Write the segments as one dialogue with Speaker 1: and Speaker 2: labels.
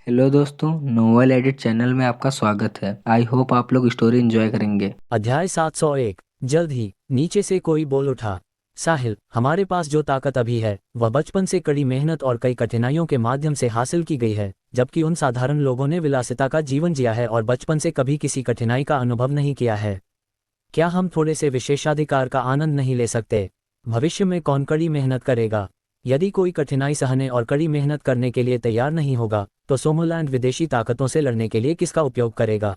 Speaker 1: Hello दोस्तों, novel edit channel में आपका स्वागत है। आई होप आप लोग स्टोरी एंजॉय करेंगे।
Speaker 2: अध्याय 701। जल्द ही नीचे से कोई बोल उठा, साहिल, हमारे पास जो ताकत अभी है वह बचपन से कड़ी मेहनत और कई कठिनाइयों के माध्यम से हासिल की गई है, जबकि उन साधारण लोगों ने विलासिता का जीवन जिया है और बचपन से कभी किसी कठिनाई का अनुभव नहीं किया है। क्या हम थोड़े से विशेषाधिकार का आनंद नहीं ले सकते? भविष्य में कौन कड़ी मेहनत करेगा? यदि कोई कठिनाई सहने और कड़ी मेहनत करने के लिए तैयार नहीं होगा, तो सोमोलैंड विदेशी ताकतों से लड़ने के लिए किसका उपयोग करेगा?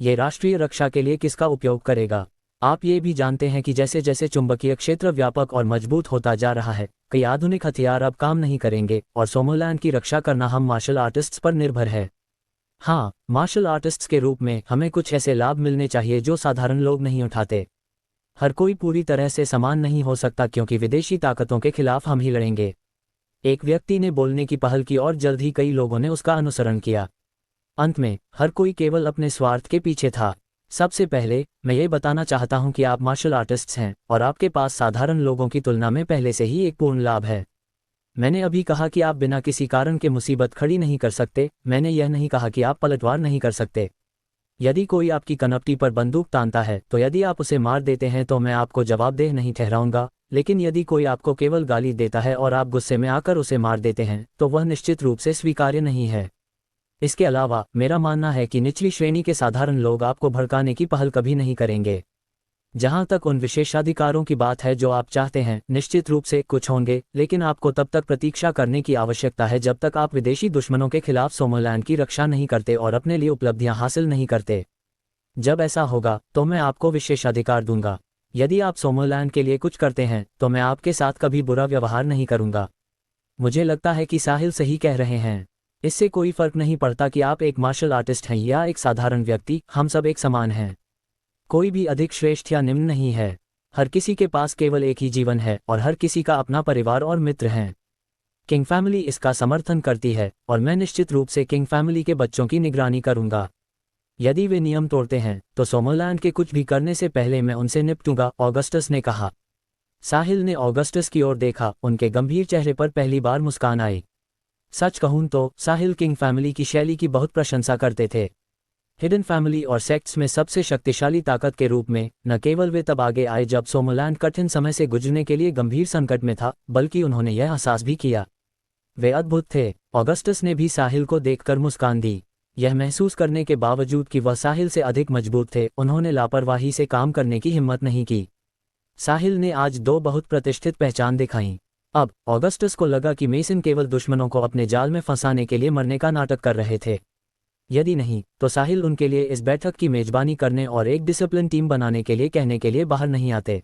Speaker 2: ये राष्ट्रीय रक्षा के लिए किसका उपयोग करेगा? आप ये भी जानते हैं कि जैसे जैसे चुंबकीय क्षेत्र व्यापक और मजबूत होता जा रहा है, कई आधुनिक हथियार अब काम नहीं करेंगे और सोमोलैंड की रक्षा करना हम मार्शल आर्टिस्ट्स पर निर्भर है। हाँ, मार्शल आर्टिस्ट्स के रूप में हमें कुछ ऐसे लाभ मिलने चाहिए जो साधारण लोग नहीं उठाते। हर कोई पूरी तरह से समान नहीं हो सकता, क्योंकि विदेशी ताकतों के खिलाफ हम ही लड़ेंगे। एक व्यक्ति ने बोलने की पहल की और जल्द ही कई लोगों ने उसका अनुसरण किया। अंत में हर कोई केवल अपने स्वार्थ के पीछे था। सबसे पहले मैं ये बताना चाहता हूं कि आप मार्शल आर्टिस्ट्स हैं और आपके पास साधारण लोगों की तुलना में पहले से ही एक पूर्ण लाभ है। मैंने अभी कहा कि आप बिना किसी कारण के मुसीबत खड़ी नहीं कर सकते। मैंने यह नहीं कहा कि आप पलटवार नहीं कर सकते। यदि कोई आपकी कनपटी पर बंदूक तानता है तो यदि आप उसे मार देते हैं तो मैं आपको जवाबदेह नहीं ठहराऊंगा, लेकिन यदि कोई आपको केवल गाली देता है और आप गुस्से में आकर उसे मार देते हैं तो वह निश्चित रूप से स्वीकार्य नहीं है। इसके अलावा मेरा मानना है कि निचली श्रेणी के साधारण लोग आपको भड़काने की पहल कभी नहीं करेंगे। जहां तक उन विशेषाधिकारों की बात है जो आप चाहते हैं, निश्चित रूप से कुछ होंगे, लेकिन आपको तब तक प्रतीक्षा करने की आवश्यकता है जब तक आप विदेशी दुश्मनों के खिलाफ सोमोलैंड की रक्षा नहीं करते और अपने लिए उपलब्धियां हासिल नहीं करते। जब ऐसा होगा तो मैं आपको विशेषाधिकार दूंगा। यदि आप सोमोलैंड के लिए कुछ करते हैं तो मैं आपके साथ कभी बुरा व्यवहार नहीं करूंगा। मुझे लगता है कि साहिल सही कह रहे हैं। इससे कोई फर्क नहीं पड़ता कि आप एक मार्शल आर्टिस्ट हैं या एक साधारण व्यक्ति, हम सब एक समान हैं। कोई भी अधिक श्रेष्ठ या निम्न नहीं है। हर किसी के पास केवल एक ही जीवन है और हर किसी का अपना परिवार और मित्र हैं। किंग फैमिली इसका समर्थन करती है और मैं निश्चित रूप से किंग फैमिली के बच्चों की निगरानी करूंगा। यदि वे नियम तोड़ते हैं तो सोमोलैंड के कुछ भी करने से पहले मैं उनसे निपटूंगा, ऑगस्टस ने कहा। साहिल ने ऑगस्टस की ओर देखा। उनके गंभीर चेहरे पर पहली बार मुस्कान आई। सच कहूं तो साहिल किंग फैमिली की शैली की बहुत प्रशंसा करते थे। हिडन फैमिली और सेक्ट्स में सबसे शक्तिशाली ताकत के रूप में न केवल वे तब आगे आए जब सोमोलैंड कठिन समय से गुजरने के लिए गंभीर संकट में था, बल्कि उन्होंने यह एहसास भी किया। वे अद्भुत थे। ऑगस्टस ने भी साहिल को देखकर मुस्कान दी, यह महसूस करने के बावजूद कि वह साहिल से अधिक मजबूत थे। उन्होंने लापरवाही से काम करने की हिम्मत नहीं की। साहिल ने आज दो बहुत प्रतिष्ठित पहचान दिखाई। अब ऑगस्टस को लगा कि मेसन केवल दुश्मनों को अपने जाल में फंसाने के लिए मरने का नाटक कर रहे थे। यदि नहीं तो साहिल उनके लिए इस बैठक की मेजबानी करने और एक डिसिप्लिन टीम बनाने के लिए कहने के लिए बाहर नहीं आते।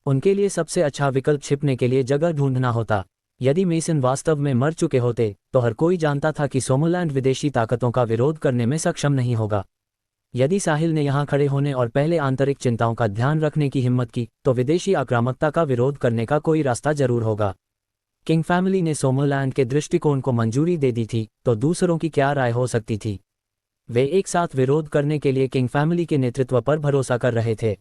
Speaker 2: उनके लिए सबसे अच्छा विकल्प छिपने के लिए जगह ढूंढना होता। यदि मेसन वास्तव में मर चुके होते तो हर कोई जानता था कि सोमोलैंड विदेशी ताकतों का विरोध करने में सक्षम नहीं होगा। यदि साहिल ने यहां खड़े होने और पहले आंतरिक चिंताओं का ध्यान रखने की हिम्मत की तो विदेशी आक्रामकता का विरोध करने का कोई रास्ता जरूर होगा। किंग फैमिली ने सोमोलैंड के दृष्टिकोण को मंजूरी दे दी थी, तो दूसरों की क्या राय हो सकती थी? वे एक साथ विरोध करने के लिए किंग फैमिली के नेतृत्व पर भरोसा कर रहे थे।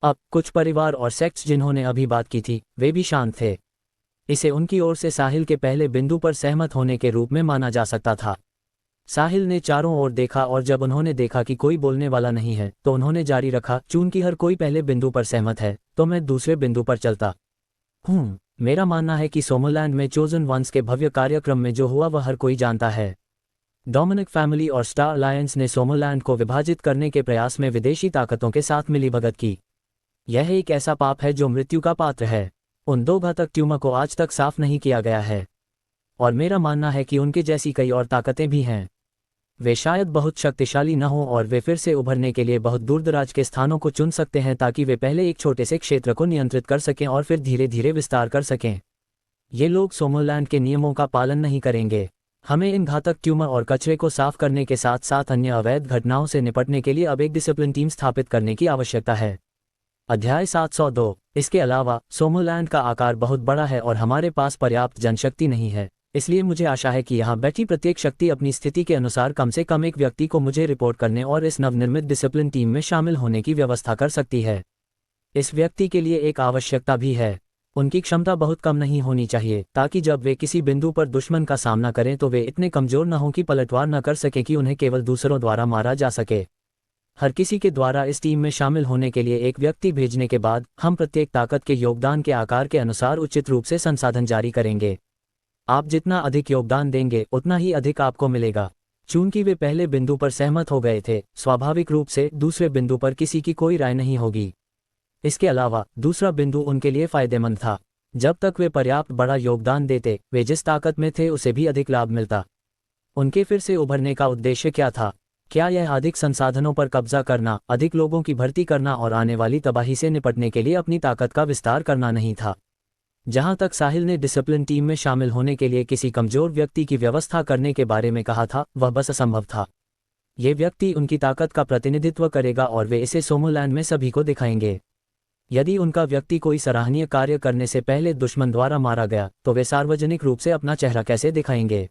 Speaker 2: अब कुछ परिवार और सेक्ट्स जिन्होंने अभी बात की थी, वे भी शांत थे। इसे उनकी ओर से साहिल के पहले बिंदु पर सहमत होने के रूप में माना जा सकता था। साहिल ने चारों ओर देखा और जब उन्होंने देखा कि कोई बोलने वाला नहीं है तो उन्होंने जारी रखा, चूंकि हर कोई पहले बिंदु पर सहमत है तो मैं दूसरे बिंदु पर चलता हूँ। मेरा मानना है कि सोमोलैंड में चोजन वंस के भव्य कार्यक्रम में जो हुआ वह हर कोई जानता है। डोमिनिक फैमिली और स्टार अलायंस ने सोमोलैंड को विभाजित करने के प्रयास में विदेशी ताकतों के साथ मिलीभगत की। यह एक ऐसा पाप है जो मृत्यु का पात्र है। उन दो घातक ट्यूमर को आज तक साफ नहीं किया गया है और मेरा मानना है कि उनके जैसी कई और ताकतें भी हैं। वे शायद बहुत शक्तिशाली न हों और वे फिर से उभरने के लिए बहुत दूरदराज के स्थानों को चुन सकते हैं ताकि वे पहले एक छोटे से क्षेत्र को नियंत्रित कर सकें और फिर धीरे धीरे विस्तार कर सकें। ये लोग सोमोलैंड के नियमों का पालन नहीं करेंगे। हमें इन घातक ट्यूमर और कचरे को साफ करने के साथ साथ अन्य अवैध घटनाओं से निपटने के लिए अब एक डिसिप्लिन टीम स्थापित करने की आवश्यकता है। अध्याय 702। इसके अलावा सोमोलैंड का आकार बहुत बड़ा है और हमारे पास पर्याप्त जनशक्ति नहीं है, इसलिए मुझे आशा है कि यहाँ बैठी प्रत्येक शक्ति अपनी स्थिति के अनुसार कम से कम एक व्यक्ति को मुझे रिपोर्ट करने और इस नवनिर्मित डिसिप्लिन टीम में शामिल होने की व्यवस्था कर सकती है। इस व्यक्ति के लिए एक आवश्यकता भी है। उनकी क्षमता बहुत कम नहीं होनी चाहिए ताकि जब वे किसी बिंदु पर दुश्मन का सामना करें तो वे इतने कमजोर न हों कि पलटवार न कर सके कि उन्हें केवल दूसरों द्वारा मारा जा सके। हर किसी के द्वारा इस टीम में शामिल होने के लिए एक व्यक्ति भेजने के बाद हम प्रत्येक ताकत के योगदान के आकार के अनुसार उचित रूप से संसाधन जारी करेंगे। आप जितना अधिक योगदान देंगे उतना ही अधिक आपको मिलेगा। चूंकि वे पहले बिंदु पर सहमत हो गए थे, स्वाभाविक रूप से दूसरे बिंदु पर किसी की कोई राय नहीं होगी। इसके अलावा दूसरा बिंदु उनके लिए फायदेमंद था। जब तक वे पर्याप्त बड़ा योगदान देते, वे जिस ताकत में थे उसे भी अधिक लाभ मिलता। उनके फिर से उभरने का उद्देश्य क्या था? क्या यह अधिक संसाधनों पर कब्जा करना, अधिक लोगों की भर्ती करना और आने वाली तबाही से निपटने के लिए अपनी ताकत का विस्तार करना नहीं था? जहां तक साहिल ने डिसिप्लिन टीम में शामिल होने के लिए किसी कमजोर व्यक्ति की व्यवस्था करने के बारे में कहा था, वह बस असंभव था। ये व्यक्ति उनकी ताकत का प्रतिनिधित्व करेगा और वे इसे सोमोलैंड में सभी को दिखाएंगे। यदि उनका व्यक्ति कोई सराहनीय कार्य करने से पहले दुश्मन द्वारा मारा गया तो वे सार्वजनिक रूप से अपना चेहरा कैसे दिखाएंगे?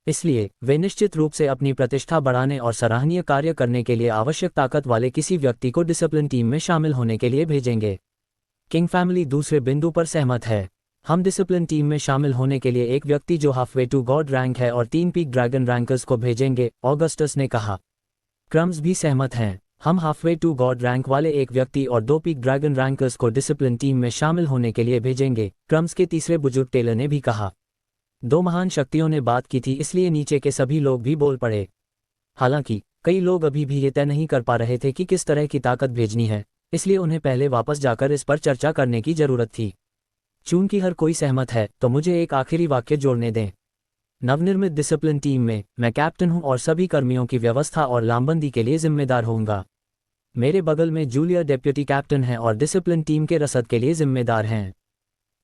Speaker 2: इसलिए वे निश्चित रूप से अपनी प्रतिष्ठा बढ़ाने और सराहनीय कार्य करने के लिए आवश्यक ताकत वाले किसी व्यक्ति को डिसिप्लिन टीम में शामिल होने के लिए भेजेंगे। किंग फैमिली दूसरे बिंदु पर सहमत है। हम डिसिप्लिन टीम में शामिल होने के लिए एक व्यक्ति जो हाफवे टू गॉड रैंक है और 3 पीक ड्रैगन रैंकर्स को भेजेंगे, ऑगस्टस ने कहा। क्रम्स भी सहमत हैं। हम हाफवे टू गॉड रैंक वाले एक व्यक्ति और 2 पीक ड्रैगन रैंकर्स को डिसिप्लिन टीम में शामिल होने के लिए भेजेंगे, क्रम्स के तीसरे बुजुर्ग टेलर ने भी कहा। 2 महान शक्तियों ने बात की थी, इसलिए नीचे के सभी लोग भी बोल पड़े। हालांकि कई लोग अभी भी ये तय नहीं कर पा रहे थे कि किस तरह की ताकत भेजनी है, इसलिए उन्हें पहले वापस जाकर इस पर चर्चा करने की जरूरत थी। चूंकि हर कोई सहमत है तो मुझे एक आखिरी वाक्य जोड़ने दें। नवनिर्मित डिसिप्लिन टीम में मैं कैप्टन हूं और सभी कर्मियों की व्यवस्था और लामबंदी के लिए जिम्मेदार होऊंगा। मेरे बगल में जूलिया डेप्यूटी कैप्टन हैं और डिसिप्लिन टीम के रसद के लिए जिम्मेदार हैं।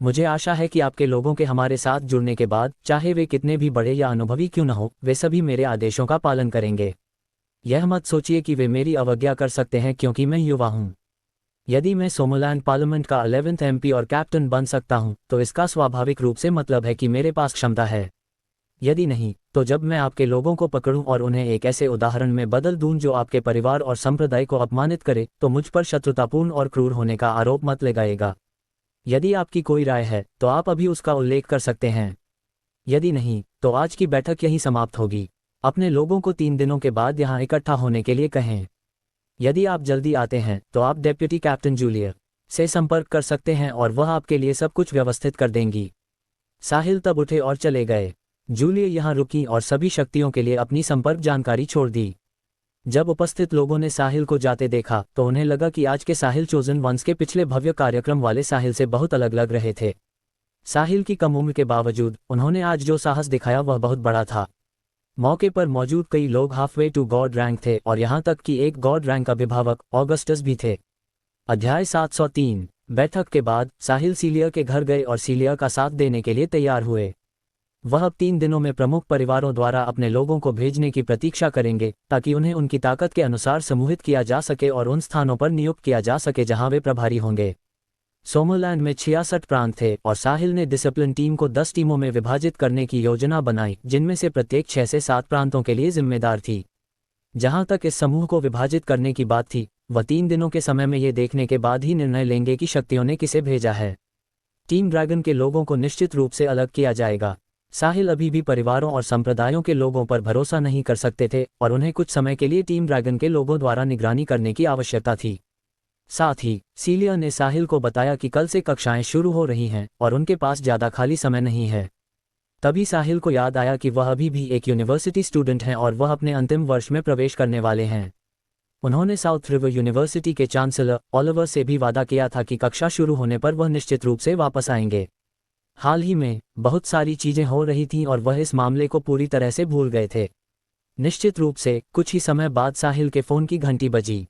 Speaker 2: मुझे आशा है कि आपके लोगों के हमारे साथ जुड़ने के बाद, चाहे वे कितने भी बड़े या अनुभवी क्यों न हो, वे सभी मेरे आदेशों का पालन करेंगे। यह मत सोचिए कि वे मेरी अवज्ञा कर सकते हैं क्योंकि मैं युवा हूं। यदि मैं सोमोलैंड पार्लियामेंट का 11th MP और कैप्टन बन सकता हूं, तो इसका स्वाभाविक रूप से मतलब है कि मेरे पास क्षमता है। यदि नहीं, तो जब मैं आपके लोगों को पकड़ूं और उन्हें एक ऐसे उदाहरण में बदल दूं जो आपके परिवार और संप्रदाय को अपमानित करे, तो मुझ पर शत्रुतापूर्ण और क्रूर होने का आरोप मत लगाएगा। यदि आपकी कोई राय है तो आप अभी उसका उल्लेख कर सकते हैं। यदि नहीं, तो आज की बैठक यहीं समाप्त होगी। अपने लोगों को 3 दिनों के बाद यहाँ इकट्ठा होने के लिए कहें। यदि आप जल्दी आते हैं तो आप डेप्यूटी कैप्टन जूलिया से संपर्क कर सकते हैं और वह आपके लिए सब कुछ व्यवस्थित कर देंगी। साहिल तब उठे और चले गए। जूलिया यहाँ रुकी और सभी शक्तियों के लिए अपनी संपर्क जानकारी छोड़ दी। जब उपस्थित लोगों ने साहिल को जाते देखा तो उन्हें लगा कि आज के साहिल चोजन वंस के पिछले भव्य कार्यक्रम वाले साहिल से बहुत अलग लग रहे थे। साहिल की कम उम्र के बावजूद उन्होंने आज जो साहस दिखाया वह बहुत बड़ा था। मौके पर मौजूद कई लोग हाफवे टू गॉड रैंक थे और यहाँ तक कि एक गॉड रैंक अभिभावक ऑगस्टस भी थे। अध्याय 703। बैठक के बाद साहिल सीलिया के घर गए और सीलिया का साथ देने के लिए तैयार हुए। वह अब 3 दिनों में प्रमुख परिवारों द्वारा अपने लोगों को भेजने की प्रतीक्षा करेंगे ताकि उन्हें उनकी ताकत के अनुसार समूहित किया जा सके और उन स्थानों पर नियुक्त किया जा सके जहां वे प्रभारी होंगे। सोमोलैंड में 66 प्रांत थे और साहिल ने डिसिप्लिन टीम को 10 टीमों में विभाजित करने की योजना बनाई, जिनमें से प्रत्येक 6 से 7 प्रांतों के लिए जिम्मेदार थी। जहां तक इस समूह को विभाजित करने की बात थी, वह 3 दिनों के समय में ये देखने के बाद ही निर्णय लेंगे कि शक्तियों ने किसे भेजा है। टीम ड्रैगन के लोगों को निश्चित रूप से अलग किया जाएगा। साहिल अभी भी परिवारों और संप्रदायों के लोगों पर भरोसा नहीं कर सकते थे और उन्हें कुछ समय के लिए टीम ड्रैगन के लोगों द्वारा निगरानी करने की आवश्यकता थी। साथ ही सीलिया ने साहिल को बताया कि कल से कक्षाएं शुरू हो रही हैं और उनके पास ज़्यादा खाली समय नहीं है। तभी साहिल को याद आया कि वह अभी भी एक यूनिवर्सिटी स्टूडेंट हैं और वह अपने अंतिम वर्ष में प्रवेश करने वाले हैं। उन्होंने साउथ रिवर यूनिवर्सिटी के चांसलर ओलिवर से भी वादा किया था कि कक्षा शुरू होने पर वह निश्चित रूप से वापस आएंगे। हाल ही में बहुत सारी चीजें हो रही थीं और वह इस मामले को पूरी तरह से भूल गए थे। निश्चित रूप से कुछ ही समय बाद साहिल के फ़ोन की घंटी बजी।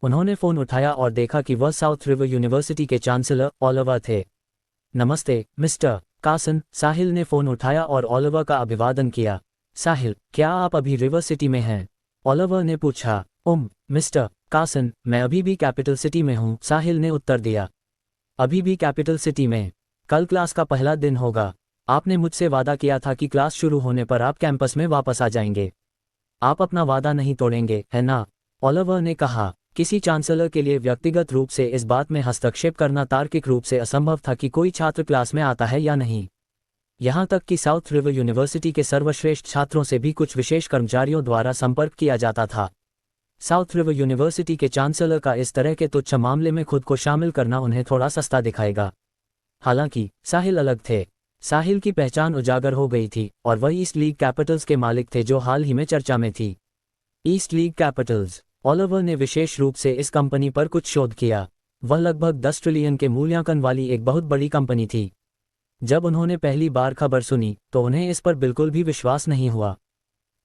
Speaker 2: उन्होंने फ़ोन उठाया और देखा कि वह साउथ रिवर यूनिवर्सिटी के चांसलर ओलिवर थे। नमस्ते मिस्टर कासन। साहिल ने फ़ोन उठाया और ओलिवर का अभिवादन किया। साहिल, क्या आप अभी रिवर सिटी में हैं? ओलिवर ने पूछा। मिस्टर कासन, मैं अभी भी कैपिटल सिटी में हूँ, साहिल ने उत्तर दिया। अभी भी कैपिटल सिटी में? कल क्लास का पहला दिन होगा। आपने मुझसे वादा किया था कि क्लास शुरू होने पर आप कैंपस में वापस आ जाएंगे। आप अपना वादा नहीं तोड़ेंगे, है ना? ओलिवर ने कहा। किसी चांसलर के लिए व्यक्तिगत रूप से इस बात में हस्तक्षेप करना तार्किक रूप से असंभव था कि कोई छात्र क्लास में आता है या नहीं। यहाँ तक कि साउथ रिवर यूनिवर्सिटी के सर्वश्रेष्ठ छात्रों से भी कुछ विशेष कर्मचारियों द्वारा संपर्क किया जाता था। साउथ रिवर यूनिवर्सिटी के चांसलर का इस तरह के तुच्छ मामले में खुद को शामिल करना उन्हें थोड़ा सस्ता दिखाएगा। हालांकि साहिल अलग थे। साहिल की पहचान उजागर हो गई थी और वह ईस्ट लीग कैपिटल्स के मालिक थे जो हाल ही में चर्चा में थी। East league Capitals. ओलिवर ने विशेष रूप से इस कंपनी पर कुछ शोध किया। वह लगभग 10 ट्रिलियन के मूल्यांकन वाली एक बहुत बड़ी कंपनी थी। जब उन्होंने पहली बार खबर सुनी तो उन्हें इस पर बिल्कुल भी विश्वास नहीं हुआ।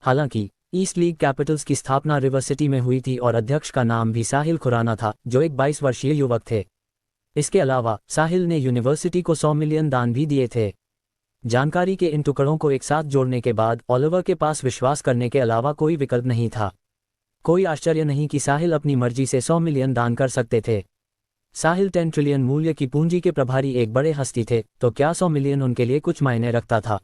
Speaker 2: हालांकि ईस्ट लीग कैपिटल्स की स्थापना रिवर सिटी में हुई थी और अध्यक्ष का नाम भी साहिल खुराना था, जो एक 22 वर्षीय युवक थे। इसके अलावा साहिल ने यूनिवर्सिटी को 100 मिलियन दान भी दिए थे। जानकारी के इन टुकड़ों को एक साथ जोड़ने के बाद ओलिवर के पास विश्वास करने के अलावा कोई विकल्प नहीं था। कोई आश्चर्य नहीं कि साहिल अपनी मर्जी से 100 मिलियन दान कर सकते थे। साहिल 10 ट्रिलियन मूल्य की पूंजी के प्रभारी एक बड़े हस्ती थे, तो क्या 100 मिलियन उनके लिए कुछ मायने रखता था।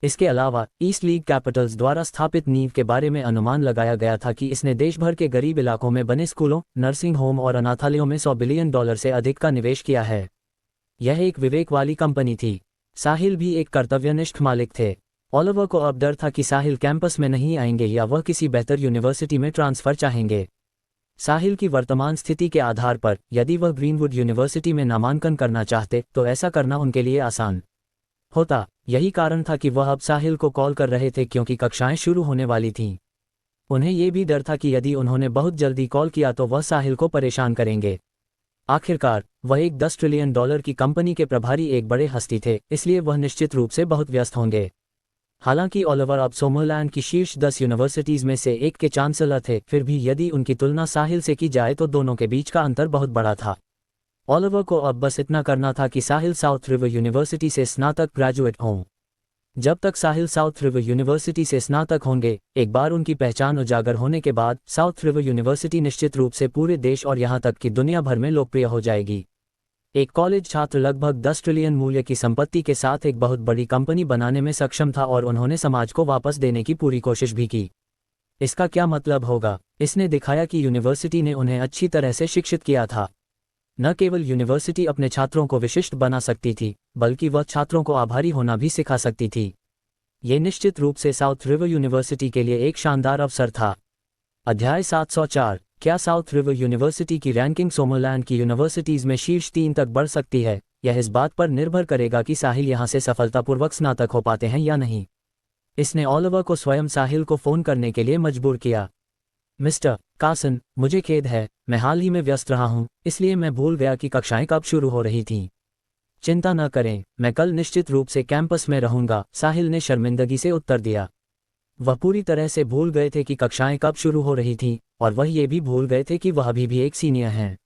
Speaker 2: इसके अलावा ईस्ट लीग कैपिटल्स द्वारा स्थापित नींव के बारे में अनुमान लगाया गया था कि इसने देश भर के गरीब इलाकों में बने स्कूलों, नर्सिंग होम और अनाथालयों में $100 बिलियन से अधिक का निवेश किया है। यह एक विवेक वाली कंपनी थी। साहिल भी एक कर्तव्यनिष्ठ मालिक थे। ओलिवर को अब डर था कि साहिल कैंपस में नहीं आएंगे या वह किसी बेहतर यूनिवर्सिटी में ट्रांसफर चाहेंगे। साहिल की वर्तमान स्थिति के आधार पर यदि वह ग्रीनवुड यूनिवर्सिटी में नामांकन करना चाहते तो ऐसा करना उनके लिए आसान होता। यही कारण था कि वह अब साहिल को कॉल कर रहे थे, क्योंकि कक्षाएं शुरू होने वाली थीं। उन्हें यह भी डर था कि यदि उन्होंने बहुत जल्दी कॉल किया तो वह साहिल को परेशान करेंगे। आखिरकार वह एक $10 ट्रिलियन की कंपनी के प्रभारी एक बड़े हस्ती थे, इसलिए वह निश्चित रूप से बहुत व्यस्त होंगे। हालांकि ओलिवर अब सोमरलैंड की शीर्ष 10 यूनिवर्सिटीज में से एक के चांसलर थे, फिर भी यदि उनकी तुलना साहिल से की जाए तो दोनों के बीच का अंतर बहुत बड़ा था। ओलिवर को अब बस इतना करना था कि साहिल साउथ रिवर यूनिवर्सिटी से स्नातक ग्रेजुएट हों। जब तक साहिल साउथ रिवर यूनिवर्सिटी से स्नातक होंगे, एक बार उनकी पहचान उजागर होने के बाद साउथ रिवर यूनिवर्सिटी निश्चित रूप से पूरे देश और यहाँ तक कि दुनिया भर में लोकप्रिय हो जाएगी। एक कॉलेज छात्र लगभग 10 ट्रिलियन मूल्य की संपत्ति के साथ एक बहुत बड़ी कंपनी बनाने में सक्षम था और उन्होंने समाज को वापस देने की पूरी कोशिश भी की। इसका क्या मतलब होगा? इसने दिखाया कि यूनिवर्सिटी ने उन्हें अच्छी तरह से शिक्षित किया था। न केवल यूनिवर्सिटी अपने छात्रों को विशिष्ट बना सकती थी, बल्कि वह छात्रों को आभारी होना भी सिखा सकती थी। ये निश्चित रूप से साउथ रिवर यूनिवर्सिटी के लिए एक शानदार अवसर था। अध्याय 704। क्या साउथ रिवर यूनिवर्सिटी की रैंकिंग सोमरलैंड की यूनिवर्सिटीज में शीर्ष 3 तक बढ़ सकती है? यह इस बात पर निर्भर करेगा कि साहिल यहाँ से सफलतापूर्वक स्नातक हो पाते हैं या नहीं। इसने ओलिवर को स्वयं साहिल को फ़ोन करने के लिए मजबूर किया। मिस्टर कार्सन, मुझे खेद है, मैं हाल ही में व्यस्त रहा हूँ, इसलिए मैं भूल गया कि कक्षाएं कब शुरू हो रही थीं। चिंता न करें, मैं कल निश्चित रूप से कैंपस में रहूंगा, साहिल ने शर्मिंदगी से उत्तर दिया। वह पूरी तरह से भूल गए थे कि कक्षाएं कब शुरू हो रही थीं, और वह ये भी भूल गए थे कि वह अभी भी एक सीनियर हैं।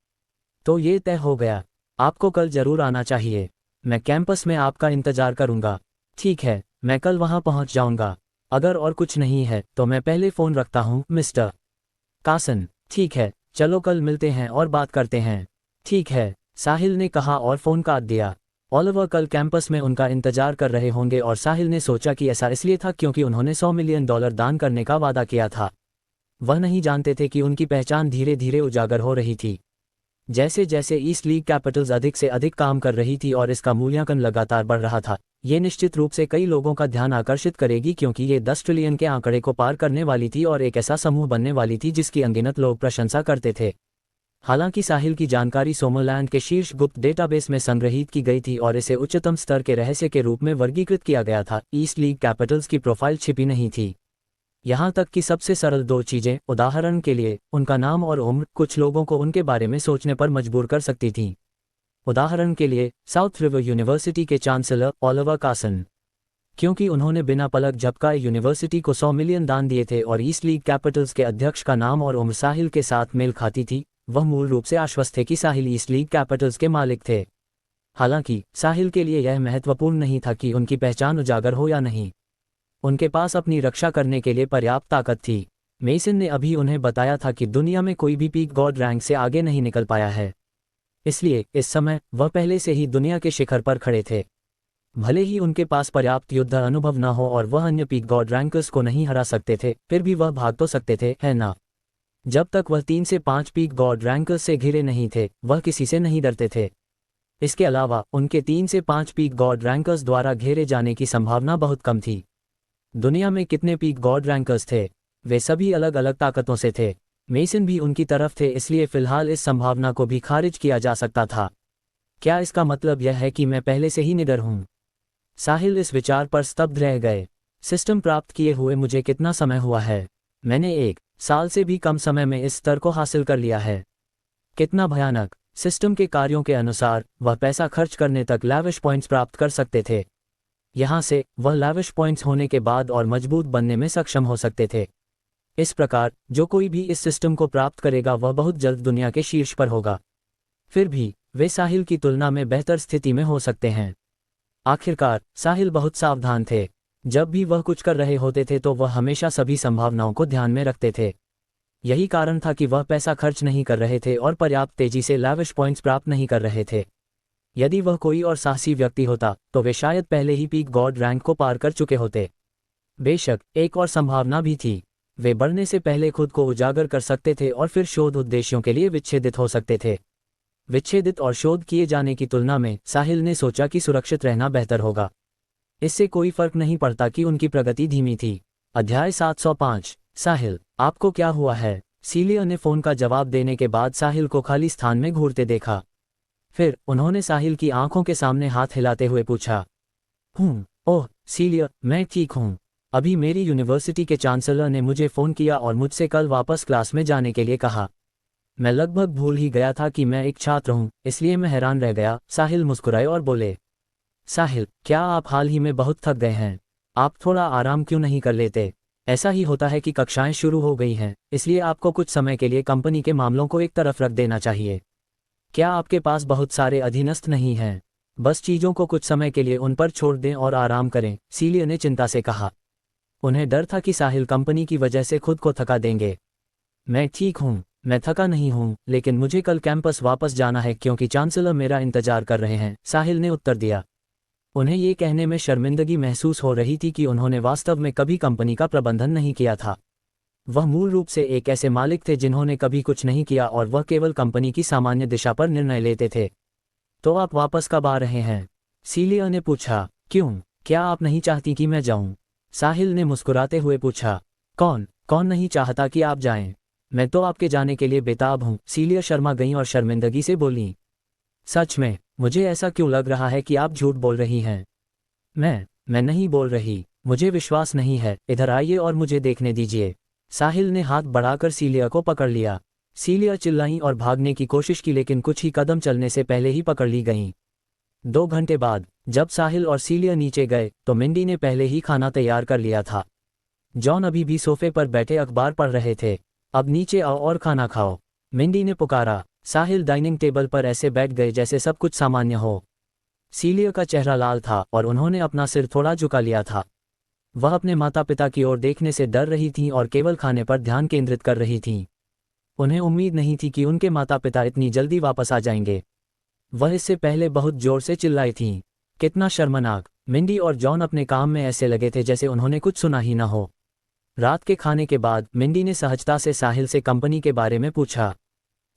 Speaker 2: तो ये तय हो गया, आपको कल जरूर आना चाहिए। मैं कैंपस में आपका इंतजार करूंगा। ठीक है, मैं कल वहां पहुंच जाऊंगा। अगर और कुछ नहीं है तो मैं पहले फ़ोन रखता हूं, मिस्टर कार्सन। ठीक है, चलो कल मिलते हैं और बात करते हैं। ठीक है, साहिल ने कहा और फ़ोन काट दिया। ओलिवर कल कैंपस में उनका इंतजार कर रहे होंगे और साहिल ने सोचा कि ऐसा इसलिए था क्योंकि उन्होंने $100 मिलियन दान करने का वादा किया था। वह नहीं जानते थे कि उनकी पहचान धीरे धीरे उजागर हो रही थी। जैसे जैसे ईस्ट लीग कैपिटल्स अधिक से अधिक काम कर रही थी और इसका मूल्यांकन लगातार बढ़ रहा था, ये निश्चित रूप से कई लोगों का ध्यान आकर्षित करेगी, क्योंकि ये 10 ट्रिलियन के आंकड़े को पार करने वाली थी और एक ऐसा समूह बनने वाली थी जिसकी अनगिनत लोग प्रशंसा करते थे। हालांकि साहिल की जानकारी सोमरलैंड के शीर्ष गुप्त डेटाबेस में संग्रहीत की गई थी और इसे उच्चतम स्तर के रहस्य के रूप में वर्गीकृत किया गया था। ईस्ट लीग कैपिटल्स की प्रोफाइल छिपी नहीं थी। यहाँ तक कि सबसे सरल 2 चीजें, उदाहरण के लिए उनका नाम और उम्र, कुछ लोगों को उनके बारे में सोचने पर मजबूर कर सकती थीं। उदाहरण के लिए साउथ रिवर यूनिवर्सिटी के चांसलर ओलिवर कार्सन, क्योंकि उन्होंने बिना पलक झपकाए यूनिवर्सिटी को 100 मिलियन दान दिए थे और ईस्ट लीग कैपिटल्स के अध्यक्ष का नाम और उम्र साहिल के साथ मेल खाती थी, वह मूल रूप से आश्वस्त थे कि साहिल ईस्ट लीग कैपिटल्स के मालिक थे। हालांकि साहिल के लिए यह महत्वपूर्ण नहीं था कि उनकी पहचान उजागर हो या नहीं। उनके पास अपनी रक्षा करने के लिए पर्याप्त ताकत थी। मेसन ने अभी उन्हें बताया था कि दुनिया में कोई भी पीक गॉड रैंक से आगे नहीं निकल पाया है, इसलिए इस समय वह पहले से ही दुनिया के शिखर पर खड़े थे। भले ही उनके पास पर्याप्त युद्ध अनुभव न हो और वह अन्य पीक गॉड रैंकर्स को नहीं हरा सकते थे, फिर भी वह भाग तो सकते थे, है ना? जब तक वह 3 से 5 पीक गॉड रैंकर्स से घिरे नहीं थे, वह किसी से नहीं डरते थे। इसके अलावा उनके 3 से 5 पीक गॉड रैंकर्स द्वारा घेरे जाने की संभावना बहुत कम थी। दुनिया में कितने पीक गॉड रैंकर्स थे? वे सभी अलग अलग ताकतों से थे। मेसन भी उनकी तरफ थे, इसलिए फिलहाल इस संभावना को भी खारिज किया जा सकता था। क्या इसका मतलब यह है कि मैं पहले से ही निडर हूं? साहिल इस विचार पर स्तब्ध रह गए। सिस्टम प्राप्त किए हुए मुझे कितना समय हुआ है? मैंने 1 साल से भी कम समय में इस स्तर को हासिल कर लिया है। कितना भयानक! सिस्टम के कार्यों के अनुसार वह पैसा खर्च करने तक लैविश पॉइंट्स प्राप्त कर सकते थे। यहाँ से वह लैविश पॉइंट्स होने के बाद और मजबूत बनने में सक्षम हो सकते थे। इस प्रकार जो कोई भी इस सिस्टम को प्राप्त करेगा वह बहुत जल्द दुनिया के शीर्ष पर होगा। फिर भी वे साहिल की तुलना में बेहतर स्थिति में हो सकते हैं। आखिरकार साहिल बहुत सावधान थे। जब भी वह कुछ कर रहे होते थे तो वह हमेशा सभी संभावनाओं को ध्यान में रखते थे। यही कारण था कि वह पैसा खर्च नहीं कर रहे थे और पर्याप्त तेजी से लैविश पॉइंट्स प्राप्त नहीं कर रहे थे। यदि वह कोई और साहसी व्यक्ति होता तो वे शायद पहले ही पीक गॉड रैंक को पार कर चुके होते। बेशक एक और संभावना भी थी। वे बढ़ने से पहले खुद को उजागर कर सकते थे और फिर शोध उद्देश्यों के लिए विच्छेदित हो सकते थे। विच्छेदित और शोध किए जाने की तुलना में साहिल ने सोचा कि सुरक्षित रहना बेहतर होगा। इससे कोई फर्क नहीं पड़ता कि उनकी प्रगति धीमी थी। अध्याय 705। साहिल, आपको क्या हुआ है? सीलिया ने फोन का जवाब देने के बाद साहिल को खाली स्थान में घूरते देखा। फिर उन्होंने साहिल की आंखों के सामने हाथ हिलाते हुए पूछा, ओह सीलिया, मैं ठीक हूँ। अभी मेरी यूनिवर्सिटी के चांसलर ने मुझे फ़ोन किया और मुझसे कल वापस क्लास में जाने के लिए कहा। मैं लगभग भूल ही गया था कि मैं एक छात्र हूँ, इसलिए मैं हैरान रह गया। साहिल मुस्कुराए और बोले, साहिल, क्या आप हाल ही में बहुत थक गए हैं? आप थोड़ा आराम क्यों नहीं कर लेते? ऐसा ही होता है कि कक्षाएं शुरू हो गई हैं, इसलिए आपको कुछ समय के लिए कंपनी के मामलों को एक तरफ रख देना चाहिए। क्या आपके पास बहुत सारे अधीनस्थ नहीं हैं? बस चीज़ों को कुछ समय के लिए उन पर छोड़ दें और आराम करें, सीलिया ने चिंता से कहा। उन्हें डर था कि साहिल कंपनी की वजह से खुद को थका देंगे। मैं ठीक हूँ, मैं थका नहीं हूँ, लेकिन मुझे कल कैंपस वापस जाना है क्योंकि चांसलर मेरा इंतजार कर रहे हैं, साहिल ने उत्तर दिया। उन्हें ये कहने में शर्मिंदगी महसूस हो रही थी कि उन्होंने वास्तव में कभी कंपनी का प्रबंधन नहीं किया था। वह मूल रूप से एक ऐसे मालिक थे जिन्होंने कभी कुछ नहीं किया और वह केवल कंपनी की सामान्य दिशा पर निर्णय लेते थे। तो आप वापस कब आ रहे हैं? सीलिया ने पूछा। क्यों, क्या आप नहीं चाहती कि मैं जाऊं? साहिल ने मुस्कुराते हुए पूछा। कौन नहीं चाहता कि आप जाएं? मैं तो आपके जाने के लिए बेताब हूं, सीलिया शर्मा गईं और शर्मिंदगी से बोली। सच में, मुझे ऐसा क्यों लग रहा है कि आप झूठ बोल रही हैं? मैं नहीं बोल रही, मुझे विश्वास नहीं है। इधर आइए और मुझे देखने दीजिए। साहिल ने हाथ बढ़ाकर सीलिया को पकड़ लिया। सीलिया चिल्लाई और भागने की कोशिश की, लेकिन कुछ ही कदम चलने से पहले ही पकड़ ली गईं। 2 घंटे बाद जब साहिल और सीलिया नीचे गए तो मिंडी ने पहले ही खाना तैयार कर लिया था। जॉन अभी भी सोफे पर बैठे अखबार पढ़ रहे थे। अब नीचे आओ और खाना खाओ, मिंडी ने पुकारा। साहिल डाइनिंग टेबल पर ऐसे बैठ गए जैसे सब कुछ सामान्य हो। सीलिया का चेहरा लाल था और उन्होंने अपना सिर थोड़ा झुका लिया था। वह अपने माता पिता की ओर देखने से डर रही थीं और केवल खाने पर ध्यान केंद्रित कर रही थीं। उन्हें उम्मीद नहीं थी कि उनके माता पिता इतनी जल्दी वापस आ जाएंगे। वह इससे पहले बहुत जोर से चिल्लाई थीं। कितना शर्मनाक! मिंडी और जॉन अपने काम में ऐसे लगे थे जैसे उन्होंने कुछ सुना ही न हो। रात के खाने के बाद मिंडी ने सहजता से साहिल से कंपनी के बारे में पूछा।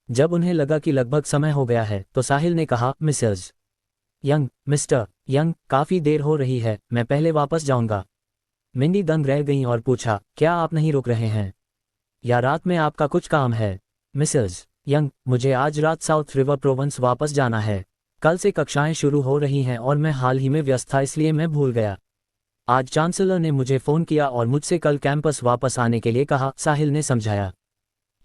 Speaker 2: जब उन्हें लगा कि लगभग समय हो गया है तो साहिल ने कहा, मिसेस यंग, मिस्टर यंग, काफ़ी देर हो रही है, मैं पहले वापस जाऊंगा। मिंडी दंग रह गईं और पूछा, क्या आप नहीं रुक रहे हैं या रात में आपका कुछ काम है? मिसेस यंग, मुझे आज रात साउथ रिवर प्रोविंस वापस जाना है। कल से कक्षाएं शुरू हो रही हैं और मैं हाल ही में व्यस्त था, इसलिए मैं भूल गया। आज चांसलर ने मुझे फ़ोन किया और मुझसे कल कैंपस वापस आने के लिए कहा, साहिल ने समझाया।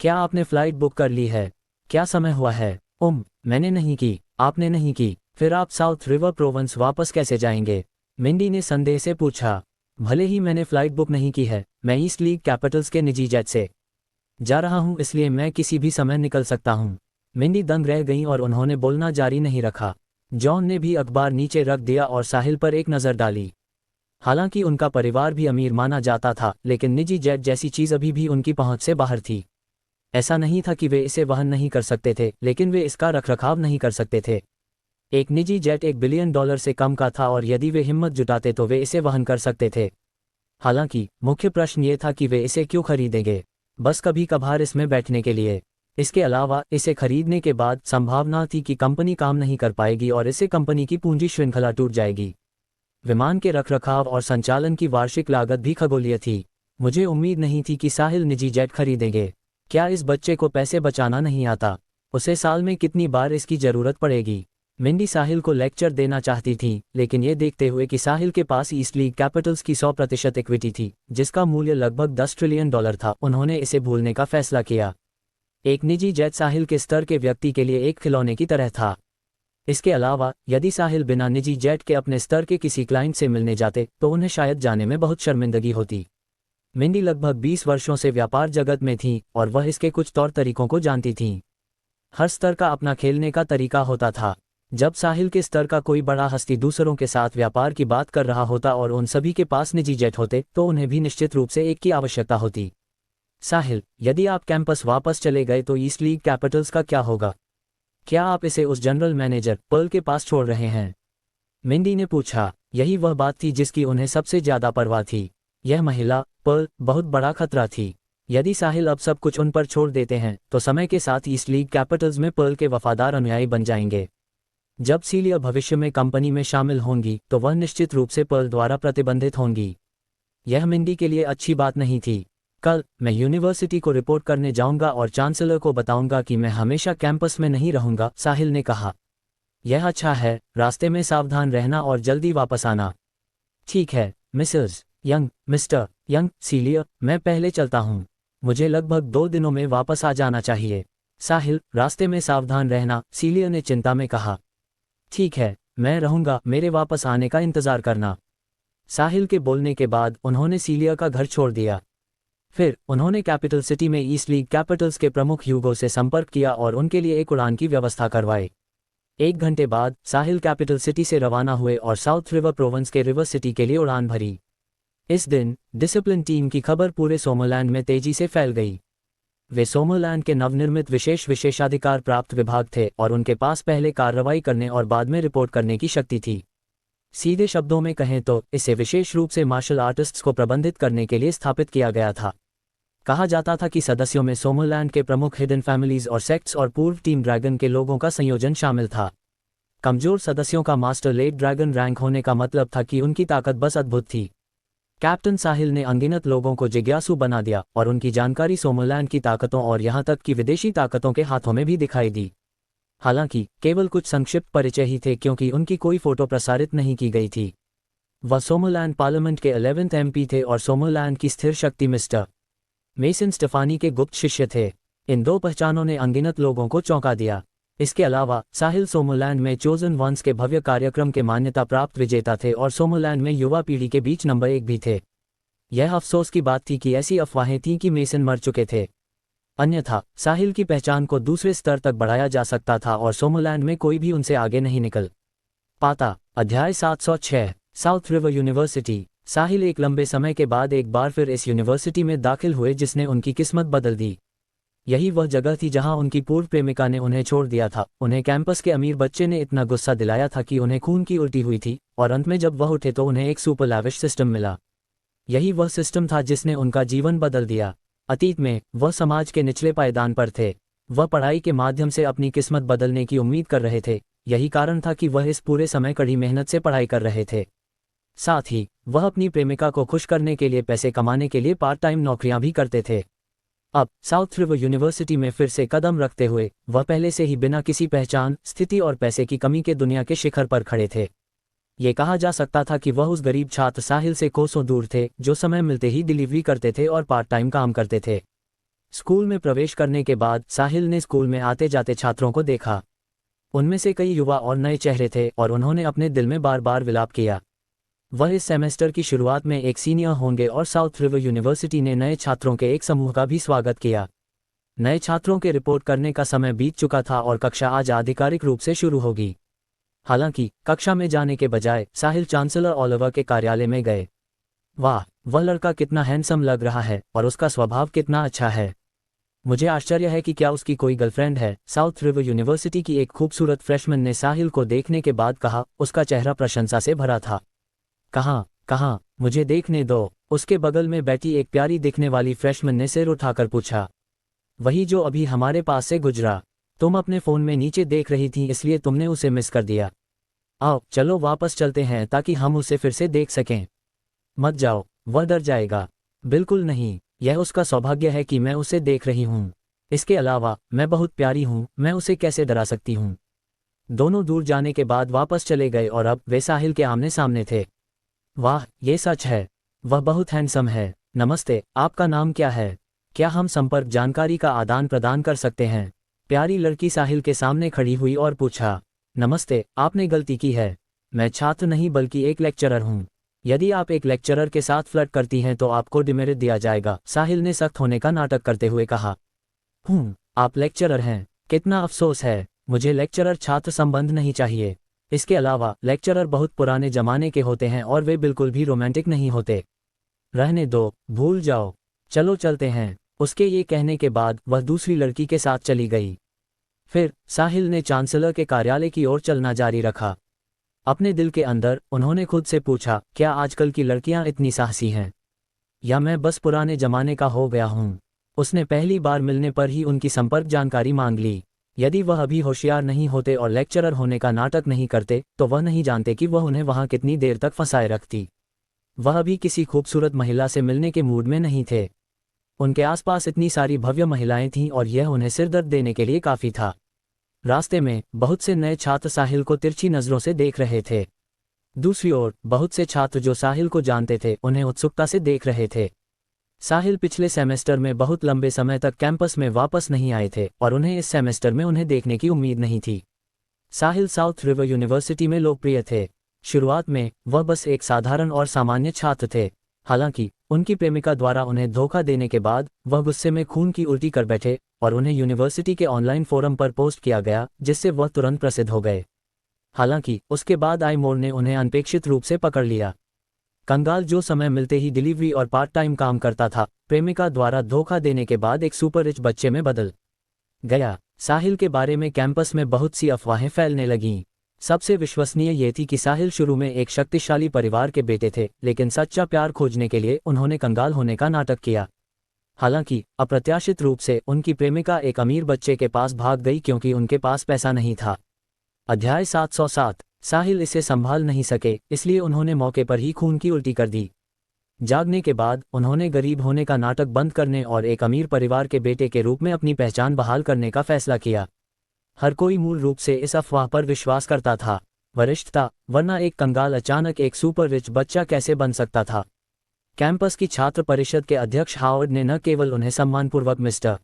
Speaker 2: क्या आपने फ़्लाइट बुक कर ली है? क्या समय हुआ है? मैंने नहीं की। आपने नहीं की? फिर आप साउथ रिवर प्रोविंस वापस कैसे जाएंगे? मिंडी ने संदेह से पूछा। भले ही मैंने फ़्लाइट बुक नहीं की है, मैं ईस्ट लीग कैपिटल्स के निजी जेट से जा रहा हूं, इसलिए मैं किसी भी समय निकल सकता हूं। मिंडी दंग रह गईं और उन्होंने बोलना जारी नहीं रखा। जॉन ने भी अखबार नीचे रख दिया और साहिल पर एक नज़र डाली। हालांकि उनका परिवार भी अमीर माना जाता था, लेकिन निजी जेट जैसी चीज़ अभी भी उनकी पहुंच से बाहर थी। ऐसा नहीं था कि वे इसे वहन नहीं कर सकते थे, लेकिन वे इसका रखरखाव नहीं कर सकते थे। एक निजी जेट $1 बिलियन से कम का था और यदि वे हिम्मत जुटाते तो वे इसे वहन कर सकते थे। हालांकि मुख्य प्रश्न ये था कि वे इसे क्यों खरीदेंगे। बस कभी कभार इसमें बैठने के लिए। इसके अलावा इसे खरीदने के बाद संभावना थी कि कंपनी काम नहीं कर पाएगी और इससे कंपनी की पूंजी श्रृंखला टूट जाएगी। विमान के रखरखाव और संचालन की वार्षिक लागत भी खगोलीय थी। मुझे उम्मीद नहीं थी कि साहिल निजी जेट खरीदेंगे। क्या इस बच्चे को पैसे बचाना नहीं आता? उसे साल में कितनी बार इसकी जरूरत पड़ेगी? मिंडी साहिल को लेक्चर देना चाहती थी, लेकिन ये देखते हुए कि साहिल के पास ईस्ट लीग कैपिटल्स की 100% इक्विटी थी, जिसका मूल्य लगभग $10 ट्रिलियन था, उन्होंने इसे भूलने का फैसला किया। एक निजी जेट साहिल के स्तर के व्यक्ति के लिए एक खिलौने की तरह था। इसके अलावा यदि साहिल बिना निजी जेट के अपने स्तर के किसी क्लाइंट से मिलने जाते तो उन्हें शायद जाने में बहुत शर्मिंदगी होती। मिंडी लगभग 20 वर्षों से व्यापार जगत में थी और वह इसके कुछ तौर तरीकों को जानती थीं। हर स्तर का अपना खेलने का तरीका होता था। जब साहिल के स्तर का कोई बड़ा हस्ती दूसरों के साथ व्यापार की बात कर रहा होता और उन सभी के पास निजी जेट होते तो उन्हें भी निश्चित रूप से एक की आवश्यकता होती। साहिल, यदि आप कैंपस वापस चले गए तो ईस्ट लीग कैपिटल्स का क्या होगा? क्या आप इसे उस जनरल मैनेजर पर्ल के पास छोड़ रहे हैं? मिंडी ने पूछा। यही वह बात थी जिसकी उन्हें सबसे ज्यादा परवाह थी। यह महिला पर्ल बहुत बड़ा खतरा थी। यदि साहिल अब सब कुछ उन पर छोड़ देते हैं तो समय के साथ ईस्ट लीग कैपिटल्स में पर्ल के वफादार अनुयायी बन जाएंगे। जब सीलिया भविष्य में कंपनी में शामिल होंगी तो वह निश्चित रूप से पर्ल द्वारा प्रतिबंधित होंगी। यह मिंडी के लिए अच्छी बात नहीं थी। कल मैं यूनिवर्सिटी को रिपोर्ट करने जाऊंगा और चांसलर को बताऊंगा कि मैं हमेशा कैंपस में नहीं रहूंगा, साहिल ने कहा। यह अच्छा है, रास्ते में सावधान रहना और जल्दी वापस आना। ठीक है मिसेस यंग, मिस्टर यंग, सीलिया, मैं पहले चलता हूँ। मुझे लगभग 2 दिनों में वापस आ जाना चाहिए। साहिल, रास्ते में सावधान रहना, सीलिया ने चिंता में कहा। ठीक है, मैं रहूंगा, मेरे वापस आने का इंतजार करना। साहिल के बोलने के बाद उन्होंने सीलिया का घर छोड़ दिया। फिर उन्होंने कैपिटल सिटी में ईस्ट लीग कैपिटल्स के प्रमुख ह्यूगो से संपर्क किया और उनके लिए एक उड़ान की व्यवस्था करवाई। 1 घंटे बाद साहिल कैपिटल सिटी से रवाना हुए और साउथ रिवर प्रोविंस के रिवर सिटी के लिए उड़ान भरी। इस दिन डिसिप्लिन टीम की खबर पूरे सोमरलैंड में तेजी से फैल गई। वे सोमरलैंड के नवनिर्मित विशेषाधिकार प्राप्त विभाग थे और उनके पास पहले कार्रवाई करने और बाद में रिपोर्ट करने की शक्ति थी। सीधे शब्दों में कहें तो इसे विशेष रूप से मार्शल आर्टिस्ट्स को प्रबंधित करने के लिए स्थापित किया गया था। कहा जाता था कि सदस्यों में सोमरलैंड के प्रमुख हिडन फैमिलीज और सेक्ट्स और पूर्व टीम ड्रैगन के लोगों का संयोजन शामिल था। कमजोर सदस्यों का मास्टर लेट ड्रैगन रैंक होने का मतलब था कि उनकी ताकत बस अद्भुत थी। कैप्टन साहिल ने अनगिनत लोगों को जिज्ञासु बना दिया और उनकी जानकारी सोमरलैंड की ताकतों और यहां तक कि विदेशी ताकतों के हाथों में भी दिखाई दी। हालांकि केवल कुछ संक्षिप्त परिचय ही थे क्योंकि उनकी कोई फोटो प्रसारित नहीं की गई थी। वह सोमरलैंड पार्लियामेंट के 11th MP थे और सोमरलैंड की स्थिर शक्ति मिस्टर मेसन स्टेफानी के गुप्त शिष्य थे। इन 2 पहचानों ने अनगिनत लोगों को चौंका दिया। इसके अलावा साहिल सोमरलैंड में चोजन वंस के भव्य कार्यक्रम के मान्यता प्राप्त विजेता थे और सोमरलैंड में युवा पीढ़ी के बीच नंबर 1 भी थे। यह अफसोस की बात थी कि ऐसी अफवाहें थीं कि मेसन मर चुके थे। अन्यथा साहिल की पहचान को दूसरे स्तर तक बढ़ाया जा सकता था और सोमरलैंड में कोई भी उनसे आगे नहीं निकल पाता। अध्याय 706 साउथ रिवर यूनिवर्सिटी। साहिल एक लंबे समय के बाद एक बार फिर इस यूनिवर्सिटी में दाखिल हुए जिसने उनकी किस्मत बदल दी। यही वह जगह थी जहां उनकी पूर्व प्रेमिका ने उन्हें छोड़ दिया था। उन्हें कैंपस के अमीर बच्चे ने इतना गुस्सा दिलाया था कि उन्हें खून की उल्टी हुई थी और अंत में जब वह उठे तो उन्हें एक सुपर लैविश सिस्टम मिला। यही वह सिस्टम था जिसने उनका जीवन बदल दिया। अतीत में वह समाज के निचले पायदान पर थे। वह पढ़ाई के माध्यम से अपनी किस्मत बदलने की उम्मीद कर रहे थे। यही कारण था कि वह इस पूरे समय कड़ी मेहनत से पढ़ाई कर रहे थे। साथ ही वह अपनी प्रेमिका को खुश करने के लिए पैसे कमाने के लिए पार्ट टाइम नौकरियां भी करते थे। अब साउथ रिवर यूनिवर्सिटी में फिर से कदम रखते हुए वह पहले से ही बिना किसी पहचान, स्थिति और पैसे की कमी के दुनिया के शिखर पर खड़े थे। ये कहा जा सकता था कि वह उस गरीब छात्र साहिल से कोसों दूर थे जो समय मिलते ही डिलीवरी करते थे और पार्ट टाइम काम करते थे। स्कूल में प्रवेश करने के बाद साहिल ने स्कूल में आते जाते छात्रों को देखा। उनमें से कई युवा और नए चेहरे थे और उन्होंने अपने दिल में बार बार विलाप किया। वह इस सेमेस्टर की शुरुआत में एक सीनियर होंगे और साउथ रिवर यूनिवर्सिटी ने नए छात्रों के एक समूह का भी स्वागत किया। नए छात्रों के रिपोर्ट करने का समय बीत चुका था और कक्षा आज आधिकारिक रूप से शुरू होगी। हालांकि कक्षा में जाने के बजाय साहिल चांसलर ओलिवर के कार्यालय में गए। वाह, वह लड़का कितना हैंडसम लग रहा है और उसका स्वभाव कितना अच्छा है। मुझे आश्चर्य है कि क्या उसकी कोई गर्लफ्रेंड है, साउथ रिवर यूनिवर्सिटी की एक खूबसूरत फ्रेशमैन ने साहिल को देखने के बाद कहा। उसका चेहरा प्रशंसा से भरा था। कहाँ, कहाँ, मुझे देखने दो। उसके बगल में बैठी एक प्यारी दिखने वाली फ्रेशमैन ने सिर उठाकर पूछा। वही जो अभी हमारे पास से गुजरा। तुम अपने फ़ोन में नीचे देख रही थी इसलिए तुमने उसे मिस कर दिया। आओ चलो वापस चलते हैं ताकि हम उसे फिर से देख सकें। मत जाओ, वह डर जाएगा। बिल्कुल नहीं, यह उसका सौभाग्य है कि मैं उसे देख रही हूँ। इसके अलावा मैं बहुत प्यारी हूँ, मैं उसे कैसे डरा सकती हूँ। दोनों दूर जाने के बाद वापस चले गए और अब वे साहिल के आमने सामने थे। वाह, ये सच है। वह बहुत हैंडसम है। नमस्ते, आपका नाम क्या है? क्या हम संपर्क जानकारी का आदान प्रदान कर सकते हैं? प्यारी लड़की साहिल के सामने खड़ी हुई और पूछा। नमस्ते, आपने गलती की है। मैं छात्र नहीं बल्कि एक लेक्चरर हूँ। यदि आप एक लेक्चरर के साथ फ्लर्ट करती हैं तो आपको डिमेरिट दिया जाएगा, साहिल ने सख्त होने का नाटक करते हुए कहा। आप लेक्चरर हैं? कितना अफसोस है। मुझे लेक्चरर छात्र संबंध नहीं चाहिए। इसके अलावा लेक्चरर बहुत पुराने जमाने के होते हैं और वे बिल्कुल भी रोमांटिक नहीं होते। रहने दो, भूल जाओ। चलो चलते हैं। उसके ये कहने के बाद वह दूसरी लड़की के साथ चली गई। फिर साहिल ने चांसलर के कार्यालय की ओर चलना जारी रखा। अपने दिल के अंदर उन्होंने खुद से पूछा, क्या आजकल की लड़कियां इतनी साहसी हैं? या मैं बस पुराने जमाने का हो गया हूँ? उसने पहली बार मिलने पर ही उनकी संपर्क जानकारी मांग ली। यदि वह अभी होशियार नहीं होते और लेक्चरर होने का नाटक नहीं करते तो वह नहीं जानते कि वह उन्हें वहां कितनी देर तक फंसाए रखती। वह अभी किसी खूबसूरत महिला से मिलने के मूड में नहीं थे। उनके आसपास इतनी सारी भव्य महिलाएं थीं और यह उन्हें सिरदर्द देने के लिए काफ़ी था। रास्ते में बहुत से नए छात्र साहिल को तिरछी नज़रों से देख रहे थे। दूसरी ओर बहुत से छात्र जो साहिल को जानते थे उन्हें उत्सुकता से देख रहे थे। साहिल पिछले सेमेस्टर में बहुत लंबे समय तक कैंपस में वापस नहीं आए थे और उन्हें इस सेमेस्टर में उन्हें देखने की उम्मीद नहीं थी। साहिल साउथ रिवर यूनिवर्सिटी में लोकप्रिय थे। शुरुआत में वह बस एक साधारण और सामान्य छात्र थे। हालांकि उनकी प्रेमिका द्वारा उन्हें धोखा देने के बाद वह गुस्से में खून की उल्टी कर बैठे और उन्हें यूनिवर्सिटी के ऑनलाइन फोरम पर पोस्ट किया गया, जिससे वह तुरंत प्रसिद्ध हो गए। हालांकि उसके बाद आईमोर ने उन्हें अनपेक्षित रूप से पकड़ लिया। कंगाल जो समय मिलते ही डिलीवरी और पार्ट टाइम काम करता था, प्रेमिका द्वारा धोखा देने के बाद एक सुपर रिच बच्चे में बदल गया। साहिल के बारे में कैंपस में बहुत सी अफवाहें फैलने लगीं। सबसे विश्वसनीय ये थी कि साहिल शुरू में एक शक्तिशाली परिवार के बेटे थे, लेकिन सच्चा प्यार खोजने के लिए उन्होंने कंगाल होने का नाटक किया। हालांकि अप्रत्याशित रूप से उनकी प्रेमिका एक अमीर बच्चे के पास भाग गई क्योंकि उनके पास पैसा नहीं था। अध्याय 707। साहिल इसे संभाल नहीं सके, इसलिए उन्होंने मौके पर ही खून की उल्टी कर दी। जागने के बाद उन्होंने गरीब होने का नाटक बंद करने और एक अमीर परिवार के बेटे के रूप में अपनी पहचान बहाल करने का फैसला किया। हर कोई मूल रूप से इस अफवाह पर विश्वास करता था। वरिष्ठता, वरना एक कंगाल अचानक एक सुपर रिच बच्चा कैसे बन सकता था? कैंपस की छात्र परिषद के अध्यक्ष हावर्ड ने न केवल उन्हें सम्मानपूर्वक मिस्टर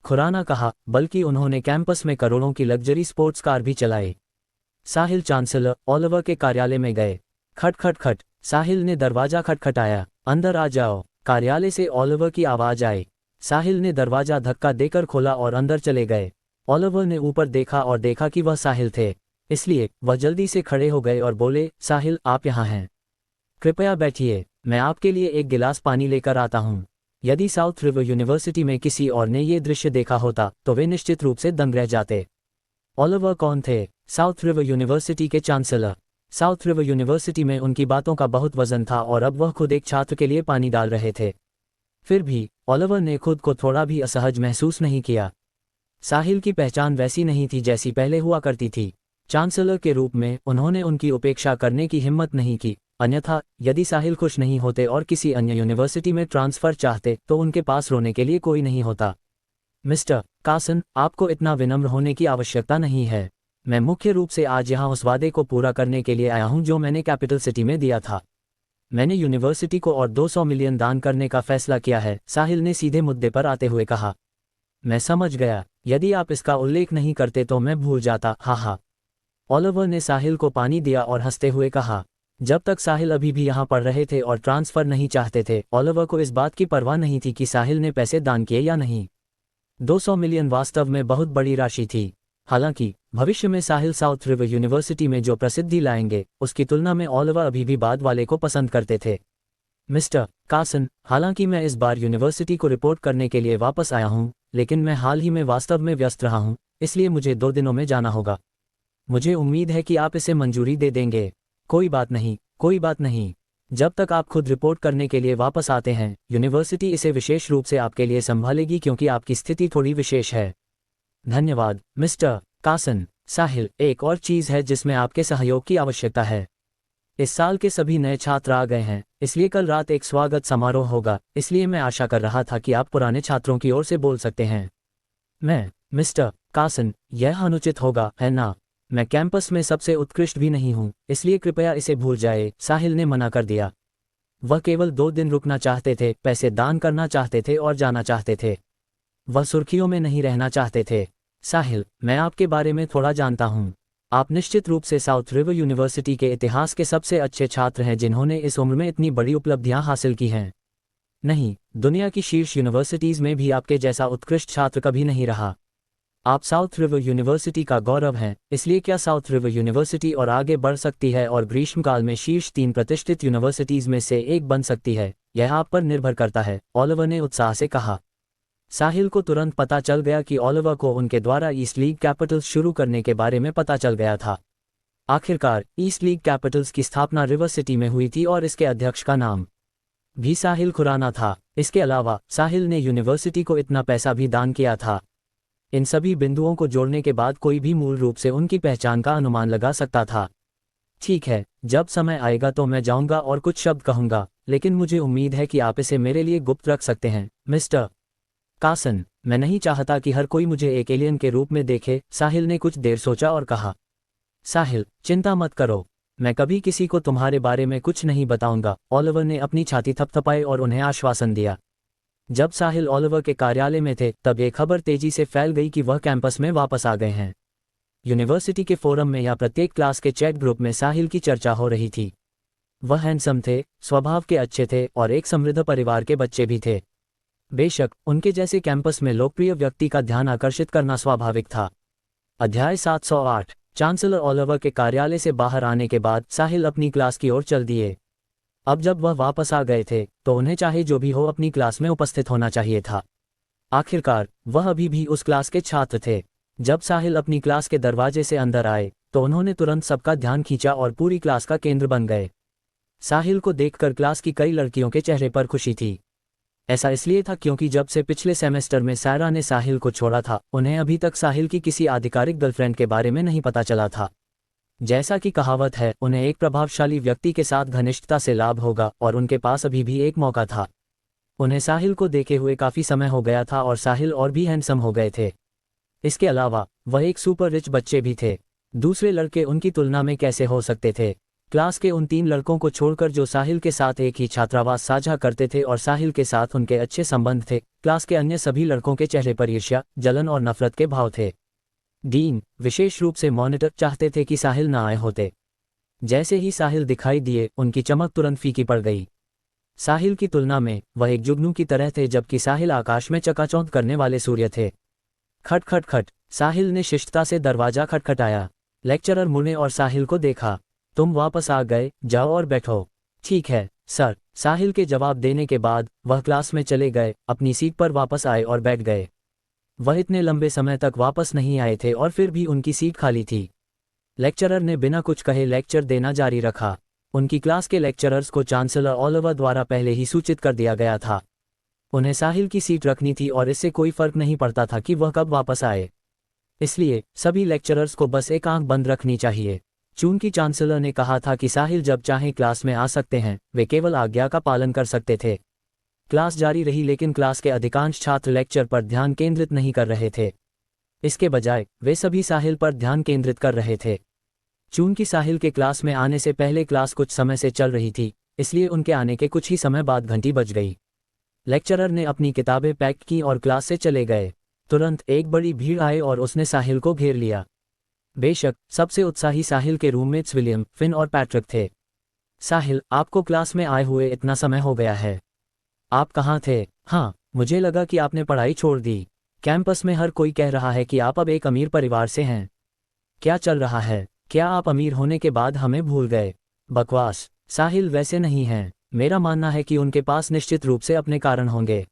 Speaker 2: खुराना कहा, बल्कि उन्होंने कैंपस में करोड़ों की लग्जरी स्पोर्ट्स कार भी चलाई। साहिल चांसलर ओलिवर के कार्यालय में गए। खट खट खट। साहिल ने दरवाजा खटखटाया। अंदर आ जाओ। कार्यालय से ओलिवर की आवाज आई। साहिल ने दरवाजा धक्का देकर खोला और अंदर चले गए। ओलिवर ने ऊपर देखा और देखा कि वह साहिल थे, इसलिए वह जल्दी से खड़े हो गए और बोले, साहिल आप यहाँ हैं? कृपया बैठिए, मैं आपके लिए एक गिलास पानी लेकर आता हूँ। यदि साउथ रिवर यूनिवर्सिटी में किसी और ने ये दृश्य देखा होता तो वे निश्चित रूप से दंग रह जाते। ओलिवर कौन थे? साउथ रिवर यूनिवर्सिटी के चांसलर। साउथ रिवर यूनिवर्सिटी में उनकी बातों का बहुत वजन था और अब वह खुद एक छात्र के लिए पानी डाल रहे थे। फिर भी ओलिवर ने खुद को थोड़ा भी असहज महसूस नहीं किया। साहिल की पहचान वैसी नहीं थी जैसी पहले हुआ करती थी। चांसलर के रूप में उन्होंने उनकी उपेक्षा करने की हिम्मत नहीं की, अन्यथा यदि साहिल खुश नहीं होते और किसी अन्य यूनिवर्सिटी में ट्रांसफ़र चाहते तो उनके पास रोने के लिए कोई नहीं होता। मिस्टर कार्सन, आपको इतना विनम्र होने की आवश्यकता नहीं है। मैं मुख्य रूप से आज यहाँ उस वादे को पूरा करने के लिए आया हूँ जो मैंने कैपिटल सिटी में दिया था। मैंने यूनिवर्सिटी को और 200 मिलियन दान करने का फैसला किया है, साहिल ने सीधे मुद्दे पर आते हुए कहा। मैं समझ गया, यदि आप इसका उल्लेख नहीं करते तो मैं भूल जाता, हा। ओलिवर ने साहिल को पानी दिया और हंसते हुए कहा। जब तक साहिल अभी भी यहाँ पढ़ रहे थे और ट्रांसफ़र नहीं चाहते थे, ओलिवर को इस बात की परवाह नहीं थी कि साहिल ने पैसे दान किए या नहीं। 200 मिलियन वास्तव में बहुत बड़ी राशि थी। हालांकि भविष्य में साहिल साउथ रिवर यूनिवर्सिटी में जो प्रसिद्धि लाएंगे उसकी तुलना में ओलिवर अभी भी बाद वाले को पसंद करते थे। मिस्टर कार्सन, हालांकि मैं इस बार यूनिवर्सिटी को रिपोर्ट करने के लिए वापस आया हूं, लेकिन मैं हाल ही में वास्तव में व्यस्त रहा हूं, इसलिए मुझे 2 दिनों में जाना होगा। मुझे उम्मीद है कि आप इसे मंजूरी दे देंगे। कोई बात नहीं, कोई बात नहीं। जब तक आप खुद रिपोर्ट करने के लिए वापस आते हैं, यूनिवर्सिटी इसे विशेष रूप से आपके लिए संभालेगी क्योंकि आपकी स्थिति थोड़ी विशेष है। धन्यवाद मिस्टर कासन। साहिल, एक और चीज़ है जिसमें आपके सहयोग की आवश्यकता है। इस साल के सभी नए छात्र आ गए हैं, इसलिए कल रात एक स्वागत समारोह होगा, इसलिए मैं आशा कर रहा था कि आप पुराने छात्रों की ओर से बोल सकते हैं। मैं मिस्टर कासन, यह अनुचित होगा, है ना? मैं कैंपस में सबसे उत्कृष्ट भी नहीं हूँ, इसलिए कृपया इसे भूल जाए। साहिल ने मना कर दिया। वह केवल 2 दिन रुकना चाहते थे, पैसे दान करना चाहते थे और जाना चाहते थे। वह सुर्खियों में नहीं रहना चाहते थे। साहिल, मैं आपके बारे में थोड़ा जानता हूँ। आप निश्चित रूप से साउथ रिवर यूनिवर्सिटी के इतिहास के सबसे अच्छे छात्र हैं जिन्होंने इस उम्र में इतनी बड़ी उपलब्धियां हासिल की हैं। नहीं, दुनिया की शीर्ष यूनिवर्सिटीज़ में भी आपके जैसा उत्कृष्ट छात्र कभी नहीं रहा। आप साउथ रिवर यूनिवर्सिटी का गौरव हैं, इसलिए क्या साउथ रिवर यूनिवर्सिटी और आगे बढ़ सकती है और ग्रीष्मकाल में शीर्ष 3 प्रतिष्ठित यूनिवर्सिटीज़ में से एक बन सकती है, यह आप पर निर्भर करता है, ओलिवर ने उत्साह से कहा। साहिल को तुरंत पता चल गया कि ओलिवर को उनके द्वारा ईस्ट लीग कैपिटल्स शुरू करने के बारे में पता चल गया था। आखिरकार ईस्ट लीग कैपिटल्स की स्थापना रिवर सिटी में हुई थी और इसके अध्यक्ष का नाम भी साहिल खुराना था। इसके अलावा साहिल ने यूनिवर्सिटी को इतना पैसा भी दान किया था। इन सभी बिंदुओं को जोड़ने के बाद कोई भी मूल रूप से उनकी पहचान का अनुमान लगा सकता था। ठीक है, जब समय आएगा तो मैं जाऊंगा और कुछ शब्द कहूंगा, लेकिन मुझे उम्मीद है कि आप इसे मेरे लिए गुप्त रख सकते हैं मिस्टर कासन। मैं नहीं चाहता कि हर कोई मुझे एक एलियन के रूप में देखे। साहिल ने कुछ देर सोचा और कहा। साहिल, चिंता मत करो, मैं कभी किसी को तुम्हारे बारे में कुछ नहीं बताऊंगा। ओलिवर ने अपनी छाती थपथपाई और उन्हें आश्वासन दिया। जब साहिल ओलिवर के कार्यालय में थे तब एक खबर तेजी से फैल गई कि वह कैंपस में वापस आ गए हैं। यूनिवर्सिटी के फोरम में या प्रत्येक क्लास के चैट ग्रुप में साहिल की चर्चा हो रही थी। वह हैंडसम थे, स्वभाव के अच्छे थे और एक समृद्ध परिवार के बच्चे भी थे। बेशक उनके जैसे कैंपस में लोकप्रिय व्यक्ति का ध्यान आकर्षित करना स्वाभाविक था। अध्याय 708। चांसलर ओलिवर के कार्यालय से बाहर आने के बाद साहिल अपनी क्लास की ओर चल दिए। अब जब वह वापस आ गए थे तो उन्हें चाहे जो भी हो अपनी क्लास में उपस्थित होना चाहिए था। आखिरकार वह अभी भी उस क्लास के छात्र थे। जब साहिल अपनी क्लास के दरवाजे से अंदर आए तो उन्होंने तुरंत सबका ध्यान खींचा और पूरी क्लास का केंद्र बन गए। साहिल को देखकर क्लास की कई लड़कियों के चेहरे पर खुशी थी। ऐसा इसलिए था क्योंकि जब से पिछले सेमेस्टर में सायरा ने साहिल को छोड़ा था, उन्हें अभी तक साहिल की किसी आधिकारिक गर्लफ्रेंड के बारे में नहीं पता चला था। जैसा कि कहावत है, उन्हें एक प्रभावशाली व्यक्ति के साथ घनिष्ठता से लाभ होगा और उनके पास अभी भी एक मौका था। उन्हें साहिल को देखे हुए काफ़ी समय हो गया था और साहिल और भी हैंडसम हो गए थे। इसके अलावा वह एक सुपर रिच बच्चे भी थे। दूसरे लड़के उनकी तुलना में कैसे हो सकते थे? क्लास के उन 3 लड़कों को छोड़कर जो साहिल के साथ एक ही छात्रावास साझा करते थे और साहिल के साथ उनके अच्छे संबंध थे, क्लास के अन्य सभी लड़कों के चेहरे पर ईर्ष्या, जलन और नफरत के भाव थे। डीन, विशेष रूप से मॉनिटर, चाहते थे कि साहिल न आए होते। जैसे ही साहिल दिखाई दिए, उनकी चमक तुरंत फीकी पड़ गई। साहिल की तुलना में वह एक जुगनू की तरह थे, जबकि साहिल आकाश में चकाचौंध करने वाले सूर्य थे। खट खट खट, साहिल ने शिष्टता से दरवाजा खटखटाया। लेक्चरर मुड़े और साहिल को देखा। तुम वापस आ गए, जाओ और बैठो। ठीक है सर, साहिल के जवाब देने के बाद वह क्लास में चले गए, अपनी सीट पर वापस आए और बैठ गए। वह इतने लंबे समय तक वापस नहीं आए थे और फिर भी उनकी सीट खाली थी। लेक्चरर ने बिना कुछ कहे लेक्चर देना जारी रखा। उनकी क्लास के लेक्चरर्स को चांसलर ओलिवर द्वारा पहले ही सूचित कर दिया गया था। उन्हें साहिल की सीट रखनी थी और इससे कोई फर्क नहीं पड़ता था कि वह कब वापस आए। इसलिए सभी लेक्चरर्स को बस एक आंख बंद रखनी चाहिए। चूंकि चांसलर ने कहा था कि साहिल जब चाहें क्लास में आ सकते हैं, वे केवल आज्ञा का पालन कर सकते थे। क्लास जारी रही, लेकिन क्लास के अधिकांश छात्र लेक्चर पर ध्यान केंद्रित नहीं कर रहे थे। इसके बजाय वे सभी साहिल पर ध्यान केंद्रित कर रहे थे। चूंकि साहिल के क्लास में आने से पहले क्लास कुछ समय से चल रही थी, इसलिए उनके आने के कुछ ही समय बाद घंटी बज गई। लेक्चरर ने अपनी किताबें पैक की और क्लास से चले गए। तुरंत एक बड़ी भीड़ आई और उसने साहिल को घेर लिया। बेशक सबसे उत्साही साहिल के रूममेट्स विलियम, फिन और पैट्रिक थे। साहिल, आपको क्लास में आए हुए इतना समय हो गया है। आप कहाँ थे? हाँ, मुझे लगा कि आपने पढ़ाई छोड़ दी। कैंपस में हर कोई कह रहा है कि आप अब एक अमीर परिवार से हैं। क्या चल रहा है? क्या आप अमीर होने के बाद हमें भूल गए? बकवास। साहिल वैसे नहीं हैं। मेरा मानना है कि उनके पास निश्चित रूप से अपने कारण होंगे।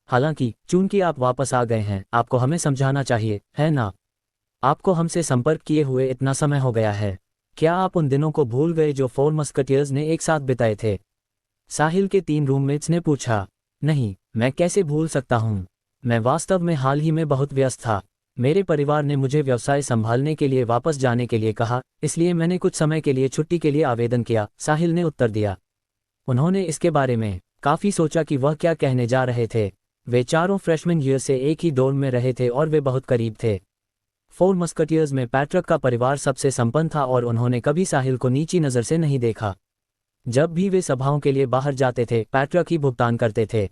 Speaker 2: हालांकि चूंकि आप वापस आ गए हैं, आपको हमें समझाना चाहिए, है ना? आपको हमसे संपर्क किए हुए इतना समय हो गया है। क्या आप उन दिनों को भूल गए जो 4 मस्कटियर्स ने एक साथ बिताए थे? साहिल के 3 रूममेट्स ने पूछा। नहीं, मैं कैसे भूल सकता हूँ। मैं वास्तव में हाल ही में बहुत व्यस्त था। मेरे परिवार ने मुझे व्यवसाय संभालने के लिए वापस जाने के लिए कहा, इसलिए मैंने कुछ समय के लिए छुट्टी के लिए आवेदन किया, साहिल ने उत्तर दिया। उन्होंने इसके बारे में काफ़ी सोचा कि वह क्या कहने जा रहे थे। वे चारों फ्रेशमैन ईयर से एक ही डोर्म में रहे थे और वे बहुत करीब थे। 4 मस्कटियर्स में पैट्रिक का परिवार सबसे संपन्न था और उन्होंने कभी साहिल को नीची नज़र से नहीं देखा। जब भी वे सभाओं के लिए बाहर जाते थे, पैट्रिक ही भुगतान करते थे।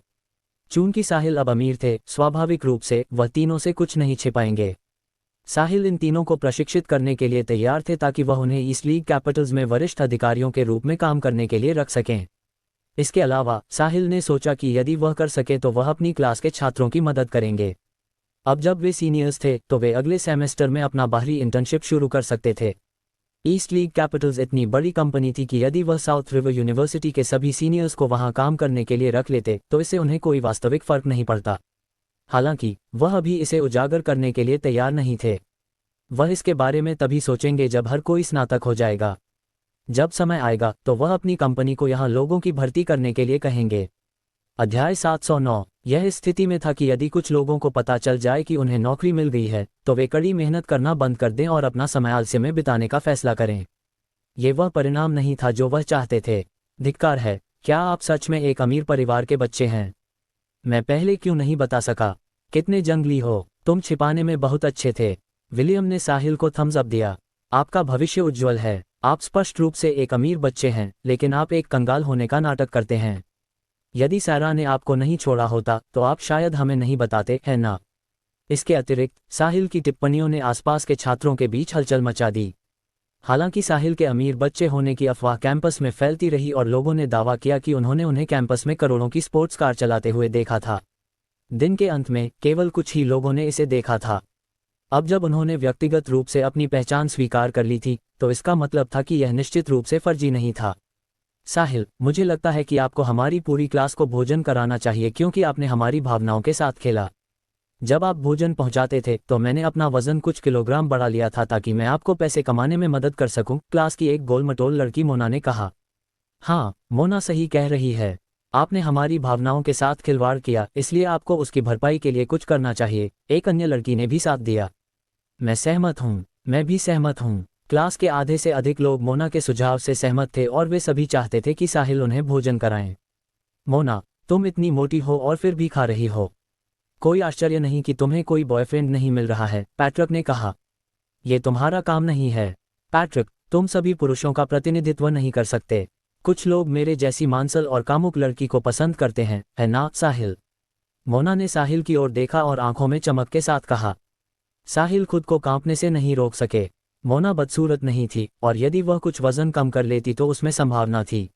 Speaker 2: चूंकि साहिल अब अमीर थे, स्वाभाविक रूप से वह तीनों से कुछ नहीं छिपाएंगे। साहिल इन तीनों को प्रशिक्षित करने के लिए तैयार थे ताकि वह उन्हें ईस्ट लीग कैपिटल्स में वरिष्ठ अधिकारियों के रूप में काम करने के लिए रख सकें। इसके अलावा साहिल ने सोचा कि यदि वह कर सके तो वह अपनी क्लास के छात्रों की मदद करेंगे। अब जब वे सीनियर्स थे तो वे अगले सेमेस्टर में अपना बाहरी इंटर्नशिप शुरू कर सकते थे। ईस्ट लीग कैपिटल्स इतनी बड़ी कंपनी थी कि यदि वह साउथ रिवर यूनिवर्सिटी के सभी सीनियर्स को वहां काम करने के लिए रख लेते तो इससे उन्हें कोई वास्तविक फर्क नहीं पड़ता। हालांकि वह अभी इसे उजागर करने के लिए तैयार नहीं थे। वह इसके बारे में तभी सोचेंगे जब हर कोई स्नातक हो जाएगा। जब समय आएगा तो वह अपनी कंपनी को यहां लोगों की भर्ती करने के लिए कहेंगे। अध्याय 709। यह इस स्थिति में था कि यदि कुछ लोगों को पता चल जाए कि उन्हें नौकरी मिल गई है तो वे कड़ी मेहनत करना बंद कर दें और अपना समय आलस्य में बिताने का फैसला करें। ये वह परिणाम नहीं था जो वह चाहते थे। धिक्कार है, क्या आप सच में एक अमीर परिवार के बच्चे हैं? मैं पहले क्यों नहीं बता सका? कितने जंगली हो, तुम छिपाने में बहुत अच्छे थे। विलियम ने साहिल को थम्स अप दिया। आपका भविष्य उज्ज्वल है। आप स्पष्ट रूप से एक अमीर बच्चे हैं, लेकिन आप एक कंगाल होने का नाटक करते हैं। यदि सारा ने आपको नहीं छोड़ा होता तो आप शायद हमें नहीं बताते, है ना? इसके अतिरिक्त साहिल की टिप्पणियों ने आसपास के छात्रों के बीच हलचल मचा दी। हालांकि साहिल के अमीर बच्चे होने की अफवाह कैंपस में फैलती रही और लोगों ने दावा किया कि उन्होंने उन्हें कैंपस में करोड़ों की स्पोर्ट्स कार चलाते हुए देखा था। दिन के अंत में केवल कुछ ही लोगों ने इसे देखा था। अब जब उन्होंने व्यक्तिगत रूप से अपनी पहचान स्वीकार कर ली थी तो इसका मतलब था कि यह निश्चित रूप से फर्जी नहीं था। साहिल, मुझे लगता है कि आपको हमारी पूरी क्लास को भोजन कराना चाहिए क्योंकि आपने हमारी भावनाओं के साथ खेला। जब आप भोजन पहुंचाते थे तो मैंने अपना वजन कुछ किलोग्राम बढ़ा लिया था ताकि मैं आपको पैसे कमाने में मदद कर सकूं, क्लास की एक गोल-मटोल लड़की मोना ने कहा। हाँ, मोना सही कह रही है। आपने हमारी भावनाओं के साथ खिलवाड़ किया, इसलिए आपको उसकी भरपाई के लिए कुछ करना चाहिए, एक अन्य लड़की ने भी साथ दिया। मैं सहमत हूँ। मैं भी सहमत हूँ। क्लास के आधे से अधिक लोग मोना के सुझाव से सहमत थे और वे सभी चाहते थे कि साहिल उन्हें भोजन कराएं। मोना, तुम इतनी मोटी हो और फिर भी खा रही हो। कोई आश्चर्य नहीं कि तुम्हें कोई बॉयफ्रेंड नहीं मिल रहा है, पैट्रिक ने कहा। ये तुम्हारा काम नहीं है। पैट्रिक, तुम सभी पुरुषों का प्रतिनिधित्व नहीं कर सकते। कुछ लोग मेरे जैसी मांसल और कामुक लड़की को पसंद करते हैं, है ना साहिल? मोना ने साहिल की ओर देखा और आंखों में चमक के साथ कहा। साहिल खुद को कांपने से नहीं रोक सके। मोना बदसूरत नहीं थी और यदि वह कुछ वजन कम कर लेती तो उसमें संभावना थी।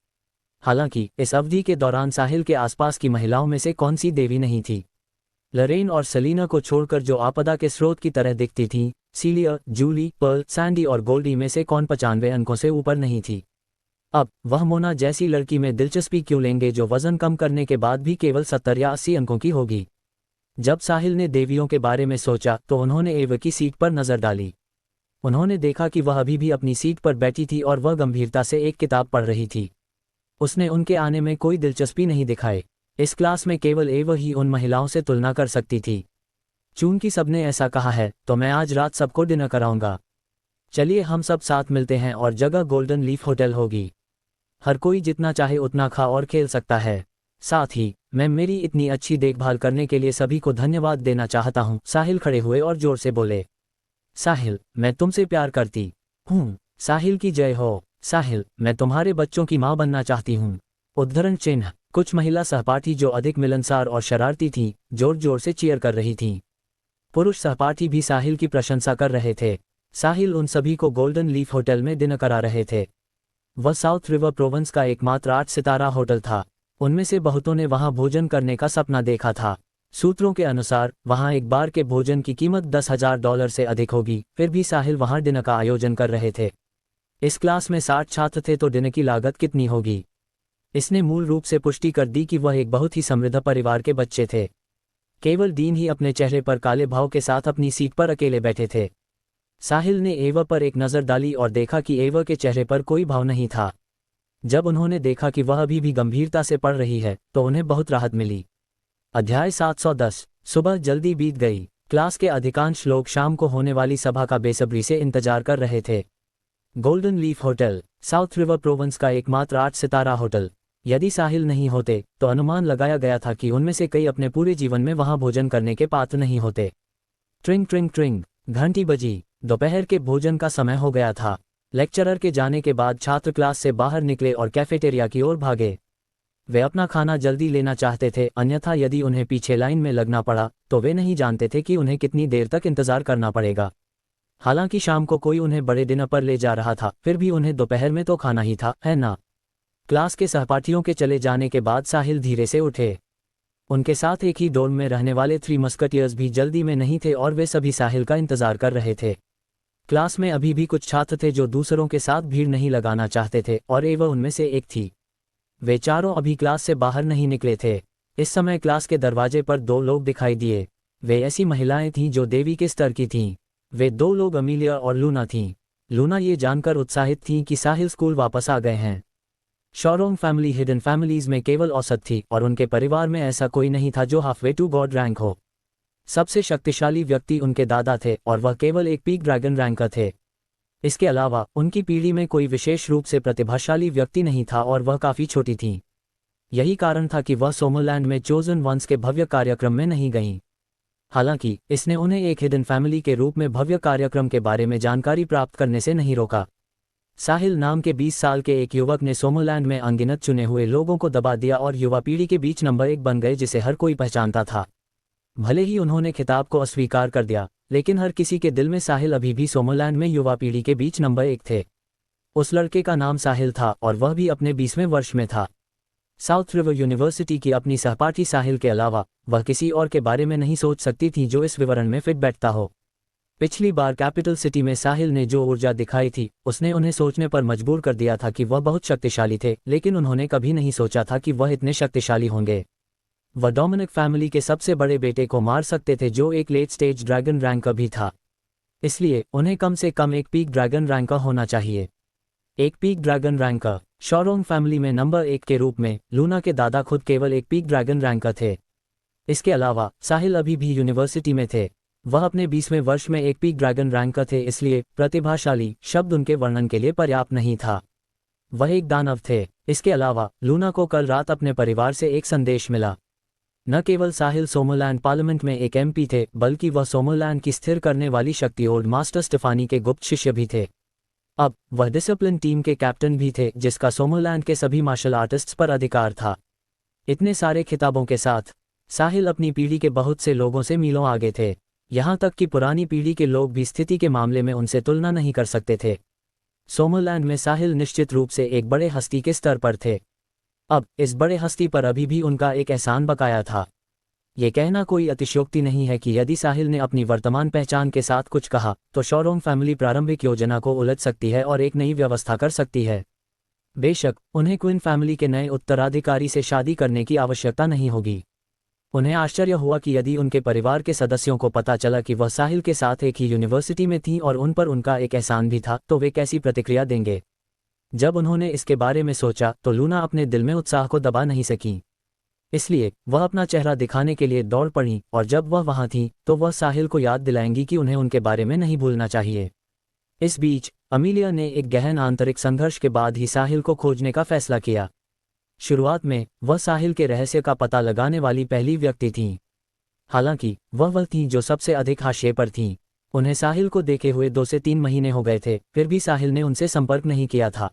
Speaker 2: हालांकि इस अवधि के दौरान साहिल के आसपास की महिलाओं में से कौन सी देवी नहीं थी? लरेन और सलीना को छोड़कर जो आपदा के स्रोत की तरह दिखती थीं, सीलिया, जूली, पर्ल, सैंडी और गोल्डी में से कौन 95 अंकों से ऊपर नहीं थी। अब वह मोना जैसी लड़की में दिलचस्पी क्यों लेंगे जो वजन कम करने के बाद भी केवल 70 या 80 अंकों की होगी? जब साहिल ने देवियों के बारे में सोचा तो उन्होंने एवा की सीट पर नजर डाली। उन्होंने देखा कि वह अभी भी अपनी सीट पर बैठी थी और वह गंभीरता से एक किताब पढ़ रही थी। उसने उनके आने में कोई दिलचस्पी नहीं दिखाई। इस क्लास में केवल एवा ही उन महिलाओं से तुलना कर सकती थी। चूंकि सबने ऐसा कहा है तो मैं आज रात सबको डिनर कराऊंगा। चलिए हम सब साथ मिलते हैं और जगह गोल्डन लीफ होटल होगी। हर कोई जितना चाहे उतना खा और खेल सकता है। साथ ही मैं मेरी इतनी अच्छी देखभाल करने के लिए सभी को धन्यवाद देना चाहता हूँ। साहिल खड़े हुए और जोर से बोले। साहिल, मैं तुमसे प्यार करती हूँ। साहिल की जय हो। साहिल, मैं तुम्हारे बच्चों की माँ बनना चाहती हूँ। उद्धरण चिन्ह। कुछ महिला सहपाठी जो अधिक मिलनसार और शरारती थीं, जोर जोर से चीयर कर रही थीं। पुरुष सहपाठी भी साहिल की प्रशंसा कर रहे थे। साहिल उन सभी को गोल्डन लीफ होटल में डिनर करा रहे थे। वह साउथ रिवर प्रोविंस का एकमात्र 8 सितारा होटल था। उनमें से बहुतों ने वहां भोजन करने का सपना देखा था। सूत्रों के अनुसार वहां एक बार के भोजन की कीमत $10,000 से अधिक होगी, फिर भी साहिल वहां डिनर का आयोजन कर रहे थे। इस क्लास में 60 छात्र थे तो डिनर की लागत कितनी होगी? इसने मूल रूप से पुष्टि कर दी कि वह एक बहुत ही समृद्ध परिवार के बच्चे थे। केवल डीन ही अपने चेहरे पर काले भाव के साथ अपनी सीट पर अकेले बैठे थे। साहिल ने एवा पर एक नज़र डाली और देखा कि एवा के चेहरे पर कोई भाव नहीं था। जब उन्होंने देखा कि वह अभी भी गंभीरता से पढ़ रही है तो उन्हें बहुत राहत मिली। अध्याय 710। सुबह जल्दी बीत गई। क्लास के अधिकांश लोग शाम को होने वाली सभा का बेसब्री से इंतजार कर रहे थे। Golden leaf hotel, south river province का एकमात्र 8 सितारा होटल। यदि साहिल नहीं होते तो अनुमान लगाया गया था कि उनमें से कई अपने पूरे जीवन में वहां भोजन करने के पात्र नहीं होते। ट्रिंग ट्रिंग ट्रिंग, घंटी बजी। दोपहर के भोजन का समय हो गया था। लेक्चरर के जाने के बाद छात्र क्लास से बाहर निकले और कैफेटेरिया की ओर भागे। वे अपना खाना जल्दी लेना चाहते थे, अन्यथा यदि उन्हें पीछे लाइन में लगना पड़ा तो वे नहीं जानते थे कि उन्हें कितनी देर तक इंतजार करना पड़ेगा। हालांकि शाम को कोई उन्हें बड़े डिनर पर ले जा रहा था, फिर भी उन्हें दोपहर में तो खाना ही था, है ना। क्लास के सहपाठियों के चले जाने के बाद साहिल धीरे से उठे। उनके साथ एक ही डोर्म में रहने वाले 3 मस्कटियर्स भी जल्दी में नहीं थे और वे सभी साहिल का इंतजार कर रहे थे। क्लास में अभी भी कुछ छात्र थे जो दूसरों के साथ भीड़ नहीं लगाना चाहते थे और एवा उनमें से एक थी। वे चारों अभी क्लास से बाहर नहीं निकले थे। इस समय क्लास के दरवाजे पर 2 लोग दिखाई दिए। वे ऐसी महिलाएं थीं जो देवी के स्तर की थीं। वे 2 लोग अमीलिया और लूना थीं। लूना ये जानकर उत्साहित थीं कि साहिल स्कूल वापस आ गए हैं। शॉरोंग फैमिली हिडन फैमिलीज में केवल औसत थी और उनके परिवार में ऐसा कोई नहीं था जो हाफवे टू गॉड रैंक हो। सबसे शक्तिशाली व्यक्ति उनके दादा थे और वह केवल एक पीक ड्रैगन रैंकर थे। इसके अलावा उनकी पीढ़ी में कोई विशेष रूप से प्रतिभाशाली व्यक्ति नहीं था और वह काफ़ी छोटी थीं। यही कारण था कि वह सोमरलैंड में चोजन वंस के भव्य कार्यक्रम में नहीं गईं। हालांकि इसने उन्हें एक हिडन फैमिली के रूप में भव्य कार्यक्रम के बारे में जानकारी प्राप्त करने से नहीं रोका। साहिल नाम के 20 साल के एक युवक ने सोमरलैंड में अनगिनत चुने हुए लोगों को दबा दिया और युवा पीढ़ी के बीच नंबर 1 बन गए जिसे हर कोई पहचानता था। भले ही उन्होंने खिताब को अस्वीकार कर दिया, लेकिन हर किसी के दिल में साहिल अभी भी सोमरलैंड में युवा पीढ़ी के बीच नंबर 1 थे। उस लड़के का नाम साहिल था और वह भी अपने 20वें वर्ष में था। साउथ रिवर यूनिवर्सिटी की अपनी सहपाठी साहिल के अलावा वह किसी और के बारे में नहीं सोच सकती थी जो इस विवरण में फिट बैठता हो। पिछली बार कैपिटल सिटी में साहिल ने जो ऊर्जा दिखाई थी उसने उन्हें सोचने पर मजबूर कर दिया था कि वह बहुत शक्तिशाली थे, लेकिन उन्होंने कभी नहीं सोचा था कि वह इतने शक्तिशाली होंगे। वह डोमिनिक फैमिली के सबसे बड़े बेटे को मार सकते थे जो एक लेट स्टेज ड्रैगन रैंकर भी था। इसलिए उन्हें कम से कम एक पीक ड्रैगन रैंकर होना चाहिए। एक पीक ड्रैगन रैंकर। शॉरोंग फैमिली में नंबर 1 के रूप में लूना के दादा खुद केवल एक पीक ड्रैगन रैंकर थे। इसके अलावा साहिल अभी भी यूनिवर्सिटी में थे। वह अपने 20वें वर्ष में एक पीक ड्रैगन रैंकर थे, इसलिए प्रतिभाशाली शब्द उनके वर्णन के लिए पर्याप्त नहीं था। वह एक दानव थे। इसके अलावा लूना को कल रात अपने परिवार से एक संदेश मिला। न केवल साहिल सोमरलैंड पार्लियामेंट में एक एमपी थे, बल्कि वह सोमरलैंड की स्थिर करने वाली शक्ति ओल्ड मास्टर स्टेफानी के गुप्त शिष्य भी थे। अब वह डिसिप्लिन टीम के कैप्टन भी थे जिसका सोमरलैंड के सभी मार्शल आर्टिस्ट्स पर अधिकार था। इतने सारे खिताबों के साथ साहिल अपनी पीढ़ी के बहुत से लोगों से मीलों आगे थे। यहाँ तक कि पुरानी पीढ़ी के लोग भी स्थिति के मामले में उनसे तुलना नहीं कर सकते थे। सोमरलैंड में साहिल निश्चित रूप से एक बड़े हस्ती के स्तर पर थे। अब इस बड़े हस्ती पर अभी भी उनका एक एहसान बकाया था। ये कहना कोई अतिशयोक्ति नहीं है कि यदि साहिल ने अपनी वर्तमान पहचान के साथ कुछ कहा तो शॉरोंग फैमिली प्रारंभिक योजना को उलझ सकती है और एक नई व्यवस्था कर सकती है। बेशक उन्हें क्विन फैमिली के नए उत्तराधिकारी से शादी करने की आवश्यकता नहीं होगी। उन्हें आश्चर्य हुआ कि यदि उनके परिवार के सदस्यों को पता चला कि वह साहिल के साथ एक ही यूनिवर्सिटी में थीं और उन पर उनका एक एहसान भी था तो वे कैसी प्रतिक्रिया देंगे। जब उन्होंने इसके बारे में सोचा तो लूना अपने दिल में उत्साह को दबा नहीं सकी। इसलिए वह अपना चेहरा दिखाने के लिए दौड़ पड़ी और जब वह वहां थी तो वह साहिल को याद दिलाएंगी कि उन्हें उनके बारे में नहीं भूलना चाहिए। इस बीच अमीलिया ने एक गहन आंतरिक संघर्ष के बाद ही साहिल को खोजने का फैसला किया। शुरुआत में वह साहिल के रहस्य का पता लगाने वाली पहली व्यक्ति थीं। हालांकि वह थीं जो सबसे अधिक हाशिए पर थीं। उन्हें साहिल को देखे हुए 2 से 3 महीने हो गए थे, फिर भी साहिल ने उनसे संपर्क नहीं किया था।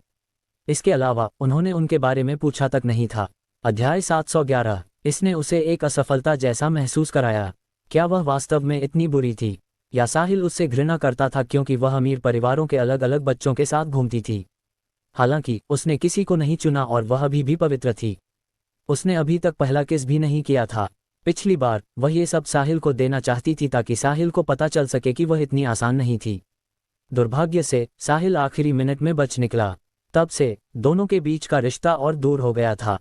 Speaker 2: इसके अलावा उन्होंने उनके बारे में पूछा तक नहीं था। अध्याय 711। इसने उसे एक असफलता जैसा महसूस कराया। क्या वह वास्तव में इतनी बुरी थी, या साहिल उससे घृणा करता था क्योंकि वह अमीर परिवारों के अलग अलग बच्चों के साथ घूमती थी। हालांकि उसने किसी को नहीं चुना और वह अभी भी पवित्र थी। उसने अभी तक पहला किस भी नहीं किया था। पिछली बार वह ये सब साहिल को देना चाहती थी ताकि साहिल को पता चल सके कि वह इतनी आसान नहीं थी। दुर्भाग्य से साहिल आखिरी मिनट में बच निकला। तब से दोनों के बीच का रिश्ता और दूर हो गया था।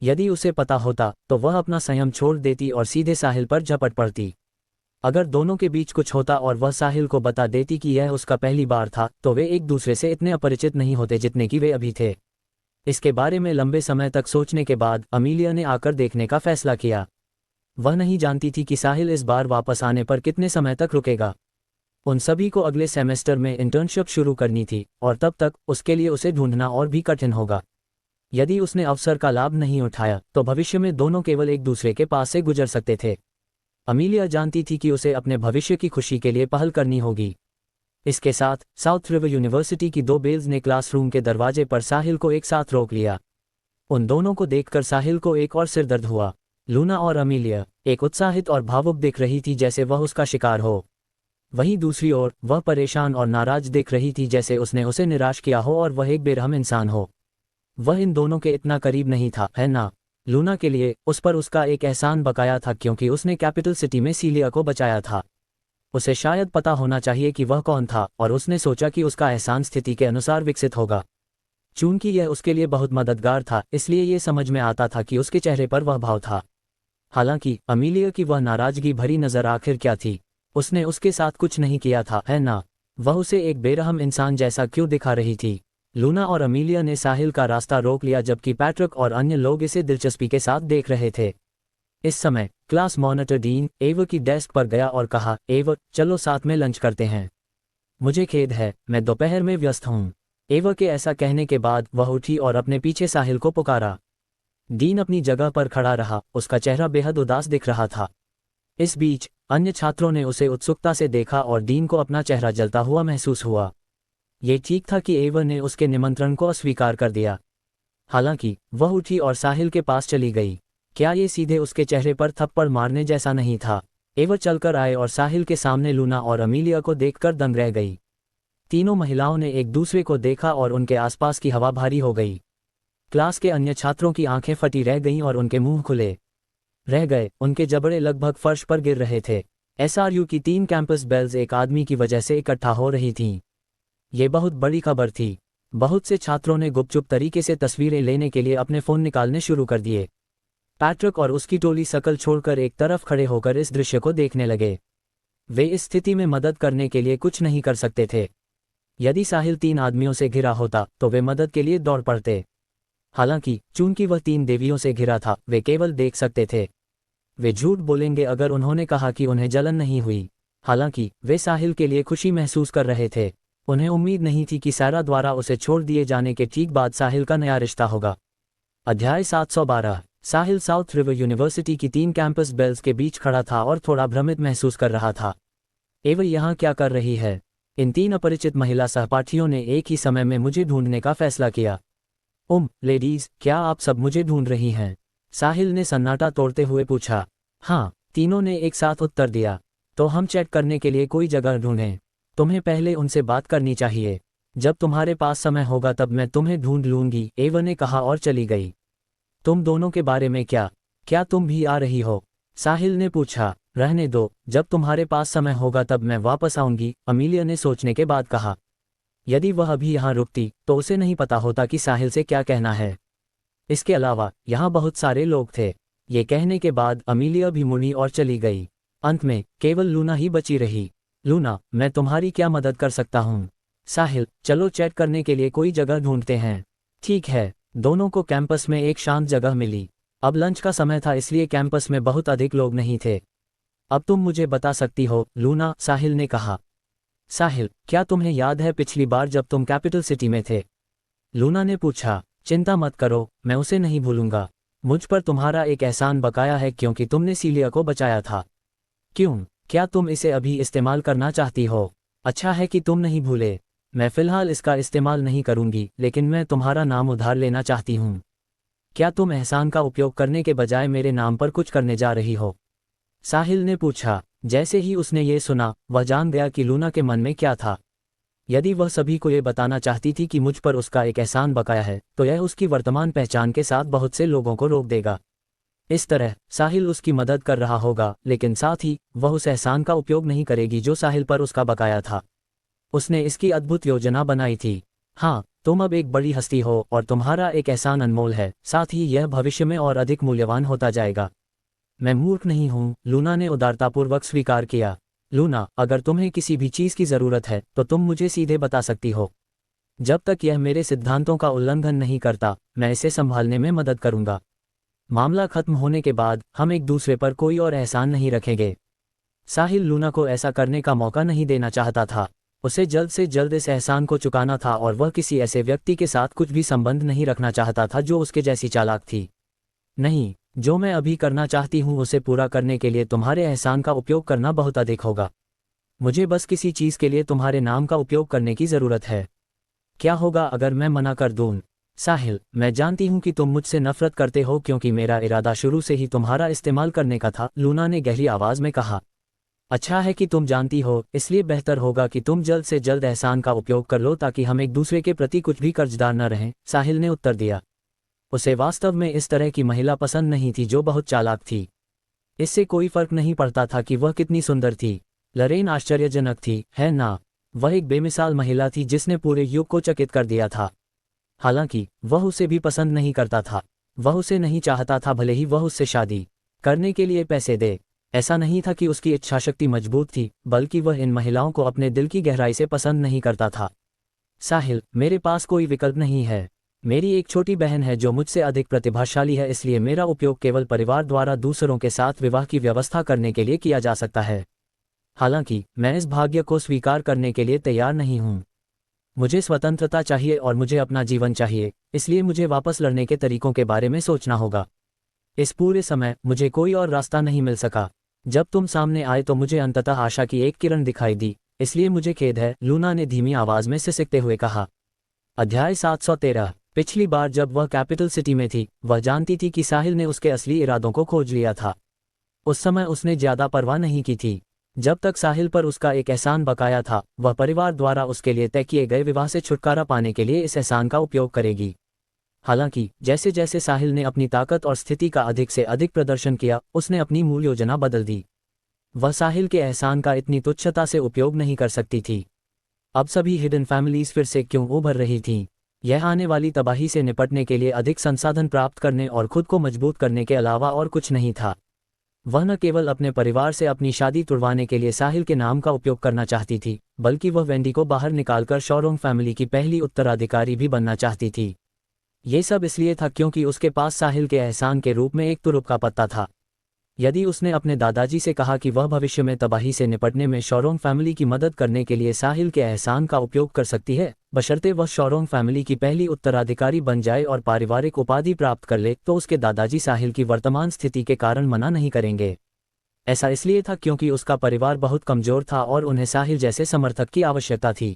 Speaker 2: यदि उसे पता होता तो वह अपना संयम छोड़ देती और सीधे साहिल पर झपट पड़ती। अगर दोनों के बीच कुछ होता और वह साहिल को बता देती कि यह उसका पहली बार था तो वे एक दूसरे से इतने अपरिचित नहीं होते जितने कि वे अभी थे। इसके बारे में लंबे समय तक सोचने के बाद अमीलिया ने आकर देखने का फैसला किया। वह नहीं जानती थी कि साहिल इस बार वापस आने पर कितने समय तक रुकेगा। उन सभी को अगले सेमेस्टर में इंटर्नशिप शुरू करनी थी और तब तक उसके लिए उसे ढूंढना और भी कठिन होगा। यदि उसने अवसर का लाभ नहीं उठाया तो भविष्य में दोनों केवल एक दूसरे के पास से गुजर सकते थे। अमीलिया जानती थी कि उसे अपने भविष्य की खुशी के लिए पहल करनी होगी। इसके साथ साउथ रिवर यूनिवर्सिटी की 2 बेल्स ने क्लासरूम के दरवाजे पर साहिल को एक साथ रोक लिया। उन दोनों को देखकर साहिल को एक और सिरदर्द हुआ। लूना और अमीलिया एक उत्साहित और भावुक दिख रही थी जैसे वह उसका शिकार हो। वहीं दूसरी ओर वह परेशान और नाराज दिख रही थी जैसे उसने उसे निराश किया हो और वह एक बेरहम इंसान हो। वह इन दोनों के इतना करीब नहीं था, है ना? लूना के लिए उस पर उसका एक एहसान बकाया था क्योंकि उसने कैपिटल सिटी में सीलिया को बचाया था। उसे शायद पता होना चाहिए कि वह कौन था और उसने सोचा कि उसका एहसान स्थिति के अनुसार विकसित होगा। चूंकि यह उसके लिए बहुत मददगार था इसलिए ये समझ में आता था कि उसके चेहरे पर वह भाव था। हालांकि अमीलिया की वह नाराजगी भरी नज़र आखिर क्या थी? उसने उसके साथ कुछ नहीं किया था, है ना? वह उसे एक बेरहम इंसान जैसा क्यों दिखा रही थी? लूना और अमीलिया ने साहिल का रास्ता रोक लिया जबकि पैट्रिक और अन्य लोग इसे दिलचस्पी के साथ देख रहे थे। इस समय क्लास मॉनिटर डीन एवर की डेस्क पर गया और कहा, एवर, चलो साथ में लंच करते हैं। मुझे खेद है, मैं दोपहर में व्यस्त हूँ। एवर के ऐसा कहने के बाद वह उठी और अपने पीछे साहिल को पुकारा। डीन अपनी जगह पर खड़ा रहा, उसका चेहरा बेहद उदास दिख रहा था। इस बीच अन्य छात्रों ने उसे उत्सुकता से देखा और डीन को अपना चेहरा जलता हुआ महसूस हुआ। ये ठीक था कि एवर ने उसके निमंत्रण को अस्वीकार कर दिया। हालांकि वह उठी और साहिल के पास चली गई। क्या ये सीधे उसके चेहरे पर थप्पड़ मारने जैसा नहीं था? एवर चलकर आए और साहिल के सामने लूना और अमीलिया को देखकर दंग रह गई। तीनों महिलाओं ने एक दूसरे को देखा और उनके आसपास की हवा भारी हो गई। क्लास के अन्य छात्रों की आंखें फटी रह गईं और उनके मुंह खुले रह गए। उनके जबड़े लगभग फर्श पर गिर रहे थे। एसआरयू की 3 कैंपस बेल्स एक आदमी की वजह से इकट्ठा हो रही थीं। ये बहुत बड़ी खबर थी। बहुत से छात्रों ने गुपचुप तरीके से तस्वीरें लेने के लिए अपने फ़ोन निकालने शुरू कर दिए। पैट्रिक और उसकी टोली शकल छोड़कर एक तरफ खड़े होकर इस दृश्य को देखने लगे। वे इस स्थिति में मदद करने के लिए कुछ नहीं कर सकते थे। यदि साहिल 3 आदमियों से घिरा होता तो वे मदद के लिए दौड़ पड़ते। हालांकि चूंकि वह 3 देवियों से घिरा था, वे केवल देख सकते थे। वे झूठ बोलेंगे अगर उन्होंने कहा कि उन्हें जलन नहीं हुई। हालांकि वे साहिल के लिए खुशी महसूस कर रहे थे। उन्हें उम्मीद नहीं थी कि सारा द्वारा उसे छोड़ दिए जाने के ठीक बाद साहिल का नया रिश्ता होगा। अध्याय 712। साहिल साउथ रिवर यूनिवर्सिटी की 3 कैंपस बेल्स के बीच खड़ा था और थोड़ा भ्रमित महसूस कर रहा था। एवर यहाँ क्या कर रही है? इन 3 अपरिचित महिला सहपाठियों ने एक ही समय में मुझे ढूंढने का फैसला किया। लेडीज, क्या आप सब मुझे ढूंढ रही हैं? साहिल ने सन्नाटा तोड़ते हुए पूछा। हाँ, तीनों ने एक साथ उत्तर दिया। तो हम चेक करने के लिए कोई जगह ढूंढें। तुम्हें पहले उनसे बात करनी चाहिए। जब तुम्हारे पास समय होगा तब मैं तुम्हें ढूंढ लूंगी, एवर ने कहा और चली गई। तुम दोनों के बारे में क्या तुम भी आ रही हो? साहिल ने पूछा। रहने दो, जब तुम्हारे पास समय होगा तब मैं वापस आऊंगी, अमीलिया ने सोचने के बाद कहा। यदि वह अभी यहाँ रुकती तो उसे नहीं पता होता कि साहिल से क्या कहना है। इसके अलावा यहाँ बहुत सारे लोग थे। ये कहने के बाद अमीलिया भी मुड़ी और चली गई। अंत में केवल लूना ही बची रही। लूना, मैं तुम्हारी क्या मदद कर सकता हूँ? साहिल, चलो चैट करने के लिए कोई जगह ढूंढते हैं। ठीक है। दोनों को कैंपस में एक शांत जगह मिली। अब लंच का समय था इसलिए कैंपस में बहुत अधिक लोग नहीं थे। अब तुम मुझे बता सकती हो, लूना, साहिल ने कहा। साहिल, क्या तुम्हें याद है पिछली बार जब तुम कैपिटल सिटी में थे? लूना ने पूछा। चिंता मत करो, मैं उसे नहीं भूलूंगा। मुझ पर तुम्हारा एक एहसान बकाया है क्योंकि तुमने सीलिया को बचाया था। क्यों? क्या तुम इसे अभी इस्तेमाल करना चाहती हो? अच्छा है कि तुम नहीं भूले। मैं फ़िलहाल इसका इस्तेमाल नहीं करूंगी, लेकिन मैं तुम्हारा नाम उधार लेना चाहती हूँ। क्या तुम एहसान का उपयोग करने के बजाय मेरे नाम पर कुछ करने जा रही हो? साहिल ने पूछा। जैसे ही उसने ये सुना, वह जान गया कि लूना के मन में क्या था। यदि वह सभी को ये बताना चाहती थी कि मुझ पर उसका एक एहसान बकाया है, तो यह उसकी वर्तमान पहचान के साथ बहुत से लोगों को रोक देगा। इस तरह साहिल उसकी मदद कर रहा होगा, लेकिन साथ ही वह उस एहसान का उपयोग नहीं करेगी जो साहिल पर उसका बकाया था। उसने इसकी अद्भुत योजना बनाई थी। हाँ, तुम अब एक बड़ी हस्ती हो और तुम्हारा एक एहसान अनमोल है, साथ ही यह भविष्य में और अधिक मूल्यवान होता जाएगा। मैं मूर्ख नहीं हूँ, लूना ने उदारतापूर्वक स्वीकार किया। लूना, अगर तुम्हें किसी भी चीज़ की ज़रूरत है तो तुम मुझे सीधे बता सकती हो। जब तक यह मेरे सिद्धांतों का उल्लंघन नहीं करता, मैं इसे संभालने में मदद करूंगा। मामला खत्म होने के बाद हम एक दूसरे पर कोई और एहसान नहीं रखेंगे। साहिल लूना को ऐसा करने का मौका नहीं देना चाहता था। उसे जल्द से जल्द इस एहसान को चुकाना था और वह किसी ऐसे व्यक्ति के साथ कुछ भी संबंध नहीं रखना चाहता था जो उसके जैसी चालाक थी। नहीं, जो मैं अभी करना चाहती हूँ उसे पूरा करने के लिए तुम्हारे एहसान का उपयोग करना बहुत अधिक होगा। मुझे बस किसी चीज़ के लिए तुम्हारे नाम का उपयोग करने की ज़रूरत है। क्या होगा अगर मैं मना कर दूं? साहिल, मैं जानती हूँ कि तुम मुझसे नफरत करते हो क्योंकि मेरा इरादा शुरू से ही तुम्हारा इस्तेमाल करने का था, लूना ने गहरी आवाज़ में कहा। अच्छा है कि तुम जानती हो, इसलिए बेहतर होगा कि तुम जल्द से जल्द एहसान का उपयोग कर लो ताकि हम एक दूसरे के प्रति कुछ भी कर्जदार न रहें, साहिल ने उत्तर दिया। उसे वास्तव में इस तरह की महिला पसंद नहीं थी जो बहुत चालाक थी। इससे कोई फर्क नहीं पड़ता था कि वह कितनी सुंदर थी। लरेन आश्चर्यजनक थी, है ना? वह एक बेमिसाल महिला थी जिसने पूरे युग को चकित कर दिया था। हालांकि वह उसे भी पसंद नहीं करता था। वह उसे नहीं चाहता था भले ही वह उससे शादी करने के लिए पैसे दे। ऐसा नहीं था कि उसकी इच्छाशक्ति मजबूत थी, बल्कि वह इन महिलाओं को अपने दिल की गहराई से पसंद नहीं करता था। साहिल, मेरे पास कोई विकल्प नहीं है। मेरी एक छोटी बहन है जो मुझसे अधिक प्रतिभाशाली है, इसलिए मेरा उपयोग केवल परिवार द्वारा दूसरों के साथ विवाह की व्यवस्था करने के लिए किया जा सकता है। हालांकि मैं इस भाग्य को स्वीकार करने के लिए तैयार नहीं हूँ। मुझे स्वतंत्रता चाहिए और मुझे अपना जीवन चाहिए, इसलिए मुझे वापस लड़ने के तरीकों के बारे में सोचना होगा। इस पूरे समय मुझे कोई और रास्ता नहीं मिल सका। जब तुम सामने आए तो मुझे अंततः आशा की एक किरण दिखाई दी, इसलिए मुझे खेद है, लूना ने धीमी आवाज में सिसकते हुए कहा। अध्याय 713। पिछली बार जब वह कैपिटल सिटी में थी, वह जानती थी कि साहिल ने उसके असली इरादों को खोज लिया था। उस समय उसने ज्यादा परवाह नहीं की थी। जब तक साहिल पर उसका एक एहसान बकाया था, वह परिवार द्वारा उसके लिए तय किए गए विवाह से छुटकारा पाने के लिए इस एहसान का उपयोग करेगी। हालांकि जैसे जैसे साहिल ने अपनी ताकत और स्थिति का अधिक से अधिक प्रदर्शन किया, उसने अपनी मूल योजना बदल दी। वह साहिल के एहसान का इतनी तुच्छता से उपयोग नहीं कर सकती थी। अब सभी हिडन फैमिलीज फिर से क्यों उभर रही थीं? यह आने वाली तबाही से निपटने के लिए अधिक संसाधन प्राप्त करने और खुद को मजबूत करने के अलावा और कुछ नहीं था। वह न केवल अपने परिवार से अपनी शादी तुड़वाने के लिए साहिल के नाम का उपयोग करना चाहती थी, बल्कि वह वेंडी को बाहर निकालकर शॉरोंग फैमिली की पहली उत्तराधिकारी भी बनना चाहती थी। ये सब इसलिए था क्योंकि उसके पास साहिल के एहसान के रूप में एक तुरुप का पत्ता था। यदि उसने अपने दादाजी से कहा कि वह भविष्य में तबाही से निपटने में शॉरोंग फैमिली की मदद करने के लिए साहिल के एहसान का उपयोग कर सकती है, बशर्ते वह शॉरोंग फैमिली की पहली उत्तराधिकारी बन जाए और पारिवारिक उपाधि प्राप्त कर ले, तो उसके दादाजी साहिल की वर्तमान स्थिति के कारण मना नहीं करेंगे। ऐसा इसलिए था क्योंकि उसका परिवार बहुत कमजोर था और उन्हें साहिल जैसे समर्थक की आवश्यकता थी।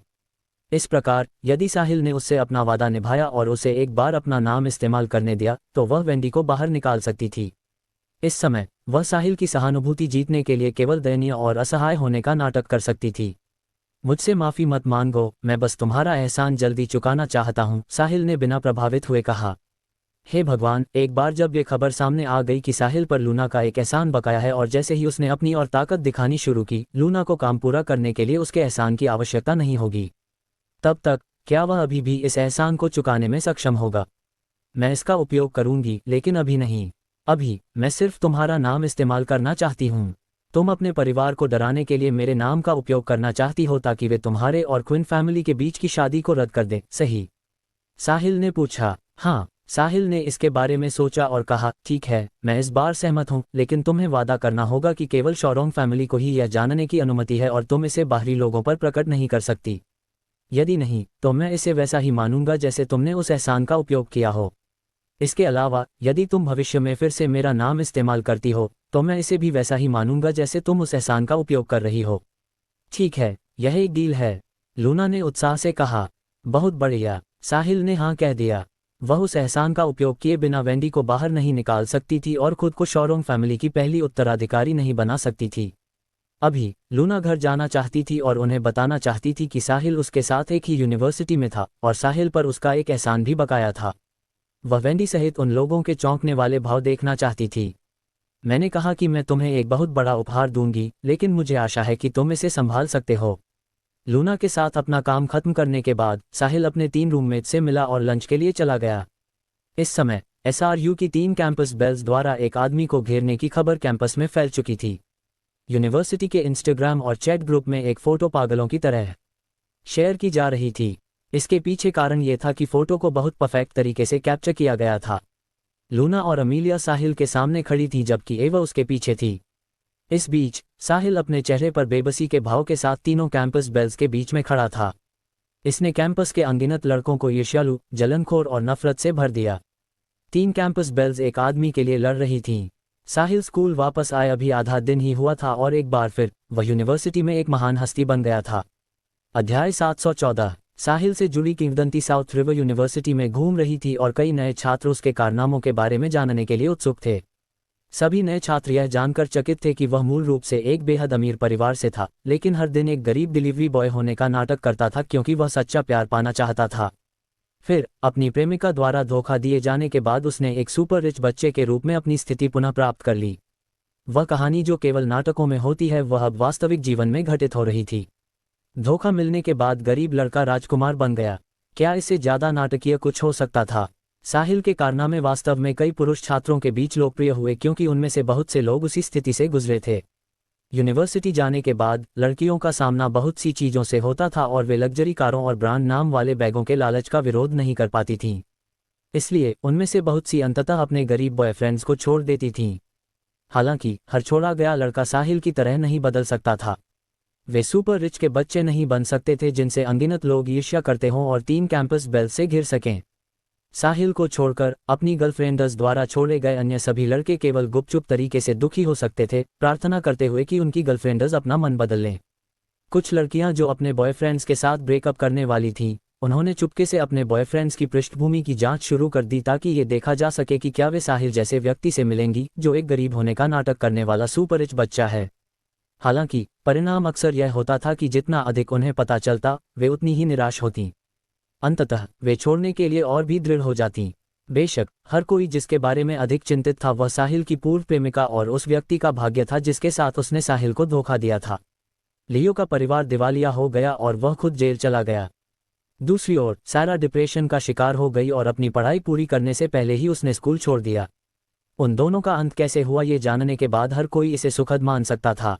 Speaker 2: इस प्रकार यदि साहिल ने उससे अपना वादा निभाया और उसे एक बार अपना नाम इस्तेमाल करने दिया, तो वह वेंडी को बाहर निकाल सकती थी। इस समय वह साहिल की सहानुभूति जीतने के लिए केवल दयनीय और असहाय होने का नाटक कर सकती थी। मुझसे माफी मत मांगो, मैं बस तुम्हारा एहसान जल्दी चुकाना चाहता हूँ, साहिल ने बिना प्रभावित हुए कहा। हे भगवान, एक बार जब ये खबर सामने आ गई कि साहिल पर लूना का एक एहसान बकाया है और जैसे ही उसने अपनी और ताकत दिखानी शुरू की, लूना को काम पूरा करने के लिए उसके एहसान की आवश्यकता नहीं होगी। तब तक क्या वह अभी भी इस एहसान को चुकाने में सक्षम होगा? मैं इसका उपयोग करूंगी, लेकिन अभी नहीं। अभी मैं सिर्फ तुम्हारा नाम इस्तेमाल करना चाहती हूँ। तुम अपने परिवार को डराने के लिए मेरे नाम का उपयोग करना चाहती हो ताकि वे तुम्हारे और क्विन फैमिली के बीच की शादी को रद्द कर दें, सही? साहिल ने पूछा। हाँ, साहिल ने इसके बारे में सोचा और कहा, ठीक है, मैं इस बार सहमत हूँ, लेकिन तुम्हें वादा करना होगा कि केवल शॉरोंग फैमिली को ही यह जानने की अनुमति है और तुम इसे बाहरी लोगों पर प्रकट नहीं कर सकती। यदि नहीं, तो मैं इसे वैसा ही मानूंगा जैसे तुमने उस एहसान का उपयोग किया हो। इसके अलावा यदि तुम भविष्य में फिर से मेरा नाम इस्तेमाल करती हो, तो मैं इसे भी वैसा ही मानूंगा जैसे तुम उस एहसान का उपयोग कर रही हो। ठीक है, यह एक डील है, लूना ने उत्साह से कहा। बहुत बढ़िया, साहिल ने हाँ कह दिया। वह उस एहसान का उपयोग किए बिना वेंडी को बाहर नहीं निकाल सकती थी और खुद को शॉरोंग फैमिली की पहली उत्तराधिकारी नहीं बना सकती थी। अभी लूना घर जाना चाहती थी और उन्हें बताना चाहती थी कि साहिल उसके साथ एक ही यूनिवर्सिटी में था और साहिल पर उसका एक एहसान भी बकाया था। वह वेंडी सहित उन लोगों के चौंकने वाले भाव देखना चाहती थी। मैंने कहा कि मैं तुम्हें एक बहुत बड़ा उपहार दूंगी, लेकिन मुझे आशा है कि तुम इसे संभाल सकते हो। लूना के साथ अपना काम खत्म करने के बाद साहिल अपने 3 रूममेट से मिला और लंच के लिए चला गया। इस समय SRU की 3 कैंपस बेल्स द्वारा एक आदमी को घेरने की खबर कैंपस में फैल चुकी थी। यूनिवर्सिटी के इंस्टाग्राम और चैट ग्रुप में एक फोटो पागलों की तरह शेयर की जा रही थी। इसके पीछे कारण ये था कि फोटो को बहुत परफेक्ट तरीके से कैप्चर किया गया था। लूना और अमीलिया साहिल के सामने खड़ी थी जबकि एवा उसके पीछे थी। इस बीच साहिल अपने चेहरे पर बेबसी के भाव के साथ तीनों कैंपस बेल्स के बीच में खड़ा था। इसने कैंपस के अनगिनत लड़कों को ईर्ष्यालु, जलनखोर और नफरत से भर दिया। 3 कैंपस बेल्स एक आदमी के लिए लड़ रही थीं। साहिल स्कूल वापस आए अभी आधा दिन ही हुआ था और एक बार फिर वह यूनिवर्सिटी में एक महान हस्ती बन गया था। अध्याय 714। साहिल से जुड़ी किंवदंती साउथ रिवर यूनिवर्सिटी में घूम रही थी और कई नए छात्र उसके कारनामों के बारे में जानने के लिए उत्सुक थे। सभी नए छात्र यह जानकर चकित थे कि वह मूल रूप से एक बेहद अमीर परिवार से था, लेकिन हर दिन एक गरीब डिलीवरी बॉय होने का नाटक करता था क्योंकि वह सच्चा प्यार पाना चाहता था। फिर अपनी प्रेमिका द्वारा धोखा दिए जाने के बाद उसने एक सुपर रिच बच्चे के रूप में अपनी स्थिति पुनः प्राप्त कर ली। वह कहानी जो केवल नाटकों में होती है वह अब वास्तविक जीवन में घटित हो रही थी। धोखा मिलने के बाद गरीब लड़का राजकुमार बन गया। क्या इससे ज्यादा नाटकीय कुछ हो सकता था? साहिल के कारनामे वास्तव में कई पुरुष छात्रों के बीच लोकप्रिय हुए क्योंकि उनमें से बहुत से लोग उसी स्थिति से गुजरे थे। यूनिवर्सिटी जाने के बाद लड़कियों का सामना बहुत सी चीजों से होता था और वे लग्जरी कारों और ब्रांड नाम वाले बैगों के लालच का विरोध नहीं कर पाती थीं। इसलिए उनमें से बहुत सी अंततः अपने गरीब बॉयफ्रेंड्स को छोड़ देती थीं। हालांकि हर छोड़ा गया लड़का साहिल की तरह नहीं बदल सकता था। वे सुपर रिच के बच्चे नहीं बन सकते थे जिनसे अनगिनत लोग ईर्ष्या करते हों और 3 कैंपस बेल से घिर सकें। साहिल को छोड़कर अपनी गर्लफ्रेंड्स द्वारा छोड़े गए अन्य सभी लड़के केवल गुपचुप तरीके से दुखी हो सकते थे, प्रार्थना करते हुए कि उनकी गर्लफ्रेंड्स अपना मन बदल लें। कुछ लड़कियां जो अपने बॉयफ्रेंड्स के साथ ब्रेकअप करने वाली थीं, उन्होंने चुपके से अपने बॉयफ्रेंड्स की पृष्ठभूमि की जांच शुरू कर दी ताकि ये देखा जा सके कि क्या वे साहिल जैसे व्यक्ति से मिलेंगी जो एक गरीब होने का नाटक करने वाला सुपर रिच बच्चा है। हालांकि परिणाम अक्सर यह होता था कि जितना अधिक उन्हें पता चलता वे उतनी ही निराश होतीं। अंततः वे छोड़ने के लिए और भी दृढ़ हो जातीं। बेशक हर कोई जिसके बारे में अधिक चिंतित था वह साहिल की पूर्व प्रेमिका और उस व्यक्ति का भाग्य था जिसके साथ उसने साहिल को धोखा दिया था। लियो का परिवार दिवालिया हो गया और वह खुद जेल चला गया। दूसरी ओर सारा डिप्रेशन का शिकार हो गई और अपनी पढ़ाई पूरी करने से पहले ही उसने स्कूल छोड़ दिया। उन दोनों का अंत कैसे हुआ ये जानने के बाद हर कोई इसे सुखद मान सकता था।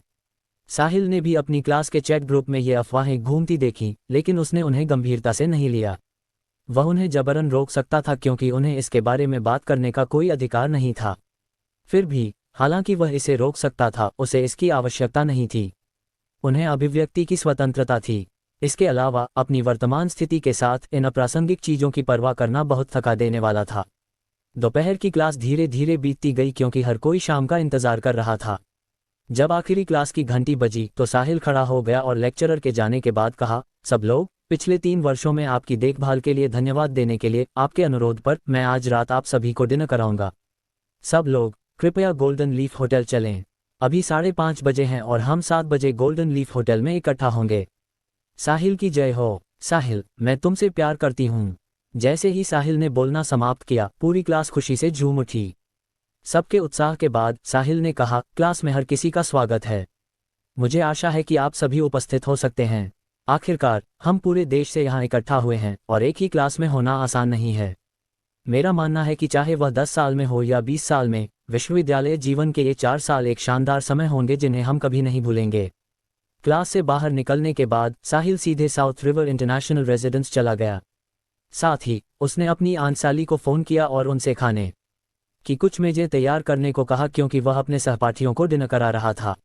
Speaker 2: साहिल ने भी अपनी क्लास के चैट ग्रुप में ये अफवाहें घूमती देखी, लेकिन उसने उन्हें गंभीरता से नहीं लिया। वह उन्हें जबरन रोक सकता था क्योंकि उन्हें इसके बारे में बात करने का कोई अधिकार नहीं था। फिर भी हालांकि वह इसे रोक सकता था, उसे इसकी आवश्यकता नहीं थी। उन्हें अभिव्यक्ति की स्वतंत्रता थी। इसके अलावा अपनी वर्तमान स्थिति के साथ इन अप्रासंगिक चीजों की परवाह करना बहुत थका देने वाला था। दोपहर की क्लास धीरे धीरे बीतती गई क्योंकि हर कोई शाम का इंतजार कर रहा था। जब आखिरी क्लास की घंटी बजी तो साहिल खड़ा हो गया और लेक्चरर के जाने के बाद कहा, सब लोग, पिछले 3 वर्षों में आपकी देखभाल के लिए धन्यवाद देने के लिए आपके अनुरोध पर मैं आज रात आप सभी को डिनर कराऊंगा। सब लोग कृपया गोल्डन लीफ होटल चलें। अभी 5:30 बजे हैं और हम 7 बजे गोल्डन लीफ होटल में इकट्ठा होंगे। साहिल की जय हो। साहिल, मैं तुमसे प्यार करती हूँ। जैसे ही साहिल ने बोलना समाप्त किया, पूरी क्लास खुशी से झूम उठी। सबके उत्साह के बाद साहिल ने कहा, क्लास में हर किसी का स्वागत है। मुझे आशा है कि आप सभी उपस्थित हो सकते हैं। आखिरकार हम पूरे देश से यहाँ इकट्ठा हुए हैं और एक ही क्लास में होना आसान नहीं है। मेरा मानना है कि चाहे वह 10 साल में हो या 20 साल में, विश्वविद्यालय जीवन के ये 4 साल एक शानदार समय होंगे जिन्हें हम कभी नहीं भूलेंगे। क्लास से बाहर निकलने के बाद साहिल सीधे साउथ रिवर इंटरनेशनल रेजिडेंस चला गया। साथ ही उसने अपनी आंसाली को फ़ोन किया और उनसे खाने की कुछ मेजें तैयार करने को कहा क्योंकि वह अपने सहपाठियों को डिनर करा रहा था।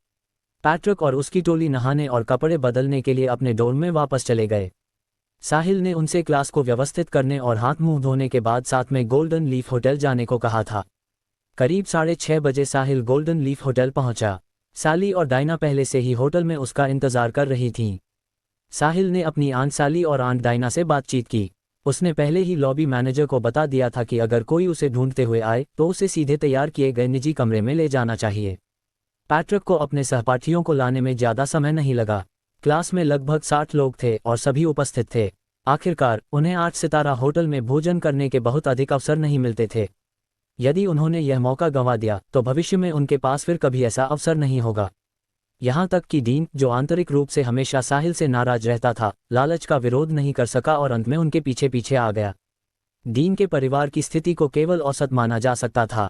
Speaker 2: पैट्रिक और उसकी टोली नहाने और कपड़े बदलने के लिए अपने डोर्म में वापस चले गए। साहिल ने उनसे क्लास को व्यवस्थित करने और हाथ मुंह धोने के बाद साथ में गोल्डन लीफ होटल जाने को कहा था। करीब 6:30 बजे साहिल गोल्डन लीफ होटल पहुंचा। साली और डायना पहले से ही होटल में उसका इंतजार कर रही थीं। साहिल ने अपनी आंट साली और आंट डायना से बातचीत की। उसने पहले ही लॉबी मैनेजर को बता दिया था कि अगर कोई उसे ढूंढते हुए आए तो उसे सीधे तैयार किए गए निजी कमरे में ले जाना चाहिए। पैट्रिक को अपने सहपाठियों को लाने में ज़्यादा समय नहीं लगा। क्लास में लगभग 60 लोग थे और सभी उपस्थित थे। आखिरकार उन्हें 8 सितारा होटल में भोजन करने के बहुत अधिक अवसर नहीं मिलते थे। यदि उन्होंने यह मौका गंवा दिया तो भविष्य में उनके पास फिर कभी ऐसा अवसर नहीं होगा। यहाँ तक कि डीन, जो आंतरिक रूप से हमेशा साहिल से नाराज रहता था, लालच का विरोध नहीं कर सका और अंत में उनके पीछे पीछे आ गया। डीन के परिवार की स्थिति को केवल औसत माना जा सकता था।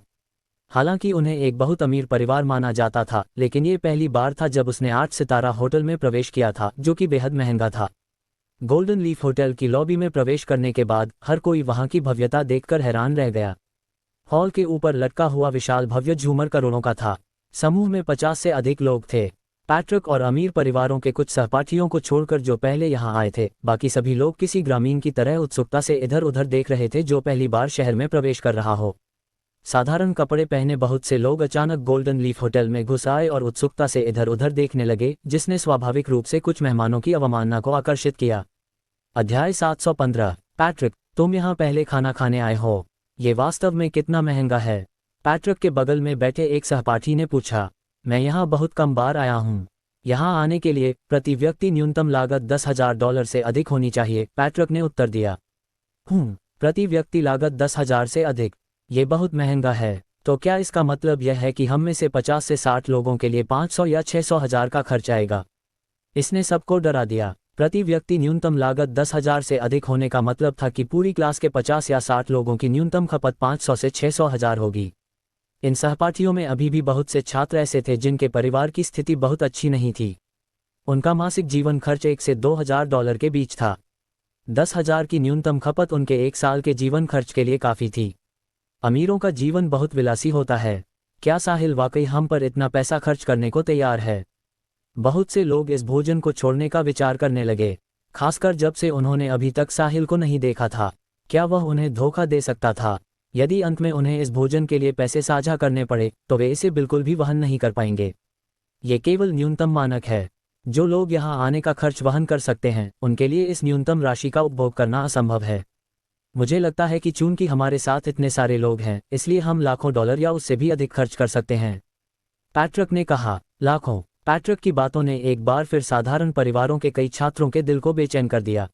Speaker 2: हालांकि उन्हें एक बहुत अमीर परिवार माना जाता था, लेकिन ये पहली बार था जब उसने 8 सितारा होटल में प्रवेश किया था जो कि बेहद महंगा था। गोल्डन लीफ होटल की लॉबी में प्रवेश करने के बाद हर कोई वहां की भव्यता देखकर हैरान रह गया। हॉल के ऊपर लटका हुआ विशाल भव्य झूमर करोड़ों का था। समूह में 50 से अधिक लोग थे। पैट्रिक और अमीर परिवारों के कुछ सहपाठियों को छोड़कर जो पहले यहाँ आए थे, बाकी सभी लोग किसी ग्रामीण की तरह उत्सुकता से इधर उधर देख रहे थे जो पहली बार शहर में प्रवेश कर रहा हो। साधारण कपड़े पहने बहुत से लोग अचानक गोल्डन लीफ होटल में घुस आए और उत्सुकता से इधर उधर देखने लगे, जिसने स्वाभाविक रूप से कुछ मेहमानों की अवमानना को आकर्षित किया। अध्याय 715। पैट्रिक, तुम यहाँ पहले खाना खाने आए हो? ये वास्तव में कितना महंगा है? पैट्रिक के बगल में बैठे एक सहपाठी ने पूछा। मैं यहाँ बहुत कम बार आया हूँ। यहाँ आने के लिए प्रति व्यक्ति न्यूनतम लागत $10,000 से अधिक होनी चाहिए, पैट्रिक ने उत्तर दिया। प्रति व्यक्ति लागत 10,000 से अधिक? ये बहुत महंगा है। तो क्या इसका मतलब यह है कि हम में से 50 से 60 लोगों के लिए 500 या 600 हज़ार का खर्च आएगा? इसने सबको डरा दिया। प्रति व्यक्ति न्यूनतम लागत 10,000 से अधिक होने का मतलब था कि पूरी क्लास के 50 या 60 लोगों की न्यूनतम खपत 500 से 600 हज़ार होगी। इन सहपाठियों में अभी भी बहुत से छात्र ऐसे थे जिनके परिवार की स्थिति बहुत अच्छी नहीं थी। उनका मासिक जीवन खर्च $1 से $2,000 के बीच था। 10,000 की न्यूनतम खपत उनके 1 साल के जीवन खर्च के लिए काफ़ी थी। अमीरों का जीवन बहुत विलासी होता है। क्या साहिल वाकई हम पर इतना पैसा खर्च करने को तैयार है? बहुत से लोग इस भोजन को छोड़ने का विचार करने लगे, खासकर जब से उन्होंने अभी तक साहिल को नहीं देखा था। क्या वह उन्हें धोखा दे सकता था? यदि अंत में उन्हें इस भोजन के लिए पैसे साझा करने पड़े तो वे इसे बिल्कुल भी वहन नहीं कर पाएंगे। ये केवल न्यूनतम मानक है। जो लोग यहाँ आने का खर्च वहन कर सकते हैं, उनके लिए इस न्यूनतम राशि का उपभोग करना असंभव है। मुझे लगता है कि चूंकि हमारे साथ इतने सारे लोग हैं, इसलिए हम लाखों डॉलर या उससे भी अधिक खर्च कर सकते हैं, पैट्रिक ने कहा। लाखों? पैट्रिक की बातों ने एक बार फिर साधारण परिवारों के कई छात्रों के दिल को बेचैन कर दिया।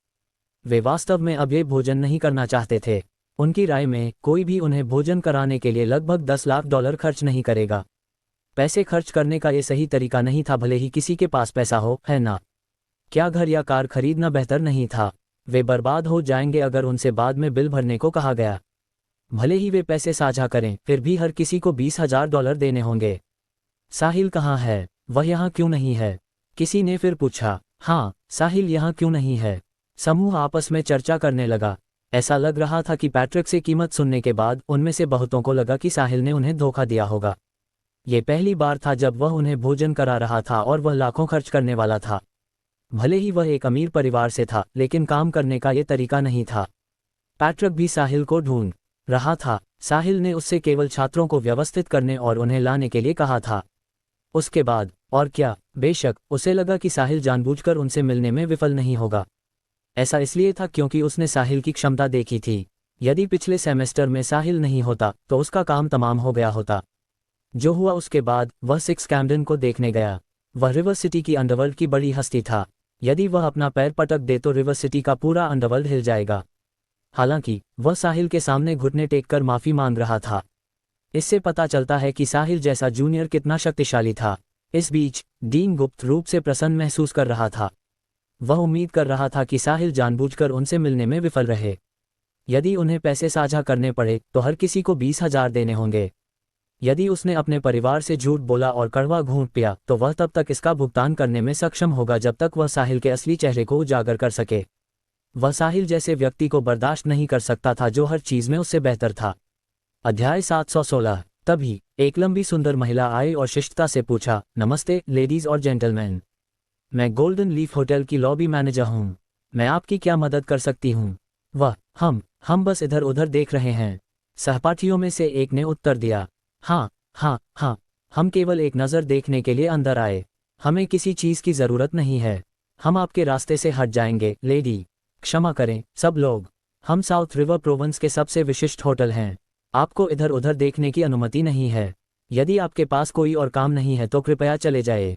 Speaker 2: वे वास्तव में अब ये भोजन नहीं करना चाहते थे। उनकी राय में कोई भी उन्हें भोजन कराने के लिए लगभग $10 लाख खर्च नहीं करेगा। पैसे खर्च करने का ये सही तरीका नहीं था, भले ही किसी के पास पैसा हो, है ना? क्या घर या कार खरीदना बेहतर नहीं था? वे बर्बाद हो जाएंगे अगर उनसे बाद में बिल भरने को कहा गया। भले ही वे पैसे साझा करें, फिर भी हर किसी को $20,000 देने होंगे। साहिल कहाँ है? वह यहाँ क्यों नहीं है? किसी ने फिर पूछा। हाँ, साहिल यहाँ क्यों नहीं है? समूह आपस में चर्चा करने लगा। ऐसा लग रहा था कि पैट्रिक से कीमत सुनने के बाद उनमें से बहुतों को लगा कि साहिल ने उन्हें धोखा दिया होगा। ये पहली बार था जब वह उन्हें भोजन करा रहा था और वह लाखों खर्च करने वाला था। भले ही वह एक अमीर परिवार से था, लेकिन काम करने का ये तरीका नहीं था। पैट्रिक भी साहिल को ढूंढ रहा था। साहिल ने उससे केवल छात्रों को व्यवस्थित करने और उन्हें लाने के लिए कहा था। उसके बाद और क्या? बेशक उसे लगा कि साहिल जानबूझकर उनसे मिलने में विफल नहीं होगा। ऐसा इसलिए था क्योंकि उसने साहिल की क्षमता देखी थी। यदि पिछले सेमेस्टर में साहिल नहीं होता तो उसका काम तमाम हो गया होता। जो हुआ उसके बाद वह 6 कैम्डन को देखने गया। वह रिवर सिटी की अंडरवर्ल्ड की बड़ी हस्ती था। यदि वह अपना पैर पटक दे तो रिवर सिटी का पूरा अंडरवर्ल्ड हिल जाएगा। हालांकि वह साहिल के सामने घुटने टेककर माफी मांग रहा था। इससे पता चलता है कि साहिल जैसा जूनियर कितना शक्तिशाली था। इस बीच डीन गुप्त रूप से प्रसन्न महसूस कर रहा था। वह उम्मीद कर रहा था कि साहिल जानबूझकर उनसे मिलने में विफल रहे। यदि उन्हें पैसे साझा करने पड़े तो हर किसी को 20,000 देने होंगे। यदि उसने अपने परिवार से झूठ बोला और कड़वा घूंट पिया तो वह तब तक इसका भुगतान करने में सक्षम होगा जब तक वह साहिल के असली चेहरे को उजागर कर सके। वह साहिल जैसे व्यक्ति को बर्दाश्त नहीं कर सकता था जो हर चीज में उससे बेहतर था। अध्याय 716। तभी एक लंबी सुंदर महिला आई और शिष्टता से पूछा, नमस्ते लेडीज और जेंटलमैन, मैं गोल्डन लीफ होटल की लॉबी मैनेजर हूँ। मैं आपकी क्या मदद कर सकती हूँ? वह हम बस इधर उधर देख रहे हैं, सहपाठियों में से एक ने उत्तर दिया। हाँ, हम केवल एक नज़र देखने के लिए अंदर आए। हमें किसी चीज़ की ज़रूरत नहीं है। हम आपके रास्ते से हट जाएंगे लेडी। क्षमा करें सब लोग, हम साउथ रिवर प्रोविंस के सबसे विशिष्ट होटल हैं। आपको इधर उधर देखने की अनुमति नहीं है। यदि आपके पास कोई और काम नहीं है तो कृपया चले जाए,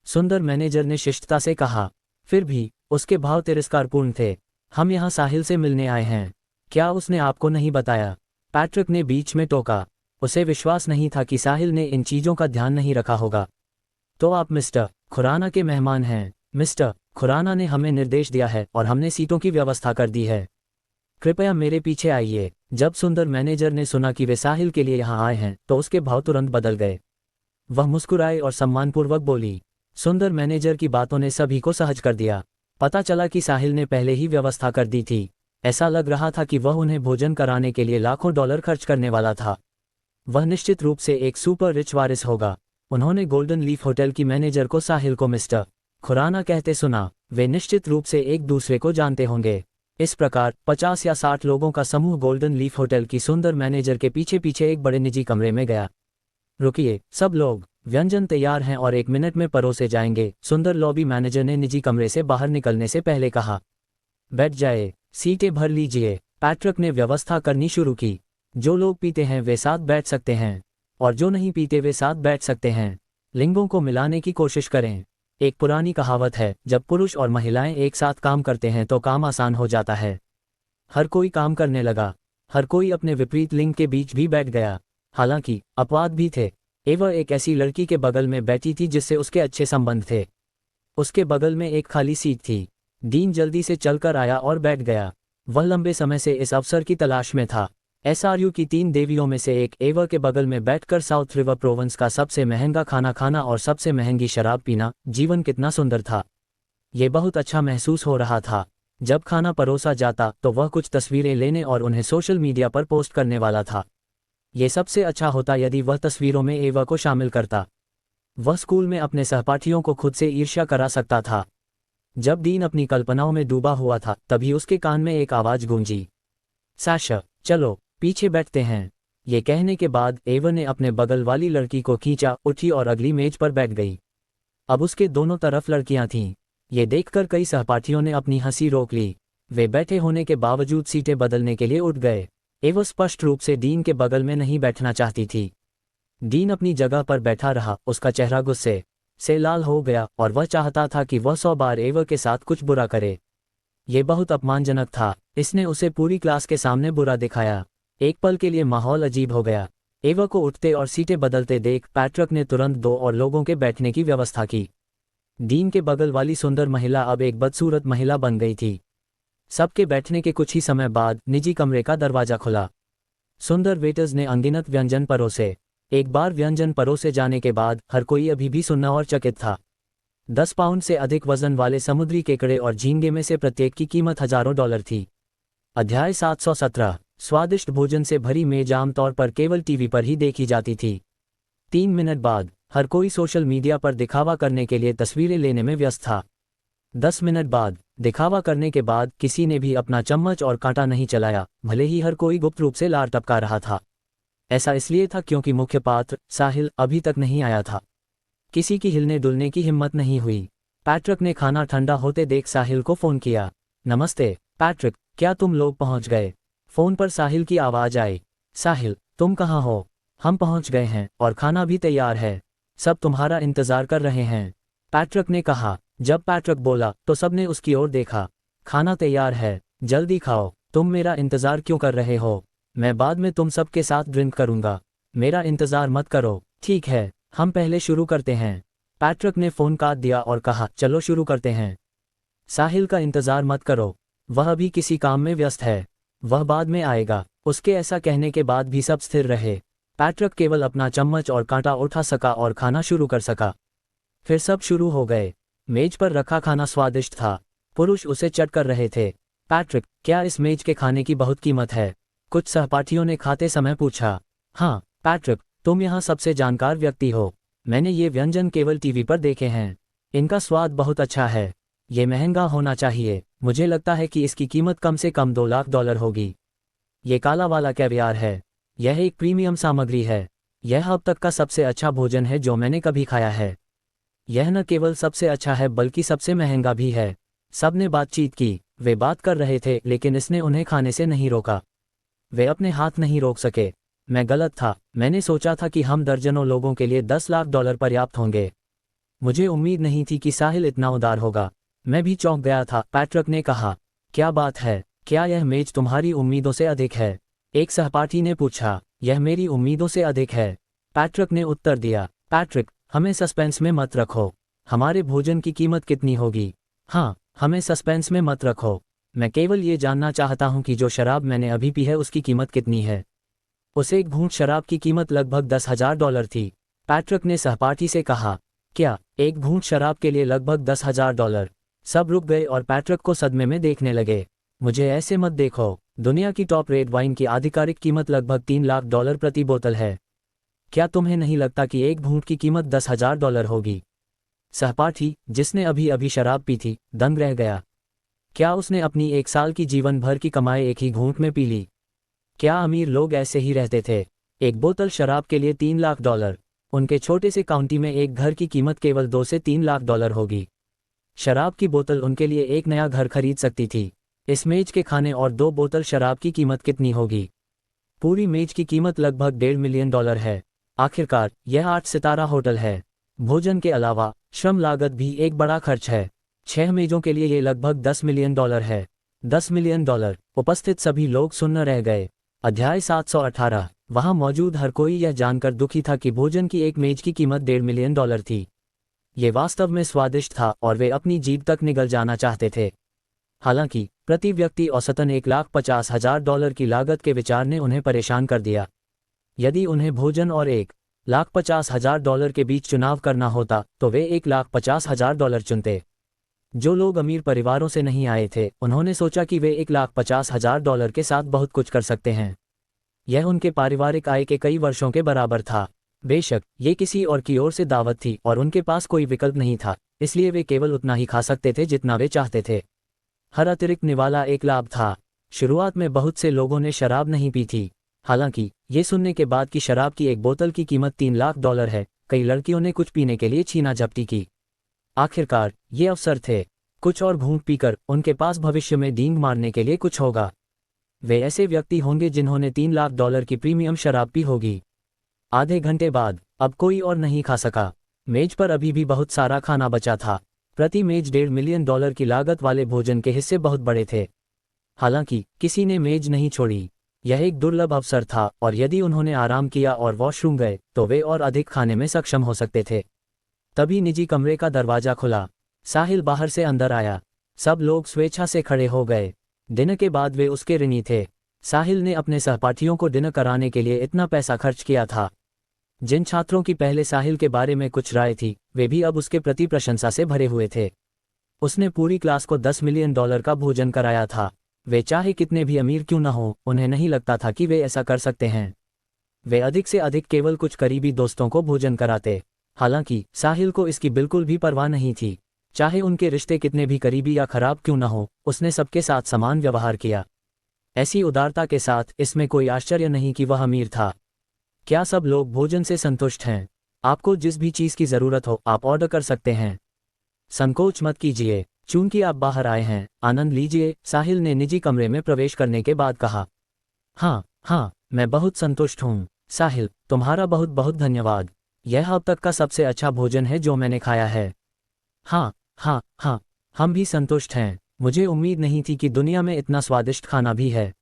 Speaker 2: सुंदर मैनेजर ने शिष्टता से कहा। फिर भी उसके भाव तिरस्कारपूर्ण थे। हम यहाँ साहिल से मिलने आए हैं। क्या उसने आपको नहीं बताया? पैट्रिक ने बीच में टोका। उसे विश्वास नहीं था कि साहिल ने इन चीज़ों का ध्यान नहीं रखा होगा। तो आप मिस्टर खुराना के मेहमान हैं। मिस्टर खुराना ने हमें निर्देश दिया है और हमने सीटों की व्यवस्था कर दी है। कृपया मेरे पीछे आइए। जब सुंदर मैनेजर ने सुना कि वे साहिल के लिए यहाँ आए हैं तो उसके भाव तुरंत बदल गए। वह मुस्कुराए और सम्मानपूर्वक बोली। सुंदर मैनेजर की बातों ने सभी को सहज कर दिया। पता चला कि साहिल ने पहले ही व्यवस्था कर दी थी। ऐसा लग रहा था कि वह उन्हें भोजन कराने के लिए लाखों डॉलर खर्च करने वाला था। वह निश्चित रूप से एक सुपर रिच वारिस होगा। उन्होंने गोल्डन लीफ होटल की मैनेजर को साहिल को मिस्टर खुराना कहते सुना। वे निश्चित रूप से एक दूसरे को जानते होंगे। इस प्रकार 50 या 60 लोगों का समूह गोल्डन लीफ होटल की सुंदर मैनेजर के पीछे पीछे एक बड़े निजी कमरे में गया। रुकिए सब लोग, व्यंजन तैयार हैं और 1 मिनट में परोसे जाएंगे, सुंदर लॉबी मैनेजर ने निजी कमरे से बाहर निकलने से पहले कहा। बैठ जाए, सीटें भर लीजिए। पैट्रिक ने व्यवस्था करनी शुरू की। जो लोग पीते हैं वे साथ बैठ सकते हैं और जो नहीं पीते वे साथ बैठ सकते हैं। लिंगों को मिलाने की कोशिश करें। एक पुरानी कहावत है, जब पुरुष और महिलाएं एक साथ काम करते हैं तो काम आसान हो जाता है। हर कोई काम करने लगा। हर कोई अपने विपरीत लिंग के बीच भी बैठ गया। हालांकि अपवाद भी थे। एवा एक ऐसी लड़की के बगल में बैठी थी जिससे उसके अच्छे संबंध थे। उसके बगल में एक खाली सीट थी। डीन जल्दी से चलकर आया और बैठ गया। वह लंबे समय से इस अवसर की तलाश में था। एसआरयू की 3 देवियों में से एक एवा के बगल में बैठकर साउथ रिवर प्रोविंस का सबसे महंगा खाना खाना और सबसे महंगी शराब पीना। जीवन कितना सुंदर था। ये बहुत अच्छा महसूस हो रहा था। जब खाना परोसा जाता तो वह कुछ तस्वीरें लेने और उन्हें सोशल मीडिया पर पोस्ट करने वाला था। ये सबसे अच्छा होता यदि वह तस्वीरों में एवा को शामिल करता। वह स्कूल में अपने सहपाठियों को खुद से ईर्ष्या करा सकता था। जब डीन अपनी कल्पनाओं में डूबा हुआ था तभी उसके कान में एक आवाज गूंजी। साशा, चलो पीछे बैठते हैं। ये कहने के बाद एवा ने अपने बगल वाली लड़की को खींचा, उठी और अगली मेज पर बैठ गई। अब उसके दोनों तरफ लड़कियां थीं। ये देखकर कई सहपाठियों ने अपनी हंसी रोक ली। वे बैठे होने के बावजूद सीटें बदलने के लिए उठ गए। एवा स्पष्ट रूप से डीन के बगल में नहीं बैठना चाहती थी। डीन अपनी जगह पर बैठा रहा। उसका चेहरा गुस्से से लाल हो गया और वह चाहता था कि वह 100 बार एवा के साथ कुछ बुरा करे। यह बहुत अपमानजनक था। इसने उसे पूरी क्लास के सामने बुरा दिखाया। एक पल के लिए माहौल अजीब हो गया। एवा को उठते और सीटें बदलते देख पैट्रिक ने तुरंत 2 और लोगों के बैठने की व्यवस्था की। डीन के बगल वाली सुंदर महिला अब एक बदसूरत महिला बन गई थी। सबके बैठने के कुछ ही समय बाद निजी कमरे का दरवाजा खुला। सुंदर वेटर्स ने अनगिनत व्यंजन परोसे। एक बार व्यंजन परोसे जाने के बाद हर कोई अभी भी सुन्ना और चकित था। 10 पाउंड से अधिक वजन वाले समुद्री केकड़े और झींगे में से प्रत्येक की कीमत हजारों डॉलर थी। अध्याय 717। स्वादिष्ट भोजन से भरी मेज आमतौर पर केवल टीवी पर ही देखी जाती थी। 3 मिनट बाद हर कोई सोशल मीडिया पर दिखावा करने के लिए तस्वीरें लेने में व्यस्त था। 10 मिनट बाद दिखावा करने के बाद किसी ने भी अपना चम्मच और कांटा नहीं चलाया, भले ही हर कोई गुप्त रूप से लार टपका रहा था। ऐसा इसलिए था क्योंकि मुख्य पात्र साहिल अभी तक नहीं आया था। किसी की हिलने डुलने की हिम्मत नहीं हुई। पैट्रिक ने खाना ठंडा होते देख साहिल को फोन किया। नमस्ते पैट्रिक, क्या तुम लोग पहुंच गए? फोन पर साहिल की आवाज आई। साहिल, तुम कहाँ हो? हम पहुंच गए हैं और खाना भी तैयार है। सब तुम्हारा इंतजार कर रहे हैं, पैट्रिक ने कहा। जब पैट्रिक बोला तो सबने उसकी ओर देखा। खाना तैयार है, जल्दी खाओ। तुम मेरा इंतजार क्यों कर रहे हो? मैं बाद में तुम सबके साथ ड्रिंक करूंगा। मेरा इंतजार मत करो। ठीक है, हम पहले शुरू करते हैं। पैट्रिक ने फोन काट दिया और कहा, चलो शुरू करते हैं। साहिल का इंतजार मत करो, वह अभी किसी काम में व्यस्त है, वह बाद में आएगा। उसके ऐसा कहने के बाद भी सब स्थिर रहे। पैट्रिक केवल अपना चम्मच और कांटा उठा सका और खाना शुरू कर सका। फिर सब शुरू हो गए। मेज पर रखा खाना स्वादिष्ट था। पुरुष उसे चट कर रहे थे। पैट्रिक, क्या इस मेज के खाने की बहुत कीमत है? कुछ सहपाठियों ने खाते समय पूछा। हाँ पैट्रिक, तुम यहाँ सबसे जानकार व्यक्ति हो। मैंने ये व्यंजन केवल टीवी पर देखे हैं। इनका स्वाद बहुत अच्छा है। ये महंगा होना चाहिए। मुझे लगता है कि इसकी कीमत कम से कम $2 लाख होगी। ये काला वाला कैवियार है। यह एक प्रीमियम सामग्री है। यह अब तक का सबसे अच्छा भोजन है जो मैंने कभी खाया है। यह न केवल सबसे अच्छा है बल्कि सबसे महंगा भी है। सबने बातचीत की। वे बात कर रहे थे लेकिन इसने उन्हें खाने से नहीं रोका। वे अपने हाथ नहीं रोक सके। मैं गलत था। मैंने सोचा था कि हम दर्जनों लोगों के लिए $10 लाख पर्याप्त होंगे। मुझे उम्मीद नहीं थी कि साहिल इतना उदार होगा। मैं भी चौंक गया था, पैट्रिक ने कहा। क्या बात है, क्या यह मेज तुम्हारी उम्मीदों से अधिक है? एक सहपाठी ने पूछा। यह मेरी उम्मीदों से अधिक है, पैट्रिक ने उत्तर दिया। पैट्रिक, हमें सस्पेंस में मत रखो। हमारे भोजन की कीमत कितनी होगी? हाँ, हमें सस्पेंस में मत रखो। मैं केवल ये जानना चाहता हूँ कि जो शराब मैंने अभी पी है उसकी कीमत कितनी है। उस एक घूंट शराब की कीमत लगभग $10,000 थी। पैट्रिक ने सहपाठी से कहा। क्या, एक घूंट शराब के लिए लगभग $10,000? सब रुक गए और पैट्रिक को सदमे में देखने लगे। मुझे ऐसे मत देखो, दुनिया की टॉप रेड वाइन की आधिकारिक कीमत लगभग $3 लाख प्रति बोतल है। क्या तुम्हें नहीं लगता कि एक घूंट की कीमत $10,000 होगी? सहपाठी, जिसने अभी अभी शराब पी थी, दंग रह गया। क्या उसने अपनी 1 साल की जीवन भर की कमाई एक ही घूंट में पी ली? क्या अमीर लोग ऐसे ही रहते थे? एक बोतल शराब के लिए $3 लाख। उनके छोटे से काउंटी में एक घर की कीमत केवल $2 से $3 लाख होगी। शराब की बोतल उनके लिए एक नया घर खरीद सकती थी। इस मेज के खाने और 2 बोतल शराब की कीमत कितनी होगी? पूरी मेज की कीमत लगभग $1.5 मिलियन है। आखिरकार यह 8 सितारा होटल है। भोजन के अलावा श्रम लागत भी एक बड़ा खर्च है। 6 मेजों के लिए ये लगभग $10 मिलियन है। $10 मिलियन। उपस्थित सभी लोग सुन्न रह गए। अध्याय 718। वहां मौजूद हर कोई यह जानकर दुखी था कि भोजन की एक मेज की कीमत $1.5 मिलियन थी। ये वास्तव में स्वादिष्ट था और वे अपनी जीभ तक निगल जाना चाहते थे। हालांकि प्रति व्यक्ति औसतन $1,50,000 की लागत के विचार ने उन्हें परेशान कर दिया। यदि उन्हें भोजन और $1,50,000 के बीच चुनाव करना होता तो वे $1,50,000 चुनते। जो लोग अमीर परिवारों से नहीं आए थे, उन्होंने सोचा कि वे $1,50,000 के साथ बहुत कुछ कर सकते हैं। यह उनके पारिवारिक आय के कई वर्षों के बराबर था। बेशक ये किसी और की ओर से दावत थी और उनके पास कोई विकल्प नहीं था, इसलिए वे केवल उतना ही खा सकते थे जितना वे चाहते थे। हर अतिरिक्त निवाला एक लाभ था। शुरुआत में बहुत से लोगों ने शराब नहीं पी थी। हालांकि ये सुनने के बाद कि शराब की एक बोतल की कीमत $3 लाख है, कई लड़कियों ने कुछ पीने के लिए छीना झपटी की। आखिरकार ये अवसर थे। कुछ और घूंट पीकर उनके पास भविष्य में डींग मारने के लिए कुछ होगा। वे ऐसे व्यक्ति होंगे जिन्होंने $3 लाख की प्रीमियम शराब पी होगी। आधे घंटे बाद अब कोई और नहीं खा सका। मेज पर अभी भी बहुत सारा खाना बचा था। प्रति मेज $1.5 मिलियन की लागत वाले भोजन के हिस्से बहुत बड़े थे। हालांकि किसी ने मेज नहीं छोड़ी। यह एक दुर्लभ अवसर था और यदि उन्होंने आराम किया और वॉशरूम गए तो वे और अधिक खाने में सक्षम हो सकते थे। तभी निजी कमरे का दरवाजा खुला। साहिल बाहर से अंदर आया। सब लोग स्वेच्छा से खड़े हो गए। डिनर के बाद वे उसके ऋणी थे। साहिल ने अपने सहपाठियों को डिनर कराने के लिए इतना पैसा खर्च किया था। जिन छात्रों की पहले साहिल के बारे में कुछ राय थी, वे भी अब उसके प्रति प्रशंसा से भरे हुए थे। उसने पूरी क्लास को $10 मिलियन का भोजन कराया था। वे चाहे कितने भी अमीर क्यों न हो, उन्हें नहीं लगता था कि वे ऐसा कर सकते हैं। वे अधिक से अधिक केवल कुछ करीबी दोस्तों को भोजन कराते। हालांकि साहिल को इसकी बिल्कुल भी परवाह नहीं थी। चाहे उनके रिश्ते कितने भी करीबी या खराब क्यों न हो, उसने सबके साथ समान व्यवहार किया। ऐसी उदारता के साथ इसमें कोई आश्चर्य नहीं कि वह अमीर था। क्या सब लोग भोजन से संतुष्ट हैं? आपको जिस भी चीज़ की ज़रूरत हो आप ऑर्डर कर सकते हैं। संकोच मत कीजिए, चूंकि आप बाहर आए हैं, आनंद लीजिए, साहिल ने निजी कमरे में प्रवेश करने के बाद कहा। हाँ, मैं बहुत संतुष्ट हूँ। साहिल, तुम्हारा बहुत बहुत धन्यवाद। यह अब तक का सबसे अच्छा भोजन है जो मैंने खाया है। हाँ, हम भी संतुष्ट हैं। मुझे उम्मीद नहीं थी कि दुनिया में इतना स्वादिष्ट खाना भी है।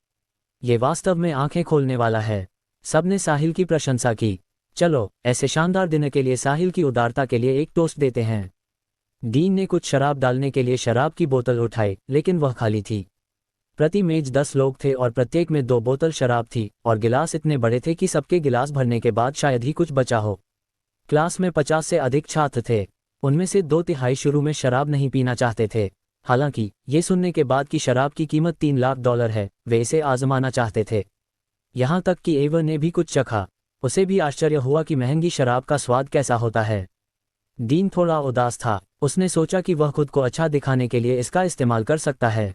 Speaker 2: ये वास्तव में आंखें खोलने वाला है। सबने साहिल की प्रशंसा की। चलो, ऐसे शानदार दिन के लिए साहिल की उदारता के लिए एक टोस्ट देते हैं। डीन ने कुछ शराब डालने के लिए शराब की बोतल उठाई, लेकिन वह खाली थी। प्रति मेज 10 लोग थे और प्रत्येक में 2 बोतल शराब थी और गिलास इतने बड़े थे कि सबके गिलास भरने के बाद शायद ही कुछ बचा हो। क्लास में 50 से अधिक छात्र थे। उनमें से 2/3 शुरू में शराब नहीं पीना चाहते थे। हालांकि ये सुनने के बाद कि शराब की कीमत $3 लाख है, वे इसे आजमाना चाहते थे। यहाँ तक कि एवर ने भी कुछ चखा। उसे भी आश्चर्य हुआ कि महंगी शराब का स्वाद कैसा होता है। डीन थोड़ा उदास था। उसने सोचा कि वह खुद को अच्छा दिखाने के लिए इसका इस्तेमाल कर सकता है।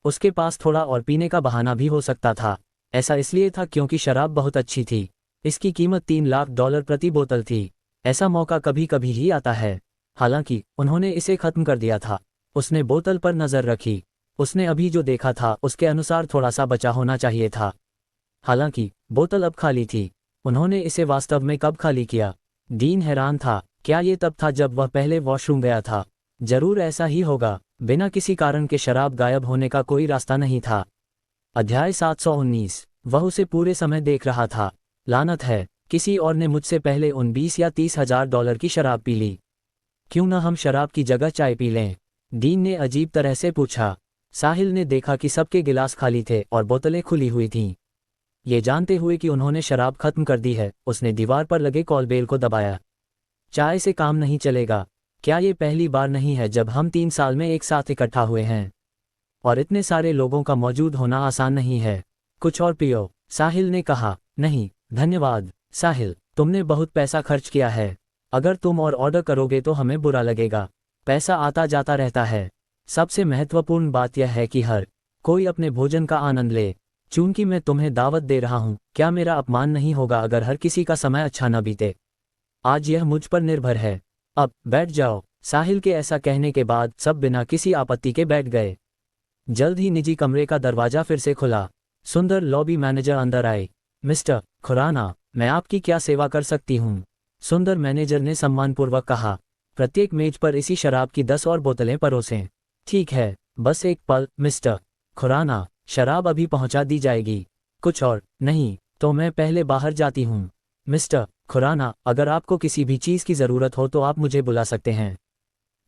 Speaker 2: उसके पास थोड़ा और पीने का बहाना भी हो सकता था। ऐसा इसलिए था क्योंकि शराब बहुत अच्छी थी। इसकी कीमत $3 लाख प्रति बोतल थी। ऐसा मौका कभी कभी ही आता है। हालांकि उन्होंने इसे खत्म कर दिया था। उसने बोतल पर नज़र रखी। उसने अभी जो देखा था उसके अनुसार थोड़ा सा बचा होना चाहिए था। हालांकि बोतल अब खाली थी। उन्होंने इसे वास्तव में कब खाली किया? डीन हैरान था। क्या ये तब था जब वह पहले वॉशरूम गया था? जरूर ऐसा ही होगा। बिना किसी कारण के शराब गायब होने का कोई रास्ता नहीं था। अध्याय 719। वह उसे पूरे समय देख रहा था। लानत है, किसी और ने मुझसे पहले उन $20 या $30,000 की शराब पी ली। क्यों न हम शराब की जगह चाय पी लें? डीन ने अजीब तरह से पूछा। साहिल ने देखा कि सबके गिलास खाली थे और बोतलें खुली हुई थीं। ये जानते हुए कि उन्होंने शराब खत्म कर दी है, उसने दीवार पर लगे कॉल बेल को दबाया। चाय से काम नहीं चलेगा। क्या ये पहली बार नहीं है जब हम 3 साल में एक साथ इकट्ठा हुए हैं? और इतने सारे लोगों का मौजूद होना आसान नहीं है। कुछ और पियो, साहिल ने कहा। नहीं, धन्यवाद, साहिल, तुमने बहुत पैसा खर्च किया है। अगर तुम और ऑर्डर करोगे तो हमें बुरा लगेगा। पैसा आता जाता रहता है। सबसे महत्वपूर्ण बात यह है कि हर कोई अपने भोजन का आनंद ले। चूंकि मैं तुम्हें दावत दे रहा हूँ, क्या मेरा अपमान नहीं होगा अगर हर किसी का समय अच्छा न बीते? आज यह मुझ पर निर्भर है। अब बैठ जाओ। साहिल के ऐसा कहने के बाद सब बिना किसी आपत्ति के बैठ गए। जल्द ही निजी कमरे का दरवाजा फिर से खुला। सुंदर लॉबी मैनेजर अंदर आए। मिस्टर खुराना, मैं आपकी क्या सेवा कर सकती हूँ? सुंदर मैनेजर ने सम्मानपूर्वक कहा। प्रत्येक मेज पर इसी शराब की 10 और बोतलें परोसें। ठीक है, बस एक पल मिस्टर खुराना, शराब अभी पहुंचा दी जाएगी। कुछ और नहीं तो मैं पहले बाहर जाती हूँ। मिस्टर खुराना, अगर आपको किसी भी चीज़ की ज़रूरत हो तो आप मुझे बुला सकते हैं।